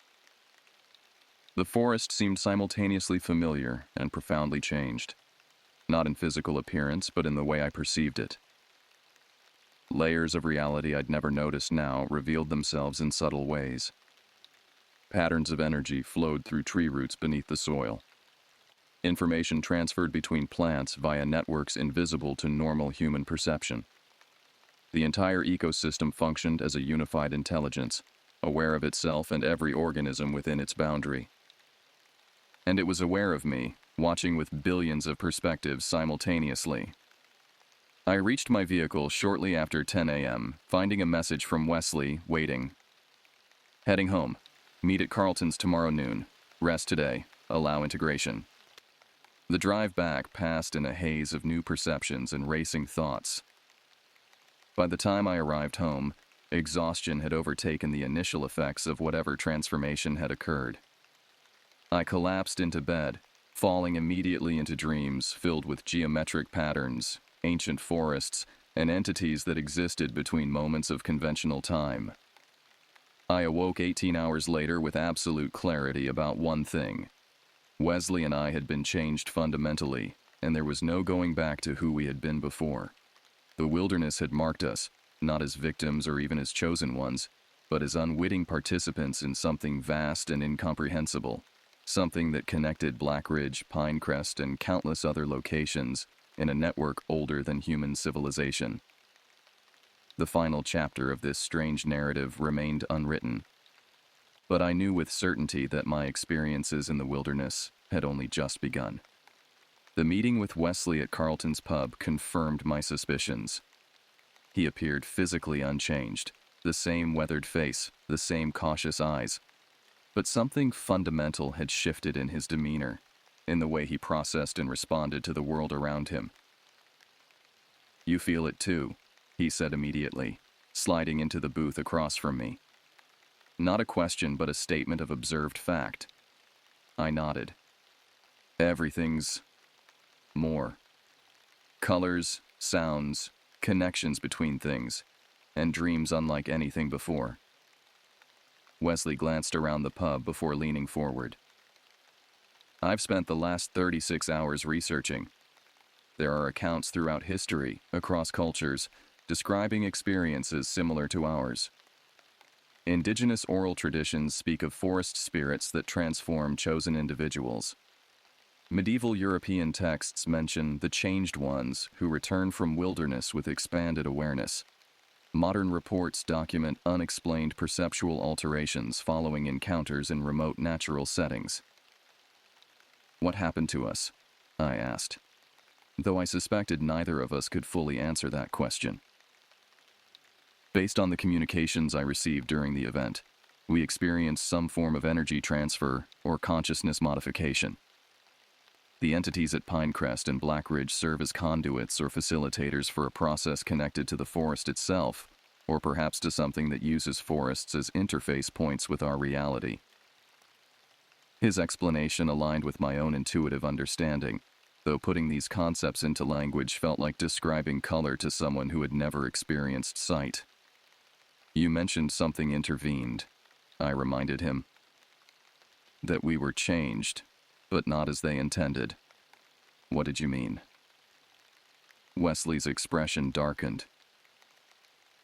The forest seemed simultaneously familiar and profoundly changed, not in physical appearance, but in the way I perceived it. Layers of reality I'd never noticed now revealed themselves in subtle ways. Patterns of energy flowed through tree roots beneath the soil. Information transferred between plants via networks invisible to normal human perception. The entire ecosystem functioned as a unified intelligence, aware of itself and every organism within its boundary. And it was aware of me, watching with billions of perspectives simultaneously. I reached my vehicle shortly after 10 a.m., finding a message from Wesley, waiting. Heading home. Meet at Carlton's tomorrow noon. Rest today. Allow integration. The drive back passed in a haze of new perceptions and racing thoughts. By the time I arrived home, exhaustion had overtaken the initial effects of whatever transformation had occurred. I collapsed into bed, falling immediately into dreams filled with geometric patterns, ancient forests, and entities that existed between moments of conventional time. I awoke 18 hours later with absolute clarity about one thing. Wesley and I had been changed fundamentally, and there was no going back to who we had been before. The wilderness had marked us, not as victims or even as chosen ones, but as unwitting participants in something vast and incomprehensible, something that connected Black Ridge, Pinecrest, and countless other locations in a network older than human civilization. The final chapter of this strange narrative remained unwritten, but I knew with certainty that my experiences in the wilderness had only just begun. The meeting with Wesley at Carlton's pub confirmed my suspicions. He appeared physically unchanged, the same weathered face, the same cautious eyes, but something fundamental had shifted in his demeanor, in the way he processed and responded to the world around him. "You feel it too," he said immediately, sliding into the booth across from me. Not a question, but a statement of observed fact. I nodded. Everything's more. Colors, sounds, connections between things, and dreams unlike anything before. Wesley glanced around the pub before leaning forward. I've spent the last 36 hours researching. There are accounts throughout history, across cultures, describing experiences similar to ours. Indigenous oral traditions speak of forest spirits that transform chosen individuals. Medieval European texts mention the changed ones who return from wilderness with expanded awareness. Modern reports document unexplained perceptual alterations following encounters in remote natural settings. What happened to us? I asked, though I suspected neither of us could fully answer that question. Based on the communications I received during the event, we experienced some form of energy transfer or consciousness modification. The entities at Pinecrest and Black Ridge serve as conduits or facilitators for a process connected to the forest itself, or perhaps to something that uses forests as interface points with our reality. His explanation aligned with my own intuitive understanding, though putting these concepts into language felt like describing color to someone who had never experienced sight. You mentioned something intervened, I reminded him. That we were changed, but not as they intended. What did you mean? Wesley's expression darkened.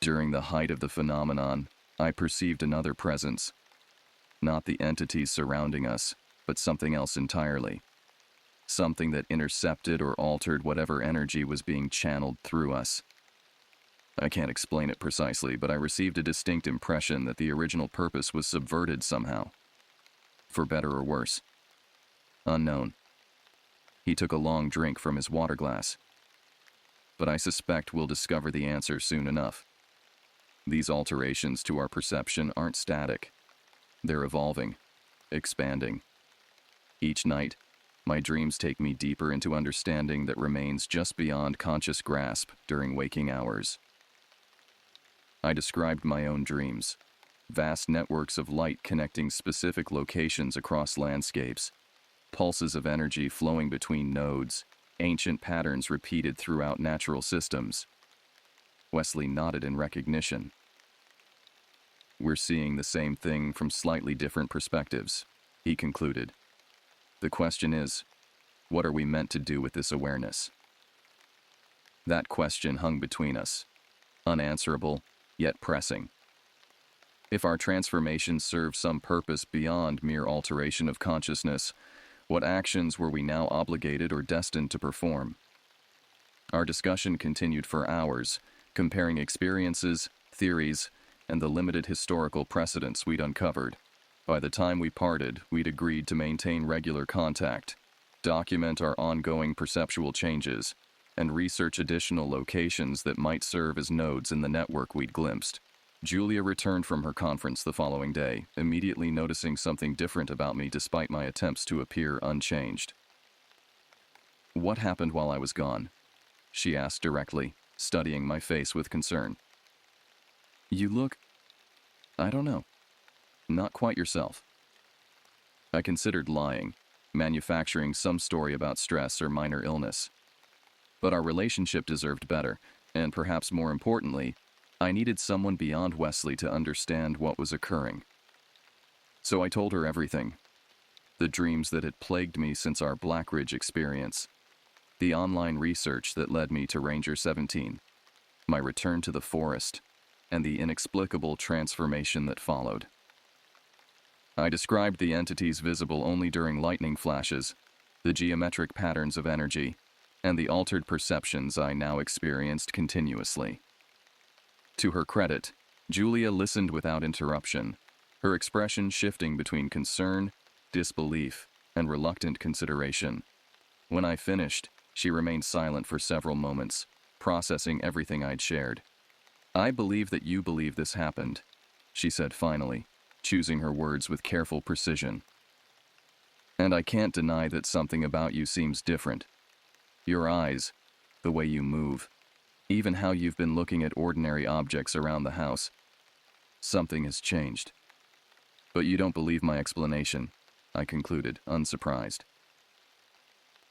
During the height of the phenomenon, I perceived another presence. Not the entities surrounding us, but something else entirely. Something that intercepted or altered whatever energy was being channeled through us. I can't explain it precisely, but I received a distinct impression that the original purpose was subverted somehow. For better or worse. Unknown. He took a long drink from his water glass. But I suspect we'll discover the answer soon enough. These alterations to our perception aren't static. They're evolving, expanding. Each night, my dreams take me deeper into understanding that remains just beyond conscious grasp during waking hours. I described my own dreams, vast networks of light connecting specific locations across landscapes, pulses of energy flowing between nodes, ancient patterns repeated throughout natural systems. Wesley nodded in recognition. We're seeing the same thing from slightly different perspectives, he concluded. The question is, what are we meant to do with this awareness? That question hung between us, unanswerable, yet pressing. If our transformation served some purpose beyond mere alteration of consciousness, what actions were we now obligated or destined to perform? Our discussion continued for hours, comparing experiences, theories, and the limited historical precedents we'd uncovered. By the time we parted, we'd agreed to maintain regular contact, document our ongoing perceptual changes, and research additional locations that might serve as nodes in the network we'd glimpsed. Julia returned from her conference the following day, immediately noticing something different about me despite my attempts to appear unchanged. What happened while I was gone? She asked directly, studying my face with concern. You look, I don't know, not quite yourself. I considered lying, manufacturing some story about stress or minor illness. But our relationship deserved better, and perhaps more importantly, I needed someone beyond Wesley to understand what was occurring. So I told her everything. The dreams that had plagued me since our Black Ridge experience. The online research that led me to Ranger 17. My return to the forest, and the inexplicable transformation that followed. I described the entities visible only during lightning flashes, the geometric patterns of energy, and the altered perceptions I now experienced continuously. To her credit, Julia listened without interruption, her expression shifting between concern, disbelief, and reluctant consideration. When I finished, she remained silent for several moments, processing everything I'd shared. I believe that you believe this happened, she said finally, choosing her words with careful precision. And I can't deny that something about you seems different. Your eyes, the way you move, even how you've been looking at ordinary objects around the house. Something has changed. But you don't believe my explanation, I concluded, unsurprised.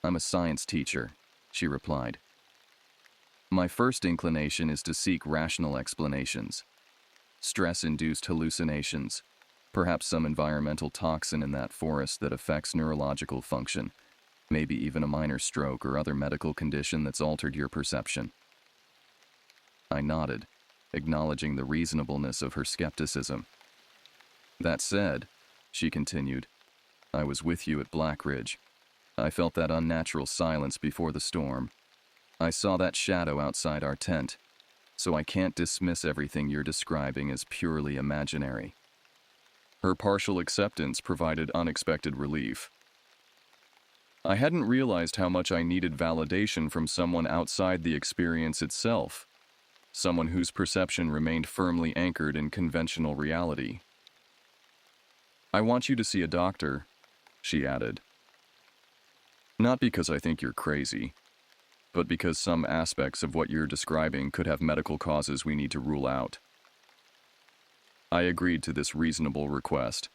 I'm a science teacher, she replied. My first inclination is to seek rational explanations. Stress-induced hallucinations, perhaps some environmental toxin in that forest that affects neurological function, maybe even a minor stroke or other medical condition that's altered your perception. I nodded, acknowledging the reasonableness of her skepticism. That said, she continued, I was with you at Black Ridge. I felt that unnatural silence before the storm. I saw that shadow outside our tent, so I can't dismiss everything you're describing as purely imaginary. Her partial acceptance provided unexpected relief. I hadn't realized how much I needed validation from someone outside the experience itself, someone whose perception remained firmly anchored in conventional reality. I want you to see a doctor, she added. Not because I think you're crazy, but because some aspects of what you're describing could have medical causes we need to rule out. I agreed to this reasonable request,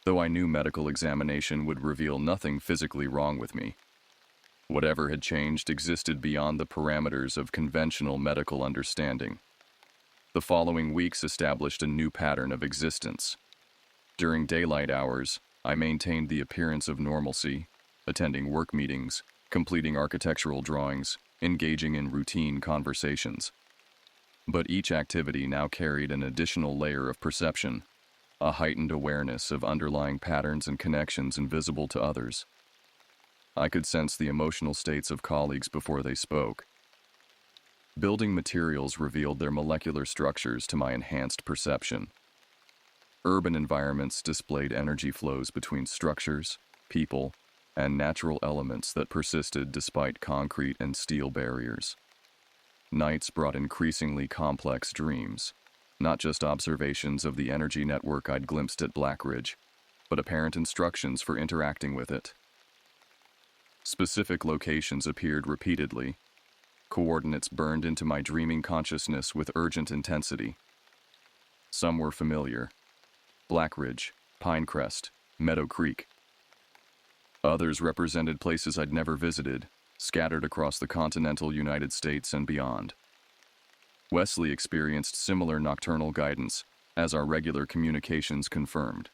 though I knew medical examination would reveal nothing physically wrong with me. Whatever had changed existed beyond the parameters of conventional medical understanding. The following weeks established a new pattern of existence. During daylight hours, I maintained the appearance of normalcy, attending work meetings, completing architectural drawings, engaging in routine conversations. But each activity now carried an additional layer of perception, a heightened awareness of underlying patterns and connections invisible to others. I could sense the emotional states of colleagues before they spoke. Building materials revealed their molecular structures to my enhanced perception. Urban environments displayed energy flows between structures, people, and natural elements that persisted despite concrete and steel barriers. Nights brought increasingly complex dreams, not just observations of the energy network I'd glimpsed at Blackridge, but apparent instructions for interacting with it. Specific locations appeared repeatedly. Coordinates burned into my dreaming consciousness with urgent intensity. Some were familiar: Blackridge, Pinecrest, Meadow Creek. Others represented places I'd never visited, scattered across the continental United States and beyond. Wesley experienced similar nocturnal guidance, as our regular communications confirmed.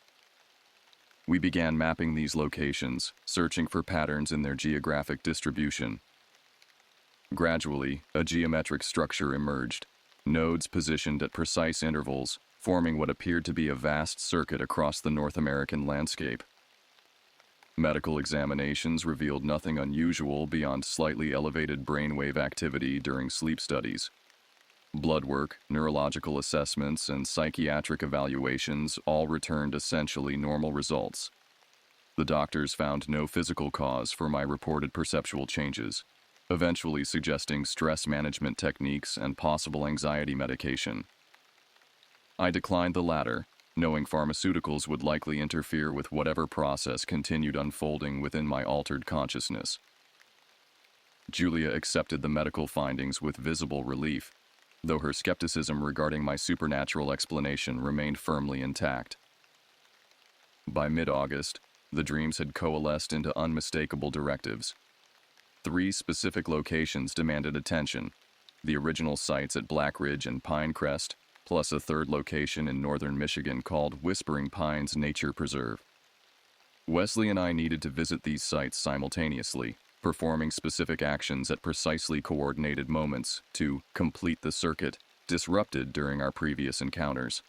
We began mapping these locations, searching for patterns in their geographic distribution. Gradually, a geometric structure emerged, nodes positioned at precise intervals, forming what appeared to be a vast circuit across the North American landscape. Medical examinations revealed nothing unusual beyond slightly elevated brainwave activity during sleep studies. Blood work, neurological assessments, and psychiatric evaluations all returned essentially normal results. The doctors found no physical cause for my reported perceptual changes, eventually suggesting stress management techniques and possible anxiety medication. I declined the latter, knowing pharmaceuticals would likely interfere with whatever process continued unfolding within my altered consciousness. Julia accepted the medical findings with visible relief, though her skepticism regarding my supernatural explanation remained firmly intact. By mid-August, the dreams had coalesced into unmistakable directives. 3 specific locations demanded attention: the original sites at Blackridge and Pinecrest, plus a third location in northern Michigan called Whispering Pines Nature Preserve. Wesley and I needed to visit these sites simultaneously, performing specific actions at precisely coordinated moments to complete the circuit disrupted during our previous encounters.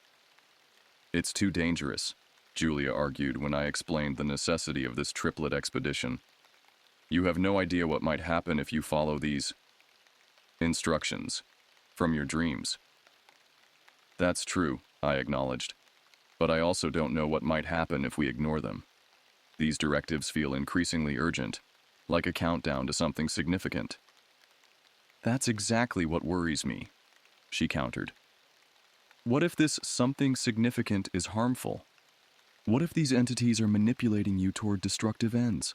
"It's too dangerous," Julia argued when I explained the necessity of this triplet expedition. "You have no idea what might happen if you follow these instructions from your dreams." "That's true," I acknowledged, "but I also don't know what might happen if we ignore them. These directives feel increasingly urgent, like a countdown to something significant." "That's exactly what worries me," she countered. "What if this something significant is harmful? What if these entities are manipulating you toward destructive ends?"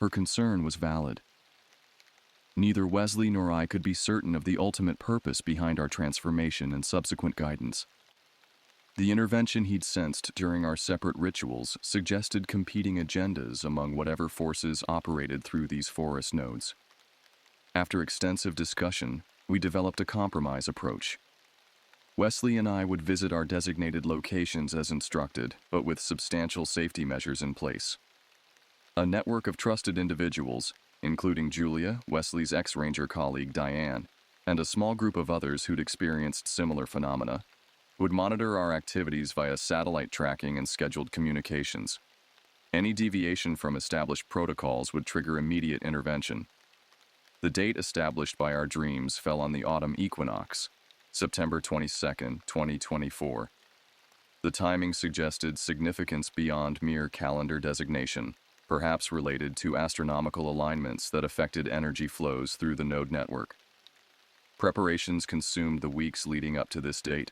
Her concern was valid. Neither Wesley nor I could be certain of the ultimate purpose behind our transformation and subsequent guidance. The intervention he'd sensed during our separate rituals suggested competing agendas among whatever forces operated through these forest nodes. After extensive discussion, we developed a compromise approach. Wesley and I would visit our designated locations as instructed, but with substantial safety measures in place. A network of trusted individuals, including Julia, Wesley's ex-ranger colleague Diane, and a small group of others who'd experienced similar phenomena, would monitor our activities via satellite tracking and scheduled communications. Any deviation from established protocols would trigger immediate intervention. The date established by our dreams fell on the autumn equinox, September 22, 2024. The timing suggested significance beyond mere calendar designation, perhaps related to astronomical alignments that affected energy flows through the node network. Preparations consumed the weeks leading up to this date.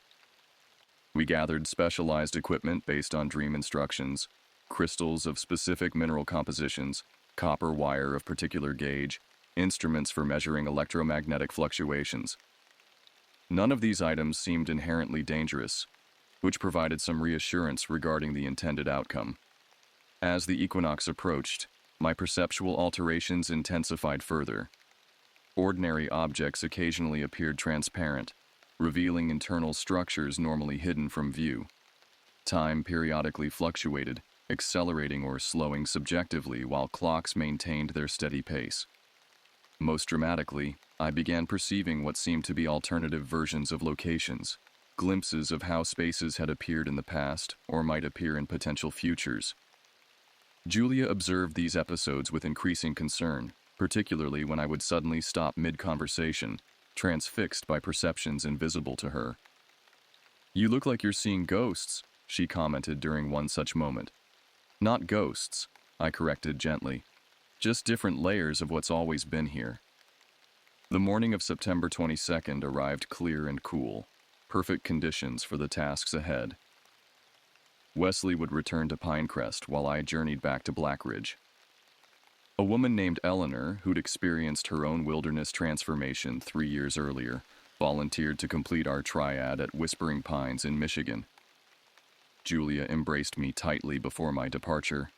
We gathered specialized equipment based on dream instructions, crystals of specific mineral compositions, copper wire of particular gauge, instruments for measuring electromagnetic fluctuations. None of these items seemed inherently dangerous. which provided some reassurance regarding the intended outcome. As the equinox approached, my perceptual alterations intensified further. Ordinary objects occasionally appeared transparent, revealing internal structures normally hidden from view. Time periodically fluctuated, accelerating or slowing subjectively while clocks maintained their steady pace. Most dramatically, I began perceiving what seemed to be alternative versions of locations, glimpses of how spaces had appeared in the past or might appear in potential futures. Julia observed these episodes with increasing concern, particularly when I would suddenly stop mid-conversation, transfixed by perceptions invisible to her. "You look like you're seeing ghosts," she commented during one such moment. "Not ghosts," I corrected gently. "Just different layers of what's always been here." The morning of September 22nd arrived clear and cool, perfect conditions for the tasks ahead. Wesley would return to Pinecrest while I journeyed back to Blackridge. A woman named Eleanor, who'd experienced her own wilderness transformation 3 years earlier, volunteered to complete our triad at Whispering Pines in Michigan. Julia embraced me tightly before my departure.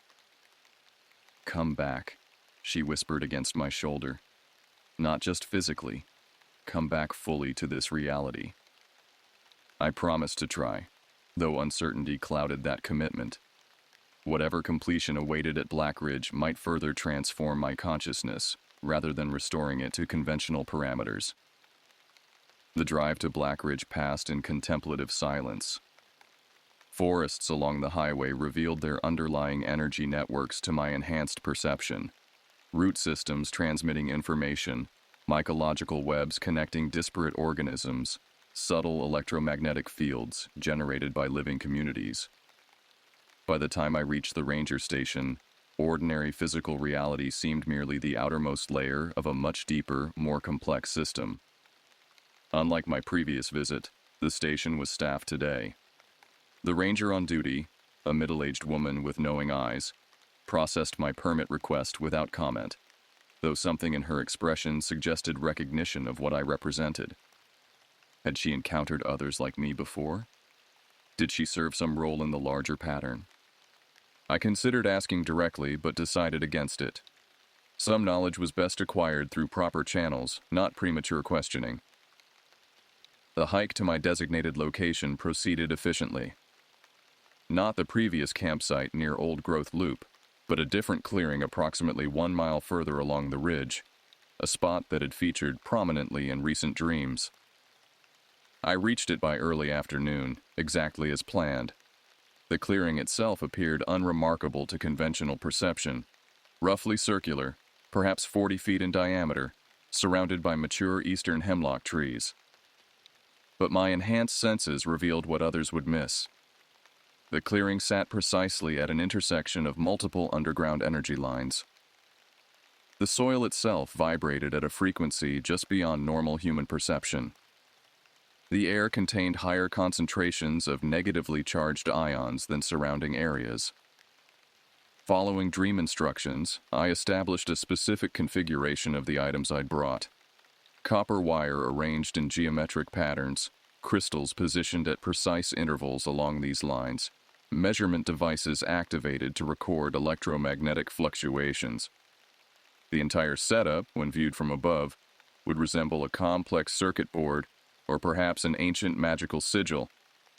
"Come back," she whispered against my shoulder. "Not just physically. Come back fully to this reality." I promised to try, though uncertainty clouded that commitment. Whatever completion awaited at Blackridge might further transform my consciousness, rather than restoring it to conventional parameters. The drive to Blackridge passed in contemplative silence. Forests along the highway revealed their underlying energy networks to my enhanced perception. Root systems transmitting information, mycological webs connecting disparate organisms, subtle electromagnetic fields generated by living communities. By the time I reached the ranger station, ordinary physical reality seemed merely the outermost layer of a much deeper, more complex system. Unlike my previous visit, the station was staffed today. The ranger on duty, a middle-aged woman with knowing eyes, processed my permit request without comment, though something in her expression suggested recognition of what I represented. Had she encountered others like me before? Did she serve some role in the larger pattern? I considered asking directly, but decided against it. Some knowledge was best acquired through proper channels, not premature questioning. The hike to my designated location proceeded efficiently. Not the previous campsite near Old Growth Loop, but a different clearing approximately 1 mile further along the ridge, a spot that had featured prominently in recent dreams. I reached it by early afternoon, exactly as planned. The clearing itself appeared unremarkable to conventional perception, roughly circular, perhaps 40 feet in diameter, surrounded by mature eastern hemlock trees. But my enhanced senses revealed what others would miss. The clearing sat precisely at an intersection of multiple underground energy lines. The soil itself vibrated at a frequency just beyond normal human perception. The air contained higher concentrations of negatively charged ions than surrounding areas. Following dream instructions, I established a specific configuration of the items I'd brought. Copper wire arranged in geometric patterns, crystals positioned at precise intervals along these lines, measurement devices activated to record electromagnetic fluctuations. The entire setup, when viewed from above, would resemble a complex circuit board or perhaps an ancient magical sigil,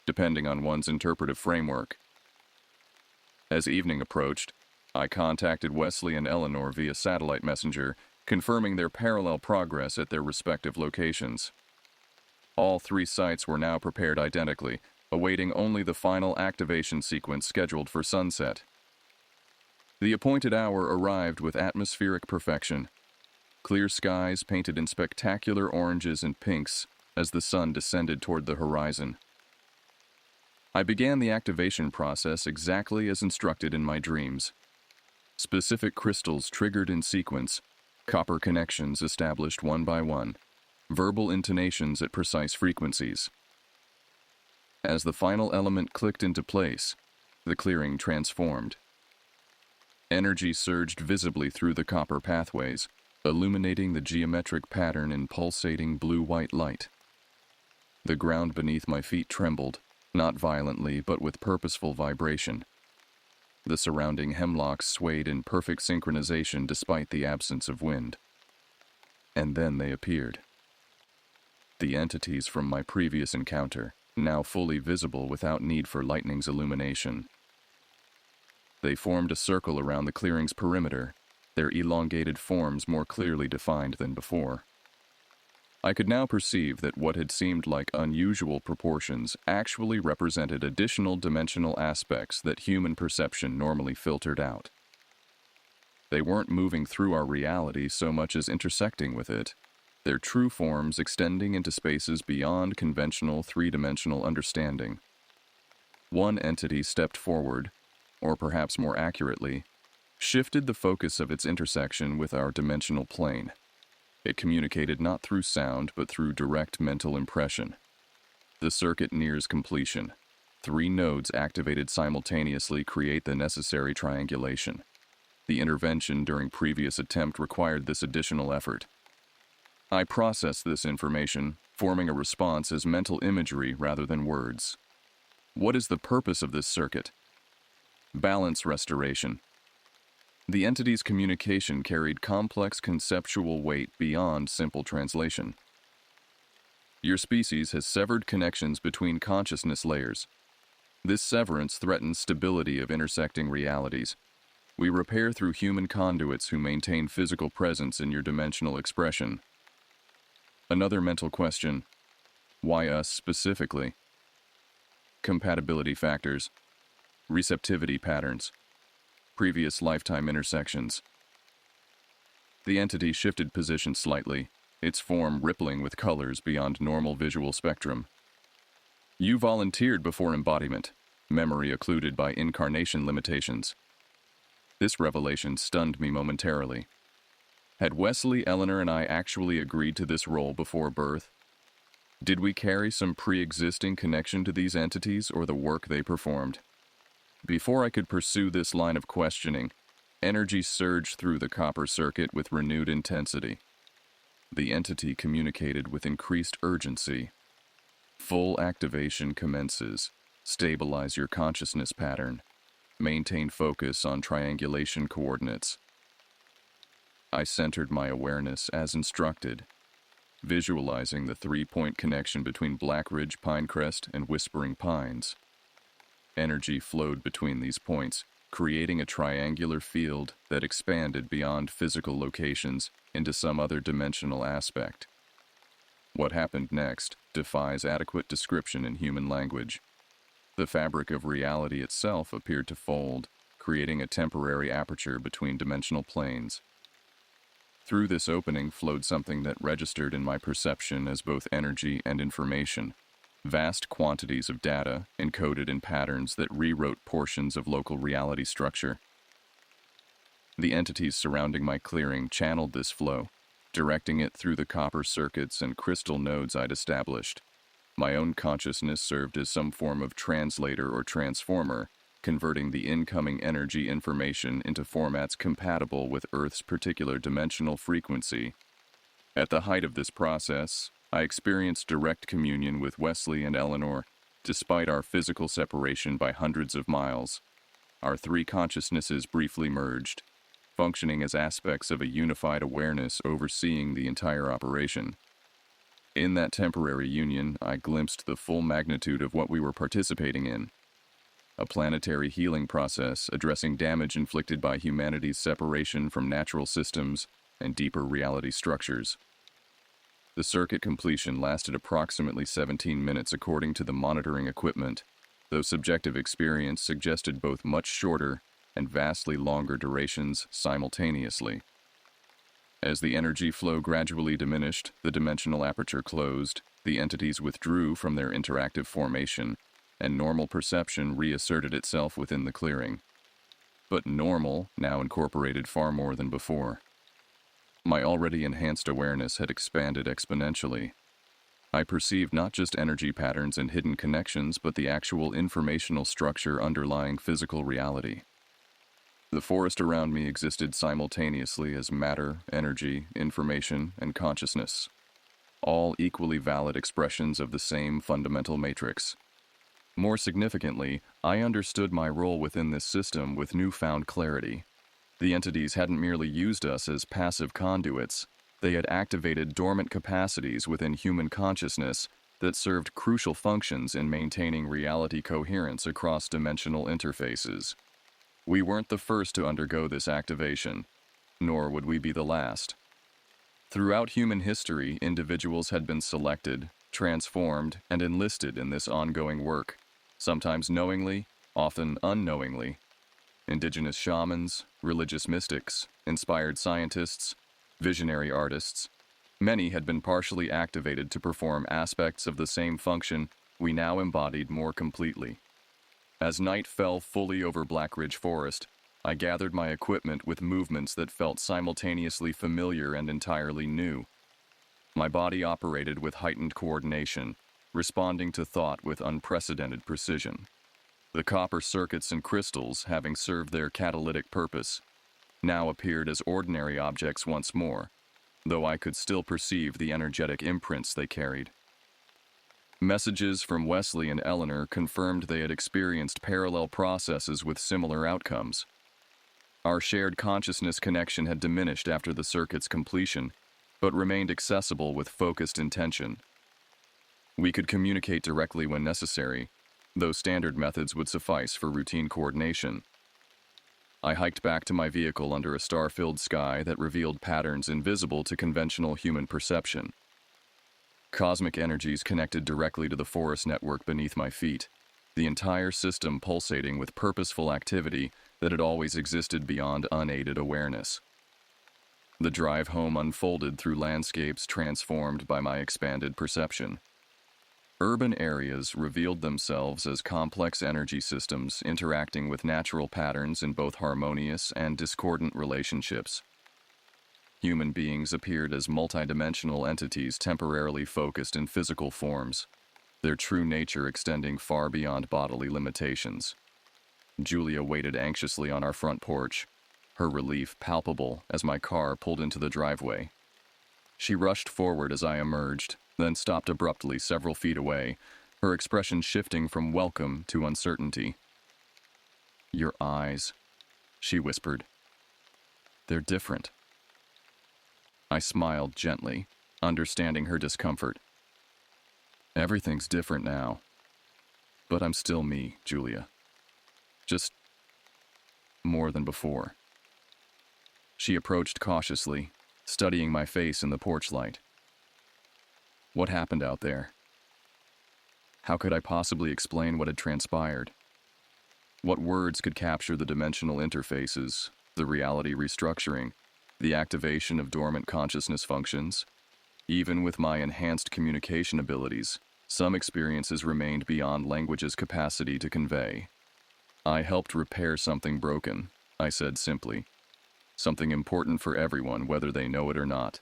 depending on one's interpretive framework. As evening approached, I contacted Wesley and Eleanor via satellite messenger, confirming their parallel progress at their respective locations. All 3 sites were now prepared identically, awaiting only the final activation sequence scheduled for sunset. The appointed hour arrived with atmospheric perfection. Clear skies painted in spectacular oranges and pinks as the sun descended toward the horizon. I began the activation process exactly as instructed in my dreams. Specific crystals triggered in sequence, copper connections established one by one, verbal intonations at precise frequencies. As the final element clicked into place, the clearing transformed. Energy surged visibly through the copper pathways, illuminating the geometric pattern in pulsating blue-white light. The ground beneath my feet trembled, not violently but with purposeful vibration. The surrounding hemlocks swayed in perfect synchronization despite the absence of wind. And then they appeared. The entities from my previous encounter, now fully visible without need for lightning's illumination. They formed a circle around the clearing's perimeter, their elongated forms more clearly defined than before. I could now perceive that what had seemed like unusual proportions actually represented additional dimensional aspects that human perception normally filtered out. They weren't moving through our reality so much as intersecting with it, their true forms extending into spaces beyond conventional three-dimensional understanding. One entity stepped forward, or perhaps more accurately, shifted the focus of its intersection with our dimensional plane. It communicated not through sound, but through direct mental impression. The circuit nears completion. 3 nodes activated simultaneously create the necessary triangulation. The intervention during previous attempt required this additional effort. I processed this information, forming a response as mental imagery rather than words. What is the purpose of this circuit? Balance restoration. The entity's communication carried complex conceptual weight beyond simple translation. Your species has severed connections between consciousness layers. This severance threatens stability of intersecting realities. We repair through human conduits who maintain physical presence in your dimensional expression. Another mental question: why us specifically? Compatibility factors, receptivity patterns, previous lifetime intersections. The entity shifted position slightly, its form rippling with colors beyond normal visual spectrum. You volunteered before embodiment, memory occluded by incarnation limitations. This revelation stunned me momentarily. Had Wesley, Eleanor, and I actually agreed to this role before birth? Did we carry some pre-existing connection to these entities or the work they performed? Before I could pursue this line of questioning, energy surged through the copper circuit with renewed intensity. The entity communicated with increased urgency. Full activation commences. Stabilize your consciousness pattern. Maintain focus on triangulation coordinates. I centered my awareness as instructed, visualizing the 3-point connection between Black Ridge Pinecrest and Whispering Pines. Energy flowed between these points, creating a triangular field that expanded beyond physical locations into some other dimensional aspect. What happened next defies adequate description in human language. The fabric of reality itself appeared to fold, creating a temporary aperture between dimensional planes. Through this opening flowed something that registered in my perception as both energy and information. Vast quantities of data encoded in patterns that rewrote portions of local reality structure. The entities surrounding my clearing channeled this flow, directing it through the copper circuits and crystal nodes I'd established. My own consciousness served as some form of translator or transformer, converting the incoming energy information into formats compatible with Earth's particular dimensional frequency. At the height of this process, I experienced direct communion with Wesley and Eleanor, despite our physical separation by hundreds of miles. Our 3 consciousnesses briefly merged, functioning as aspects of a unified awareness overseeing the entire operation. In that temporary union, I glimpsed the full magnitude of what we were participating in. A planetary healing process addressing damage inflicted by humanity's separation from natural systems and deeper reality structures. The circuit completion lasted approximately 17 minutes according to the monitoring equipment, though subjective experience suggested both much shorter and vastly longer durations simultaneously. As the energy flow gradually diminished, the dimensional aperture closed, the entities withdrew from their interactive formation, and normal perception reasserted itself within the clearing. But normal now incorporated far more than before. My already enhanced awareness had expanded exponentially. I perceived not just energy patterns and hidden connections, but the actual informational structure underlying physical reality. The forest around me existed simultaneously as matter, energy, information, and consciousness, all equally valid expressions of the same fundamental matrix. More significantly, I understood my role within this system with newfound clarity. The entities hadn't merely used us as passive conduits, they had activated dormant capacities within human consciousness that served crucial functions in maintaining reality coherence across dimensional interfaces. We weren't the first to undergo this activation, nor would we be the last. Throughout human history, individuals had been selected, transformed, and enlisted in this ongoing work, sometimes knowingly, often unknowingly. Indigenous shamans, religious mystics, inspired scientists, visionary artists, many had been partially activated to perform aspects of the same function we now embodied more completely. As night fell fully over Black Ridge Forest, I gathered my equipment with movements that felt simultaneously familiar and entirely new. My body operated with heightened coordination, responding to thought with unprecedented precision. The copper circuits and crystals, having served their catalytic purpose, now appeared as ordinary objects once more, though I could still perceive the energetic imprints they carried. Messages from Wesley and Eleanor confirmed they had experienced parallel processes with similar outcomes. Our shared consciousness connection had diminished after the circuit's completion, but remained accessible with focused intention. We could communicate directly when necessary, though standard methods would suffice for routine coordination. I hiked back to my vehicle under a star-filled sky that revealed patterns invisible to conventional human perception. Cosmic energies connected directly to the forest network beneath my feet, the entire system pulsating with purposeful activity that had always existed beyond unaided awareness. The drive home unfolded through landscapes transformed by my expanded perception. Urban areas revealed themselves as complex energy systems interacting with natural patterns in both harmonious and discordant relationships. Human beings appeared as multidimensional entities temporarily focused in physical forms, their true nature extending far beyond bodily limitations. Julia waited anxiously on our front porch, her relief palpable as my car pulled into the driveway. She rushed forward as I emerged, then stopped abruptly several feet away, her expression shifting from welcome to uncertainty. "Your eyes," she whispered. "They're different." I smiled gently, understanding her discomfort. "Everything's different now. But I'm still me, Julia. Just more than before." She approached cautiously, studying my face in the porch light. What happened out there? How could I possibly explain what had transpired? What words could capture the dimensional interfaces, the reality restructuring, the activation of dormant consciousness functions? Even with my enhanced communication abilities, some experiences remained beyond language's capacity to convey. "I helped repair something broken," I said simply. "Something important for everyone, whether they know it or not."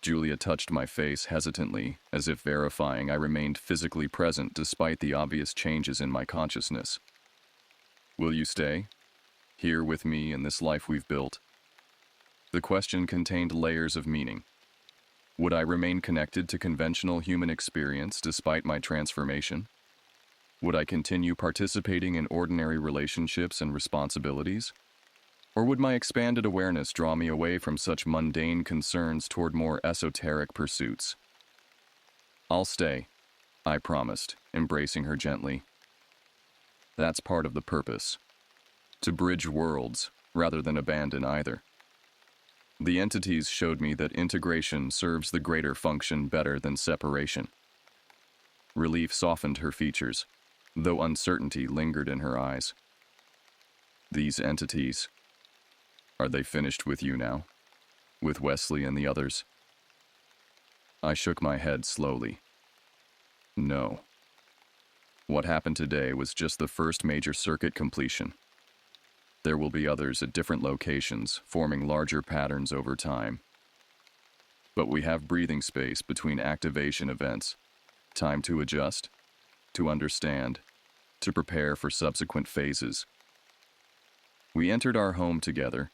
Julia touched my face hesitantly, as if verifying I remained physically present despite the obvious changes in my consciousness. "Will you stay? Here with me in this life we've built?" The question contained layers of meaning. Would I remain connected to conventional human experience despite my transformation? Would I continue participating in ordinary relationships and responsibilities? Or would my expanded awareness draw me away from such mundane concerns toward more esoteric pursuits? "I'll stay," I promised, embracing her gently. That's part of the purpose. To bridge worlds, rather than abandon either. The entities showed me that integration serves the greater function better than separation. Relief softened her features, though uncertainty lingered in her eyes. "These entities, are they finished with you now? With Wesley and the others?" I shook my head slowly. No. What happened today was just the first major circuit completion. There will be others at different locations, forming larger patterns over time. But we have breathing space between activation events, time to adjust, to understand, to prepare for subsequent phases. We entered our home together,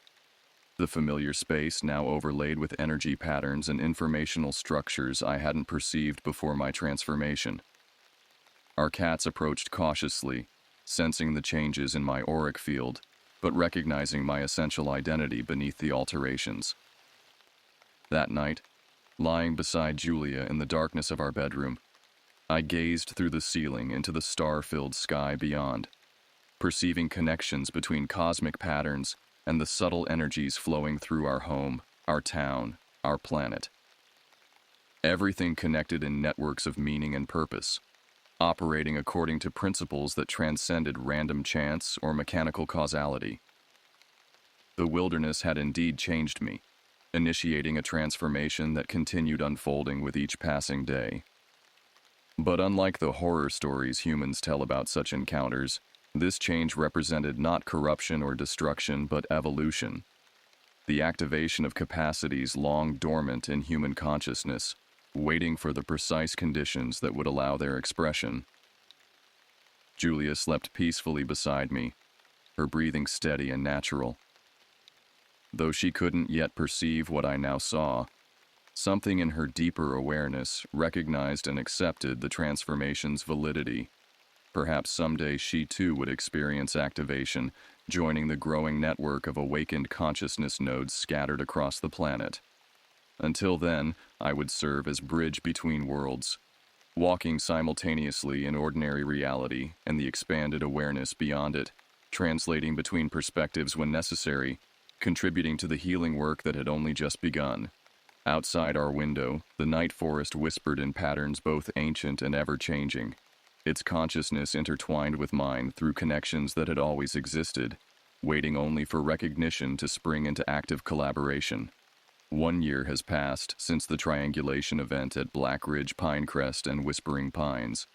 the familiar space now overlaid with energy patterns and informational structures I hadn't perceived before my transformation. Our cats approached cautiously, sensing the changes in my auric field, but recognizing my essential identity beneath the alterations. That night, lying beside Julia in the darkness of our bedroom, I gazed through the ceiling into the star-filled sky beyond, perceiving connections between cosmic patterns and the subtle energies flowing through our home, our town, our planet. Everything connected in networks of meaning and purpose, operating according to principles that transcended random chance or mechanical causality. The wilderness had indeed changed me, initiating a transformation that continued unfolding with each passing day. But unlike the horror stories humans tell about such encounters, this change represented not corruption or destruction, but evolution. The activation of capacities long dormant in human consciousness, waiting for the precise conditions that would allow their expression. Julia slept peacefully beside me, her breathing steady and natural. Though she couldn't yet perceive what I now saw, something in her deeper awareness recognized and accepted the transformation's validity. Perhaps someday she too would experience activation, joining the growing network of awakened consciousness nodes scattered across the planet. Until then, I would serve as bridge between worlds, walking simultaneously in ordinary reality and the expanded awareness beyond it, translating between perspectives when necessary, contributing to the healing work that had only just begun. Outside our window, the night forest whispered in patterns both ancient and ever-changing, its consciousness intertwined with mine through connections that had always existed, waiting only for recognition to spring into active collaboration. 1 year has passed since the triangulation event at Black Ridge Pinecrest and Whispering Pines.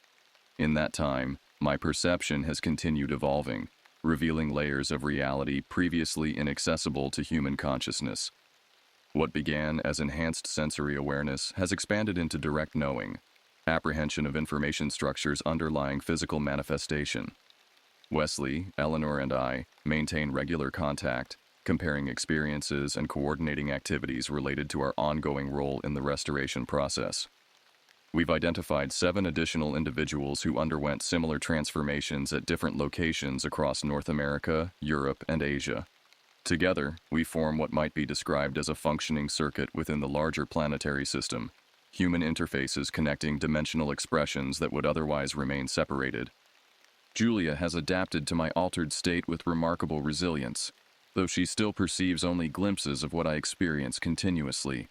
In that time, my perception has continued evolving, revealing layers of reality previously inaccessible to human consciousness. What began as enhanced sensory awareness has expanded into direct knowing, apprehension of information structures underlying physical manifestation. Wesley, Eleanor, and I maintain regular contact, comparing experiences and coordinating activities related to our ongoing role in the restoration process. We've identified 7 additional individuals who underwent similar transformations at different locations across North America, Europe, and Asia. Together, we form what might be described as a functioning circuit within the larger planetary system, human interfaces connecting dimensional expressions that would otherwise remain separated. Julia has adapted to my altered state with remarkable resilience, though she still perceives only glimpses of what I experience continuously.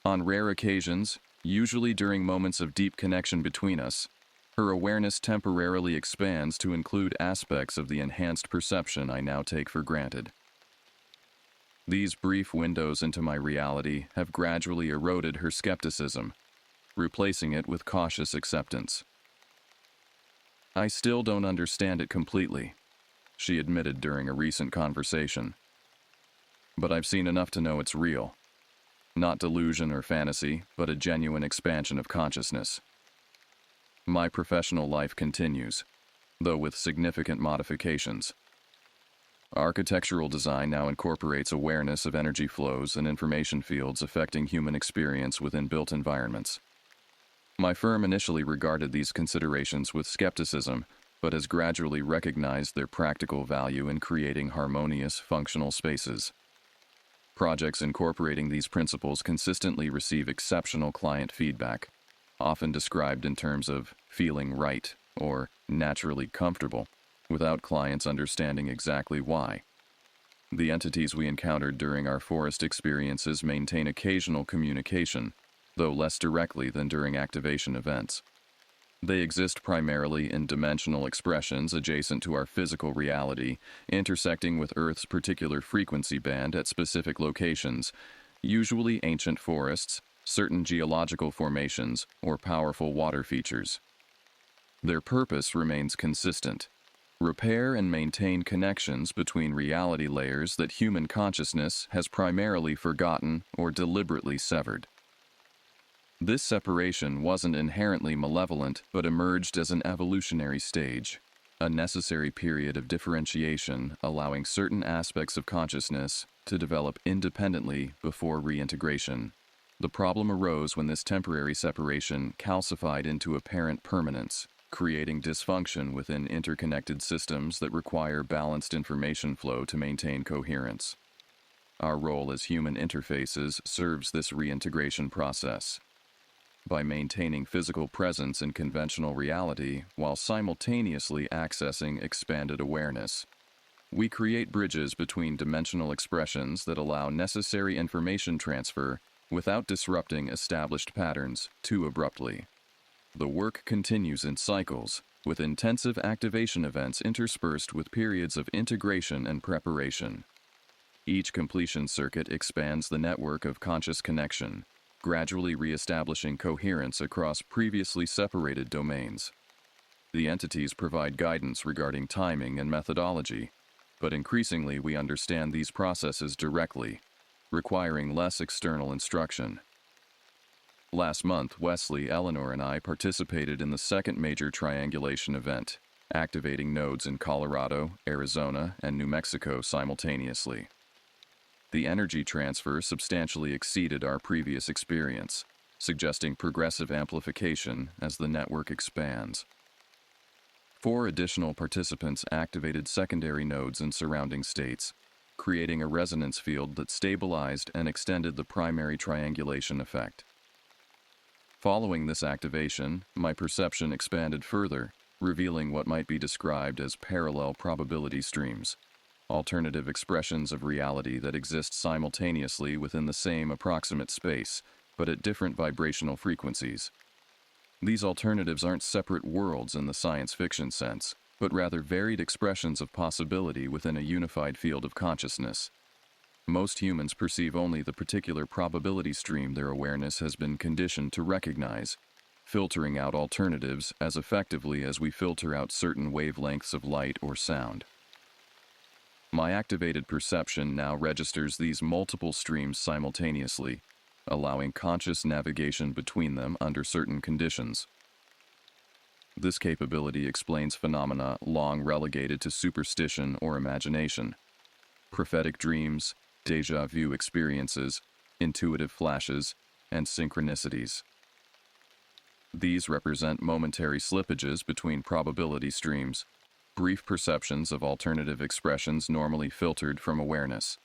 On rare occasions, usually during moments of deep connection between us, her awareness temporarily expands to include aspects of the enhanced perception I now take for granted. These brief windows into my reality have gradually eroded her skepticism, replacing it with cautious acceptance. I still don't understand it completely, she admitted during a recent conversation. But I've seen enough to know it's real. Not delusion or fantasy, but a genuine expansion of consciousness. My professional life continues, though with significant modifications. Architectural design now incorporates awareness of energy flows and information fields affecting human experience within built environments. My firm initially regarded these considerations with skepticism, but has gradually recognized their practical value in creating harmonious, functional spaces. Projects incorporating these principles consistently receive exceptional client feedback, often described in terms of feeling right or naturally comfortable, without clients understanding exactly why. The entities we encountered during our forest experiences maintain occasional communication, though less directly than during activation events. They exist primarily in dimensional expressions adjacent to our physical reality, intersecting with Earth's particular frequency band at specific locations, usually ancient forests, certain geological formations, or powerful water features. Their purpose remains consistent: repair and maintain connections between reality layers that human consciousness has primarily forgotten or deliberately severed. This separation wasn't inherently malevolent, but emerged as an evolutionary stage, a necessary period of differentiation allowing certain aspects of consciousness to develop independently before reintegration. The problem arose when this temporary separation calcified into apparent permanence, creating dysfunction within interconnected systems that require balanced information flow to maintain coherence. Our role as human interfaces serves this reintegration process. By maintaining physical presence in conventional reality while simultaneously accessing expanded awareness, we create bridges between dimensional expressions that allow necessary information transfer without disrupting established patterns too abruptly. The work continues in cycles, with intensive activation events interspersed with periods of integration and preparation. Each completion circuit expands the network of conscious connection, gradually re-establishing coherence across previously separated domains. The entities provide guidance regarding timing and methodology, but increasingly we understand these processes directly, requiring less external instruction. Last month, Wesley, Eleanor, and I participated in the second major triangulation event, activating nodes in Colorado, Arizona, and New Mexico simultaneously. The energy transfer substantially exceeded our previous experience, suggesting progressive amplification as the network expands. 4 additional participants activated secondary nodes in surrounding states, creating a resonance field that stabilized and extended the primary triangulation effect. Following this activation, my perception expanded further, revealing what might be described as parallel probability streams, alternative expressions of reality that exist simultaneously within the same approximate space, but at different vibrational frequencies. These alternatives aren't separate worlds in the science fiction sense, but rather varied expressions of possibility within a unified field of consciousness. Most humans perceive only the particular probability stream their awareness has been conditioned to recognize, filtering out alternatives as effectively as we filter out certain wavelengths of light or sound. My activated perception now registers these multiple streams simultaneously, allowing conscious navigation between them under certain conditions. This capability explains phenomena long relegated to superstition or imagination: prophetic dreams, déjà vu experiences, intuitive flashes, and synchronicities. These represent momentary slippages between probability streams, brief perceptions of alternative expressions normally filtered from awareness.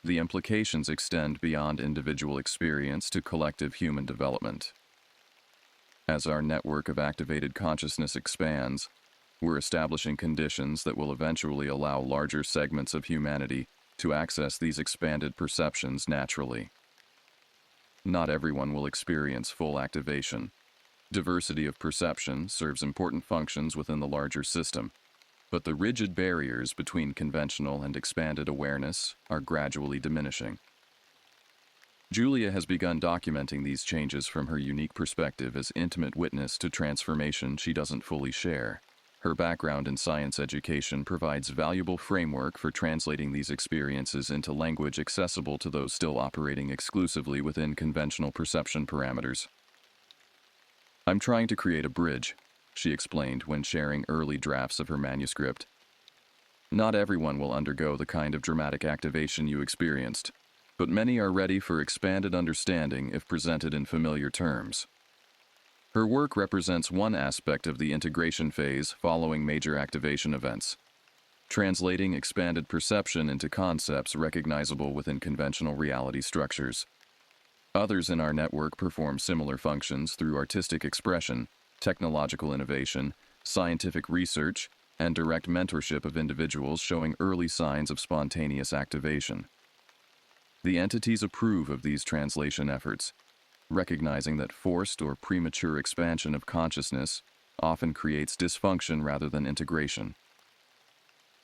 The implications extend beyond individual experience to collective human development. As our network of activated consciousness expands, we're establishing conditions that will eventually allow larger segments of humanity to access these expanded perceptions naturally. Not everyone will experience full activation. Diversity of perception serves important functions within the larger system, but the rigid barriers between conventional and expanded awareness are gradually diminishing. Julia has begun documenting these changes from her unique perspective as intimate witness to transformation she doesn't fully share. Her background in science education provides valuable framework for translating these experiences into language accessible to those still operating exclusively within conventional perception parameters. "I'm trying to create a bridge," she explained when sharing early drafts of her manuscript. "Not everyone will undergo the kind of dramatic activation you experienced, but many are ready for expanded understanding if presented in familiar terms." Her work represents one aspect of the integration phase following major activation events, translating expanded perception into concepts recognizable within conventional reality structures. Others in our network perform similar functions through artistic expression, technological innovation, scientific research, and direct mentorship of individuals showing early signs of spontaneous activation. The entities approve of these translation efforts, recognizing that forced or premature expansion of consciousness often creates dysfunction rather than integration.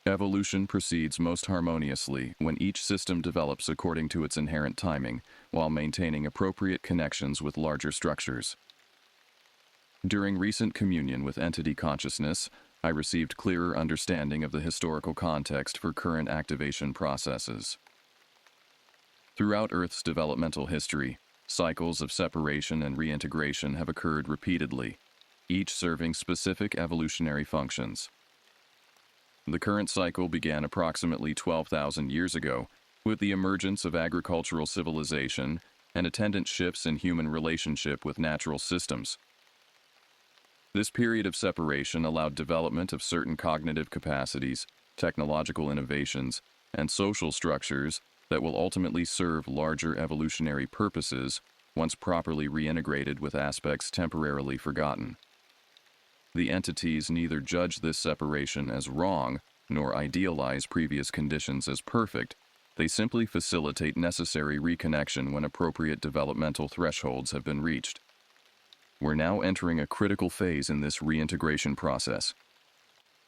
Evolution proceeds most harmoniously when each system develops according to its inherent timing, while maintaining appropriate connections with larger structures. During recent communion with entity consciousness, I received clearer understanding of the historical context for current activation processes. Throughout Earth's developmental history, cycles of separation and reintegration have occurred repeatedly, each serving specific evolutionary functions. The current cycle began approximately 12,000 years ago with the emergence of agricultural civilization and attendant shifts in human relationship with natural systems. This period of separation allowed development of certain cognitive capacities, technological innovations, and social structures that will ultimately serve larger evolutionary purposes once properly reintegrated with aspects temporarily forgotten. The entities neither judge this separation as wrong nor idealize previous conditions as perfect. They simply facilitate necessary reconnection when appropriate developmental thresholds have been reached. We're now entering a critical phase in this reintegration process.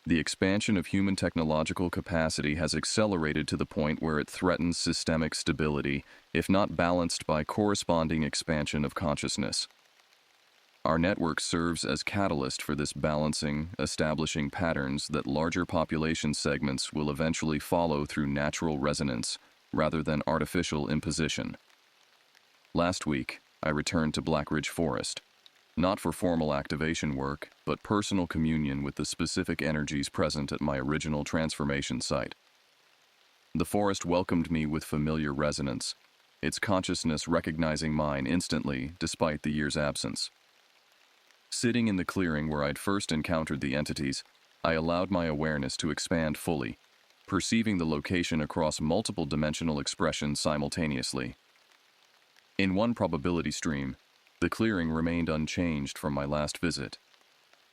The expansion of human technological capacity has accelerated to the point where it threatens systemic stability, if not balanced by corresponding expansion of consciousness. Our network serves as catalyst for this balancing, establishing patterns that larger population segments will eventually follow through natural resonance rather than artificial imposition. Last week, I returned to Blackridge Forest. Not for formal activation work, but personal communion with the specific energies present at my original transformation site. The forest welcomed me with familiar resonance, its consciousness recognizing mine instantly despite the year's absence. Sitting in the clearing where I'd first encountered the entities, I allowed my awareness to expand fully, perceiving the location across multiple dimensional expressions simultaneously. In one probability stream, the clearing remained unchanged from my last visit.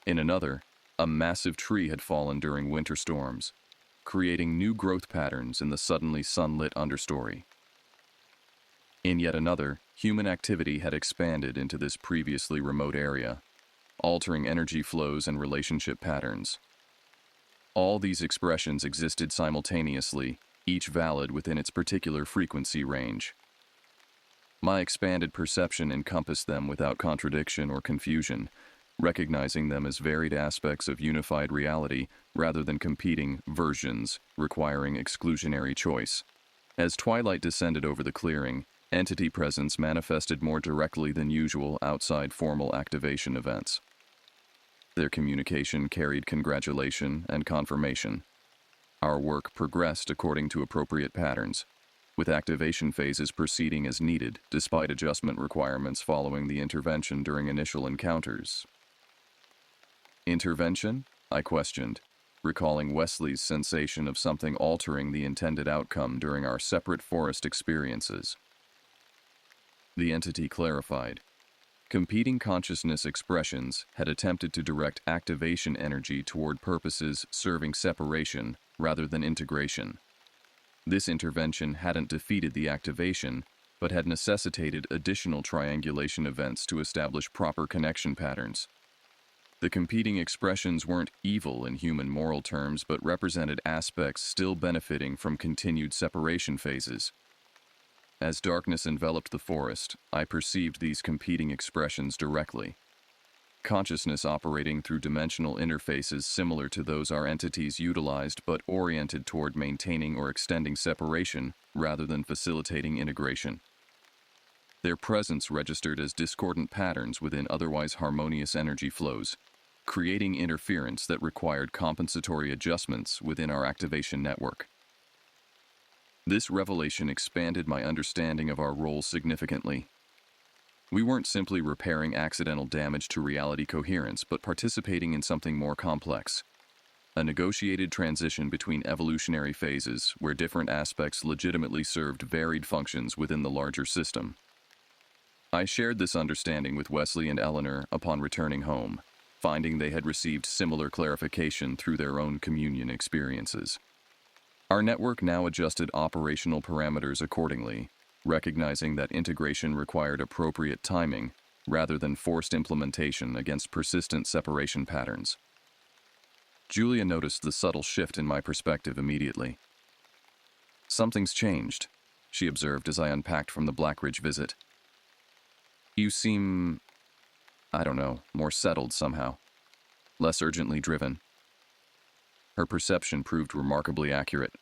In another, a massive tree had fallen during winter storms, creating new growth patterns in the suddenly sunlit understory. In yet another, human activity had expanded into this previously remote area, altering energy flows and relationship patterns. All these expressions existed simultaneously, each valid within its particular frequency range. My expanded perception encompassed them without contradiction or confusion, recognizing them as varied aspects of unified reality rather than competing versions requiring exclusionary choice. As twilight descended over the clearing, entity presence manifested more directly than usual outside formal activation events. Their communication carried congratulation and confirmation. Our work progressed according to appropriate patterns, with activation phases proceeding as needed despite adjustment requirements following the intervention during initial encounters. Intervention? I questioned, recalling Wesley's sensation of something altering the intended outcome during our separate forest experiences. The entity clarified. Competing consciousness expressions had attempted to direct activation energy toward purposes serving separation rather than integration. This intervention hadn't defeated the activation, but had necessitated additional triangulation events to establish proper connection patterns. The competing expressions weren't evil in human moral terms, but represented aspects still benefiting from continued separation phases. As darkness enveloped the forest, I perceived these competing expressions directly. Consciousness operating through dimensional interfaces similar to those our entities utilized but oriented toward maintaining or extending separation rather than facilitating integration. Their presence registered as discordant patterns within otherwise harmonious energy flows, creating interference that required compensatory adjustments within our activation network. This revelation expanded my understanding of our role significantly. We weren't simply repairing accidental damage to reality coherence, but participating in something more complex. A negotiated transition between evolutionary phases where different aspects legitimately served varied functions within the larger system. I shared this understanding with Wesley and Eleanor upon returning home, finding they had received similar clarification through their own communion experiences. Our network now adjusted operational parameters accordingly, recognizing that integration required appropriate timing rather than forced implementation against persistent separation patterns. Julia noticed the subtle shift in my perspective immediately. "Something's changed," she observed as I unpacked from the Blackridge visit. "You seem, more settled somehow, less urgently driven." Her perception proved remarkably accurate.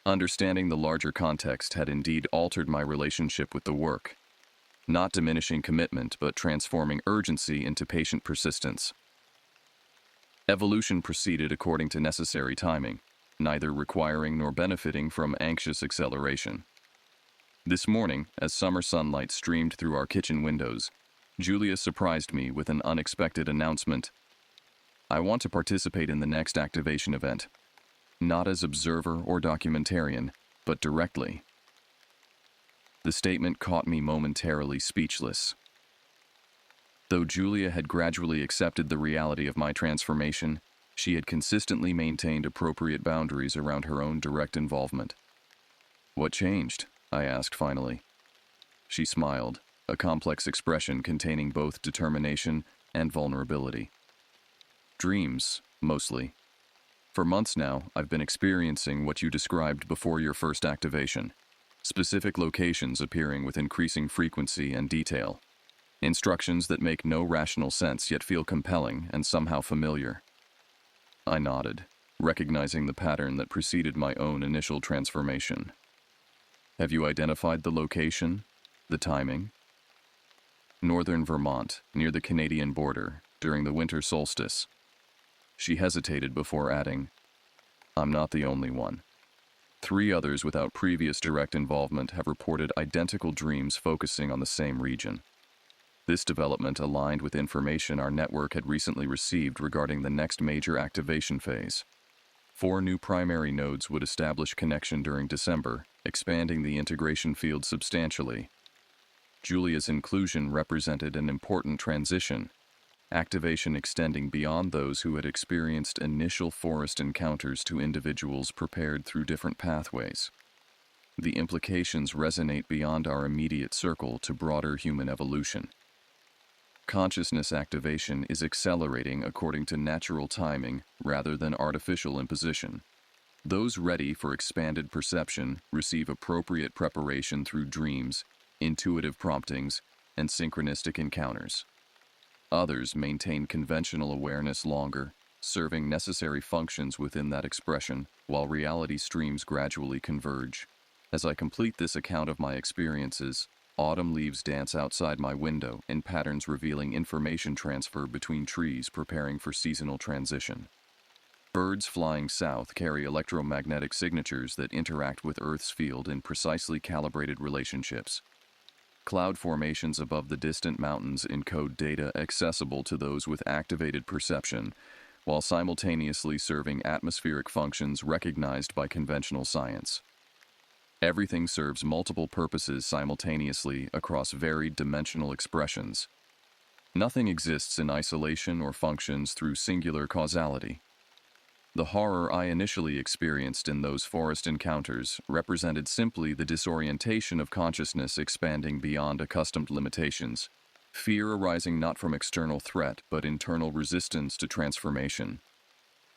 Understanding the larger context had indeed altered my relationship with the work, not diminishing commitment but transforming urgency into patient persistence. Evolution proceeded according to necessary timing, neither requiring nor benefiting from anxious acceleration. This morning, as summer sunlight streamed through our kitchen windows, Julia surprised me with an unexpected announcement. I want to participate in the next activation event, not as observer or documentarian, but directly. The statement caught me momentarily speechless. Though Julia had gradually accepted the reality of my transformation, she had consistently maintained appropriate boundaries around her own direct involvement. "What changed?" I asked finally. She smiled, a complex expression containing both determination and vulnerability. "Dreams, mostly. For months now, I've been experiencing what you described before your first activation. Specific locations appearing with increasing frequency and detail. Instructions that make no rational sense yet feel compelling and somehow familiar." I nodded, recognizing the pattern that preceded my own initial transformation. "Have you identified the location? The timing?" "Northern Vermont, near the Canadian border, during the winter solstice." She hesitated before adding, "I'm not the only one. 3 others without previous direct involvement have reported identical dreams focusing on the same region." This development aligned with information our network had recently received regarding the next major activation phase. 4 new primary nodes would establish connection during December, expanding the integration field substantially. Julia's inclusion represented an important transition, activation extending beyond those who had experienced initial forest encounters to individuals prepared through different pathways. The implications resonate beyond our immediate circle to broader human evolution. Consciousness activation is accelerating according to natural timing rather than artificial imposition. Those ready for expanded perception receive appropriate preparation through dreams, intuitive promptings, and synchronistic encounters. Others maintain conventional awareness longer, serving necessary functions within that expression, while reality streams gradually converge. As I complete this account of my experiences, autumn leaves dance outside my window in patterns revealing information transfer between trees preparing for seasonal transition. Birds flying south carry electromagnetic signatures that interact with Earth's field in precisely calibrated relationships. Cloud formations above the distant mountains encode data accessible to those with activated perception, while simultaneously serving atmospheric functions recognized by conventional science. Everything serves multiple purposes simultaneously across varied dimensional expressions. Nothing exists in isolation or functions through singular causality. The horror I initially experienced in those forest encounters represented simply the disorientation of consciousness expanding beyond accustomed limitations, fear arising not from external threat but internal resistance to transformation.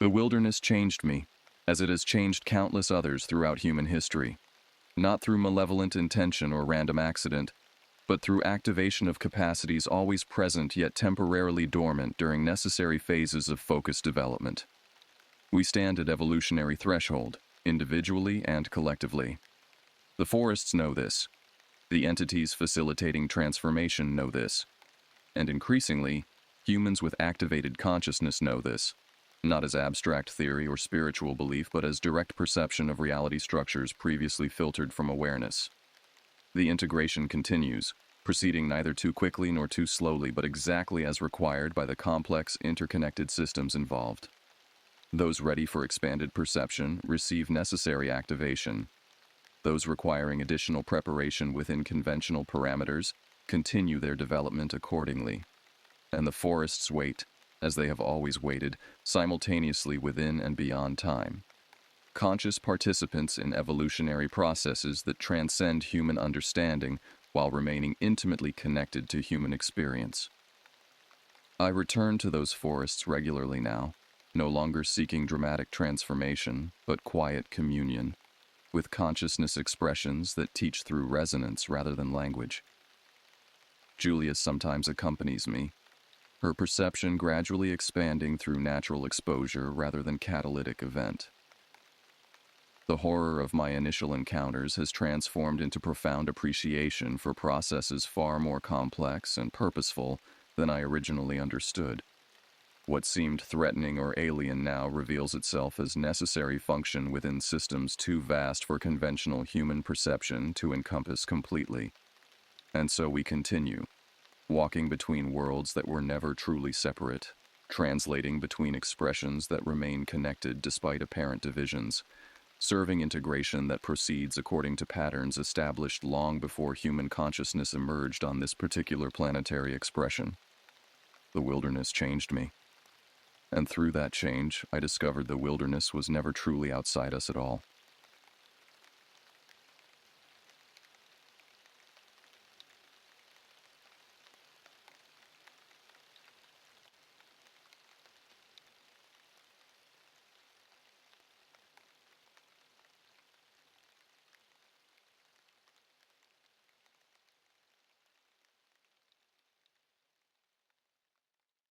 The wilderness changed me, as it has changed countless others throughout human history. Not through malevolent intention or random accident, but through activation of capacities always present yet temporarily dormant during necessary phases of focused development. We stand at evolutionary threshold, individually and collectively. The forests know this. The entities facilitating transformation know this. And increasingly, humans with activated consciousness know this. Not as abstract theory or spiritual belief, but as direct perception of reality structures previously filtered from awareness. The integration continues, proceeding neither too quickly nor too slowly, but exactly as required by the complex, interconnected systems involved. Those ready for expanded perception receive necessary activation. Those requiring additional preparation within conventional parameters continue their development accordingly. And the forests wait, as they have always waited, simultaneously within and beyond time. Conscious participants in evolutionary processes that transcend human understanding while remaining intimately connected to human experience. I return to those forests regularly now, no longer seeking dramatic transformation, but quiet communion, with consciousness expressions that teach through resonance rather than language. Julia sometimes accompanies me, her perception gradually expanding through natural exposure rather than catalytic event. The horror of my initial encounters has transformed into profound appreciation for processes far more complex and purposeful than I originally understood. What seemed threatening or alien now reveals itself as necessary function within systems too vast for conventional human perception to encompass completely. And so we continue, walking between worlds that were never truly separate, translating between expressions that remain connected despite apparent divisions, serving integration that proceeds according to patterns established long before human consciousness emerged on this particular planetary expression. The wilderness changed me. And through that change, I discovered the wilderness was never truly outside us at all.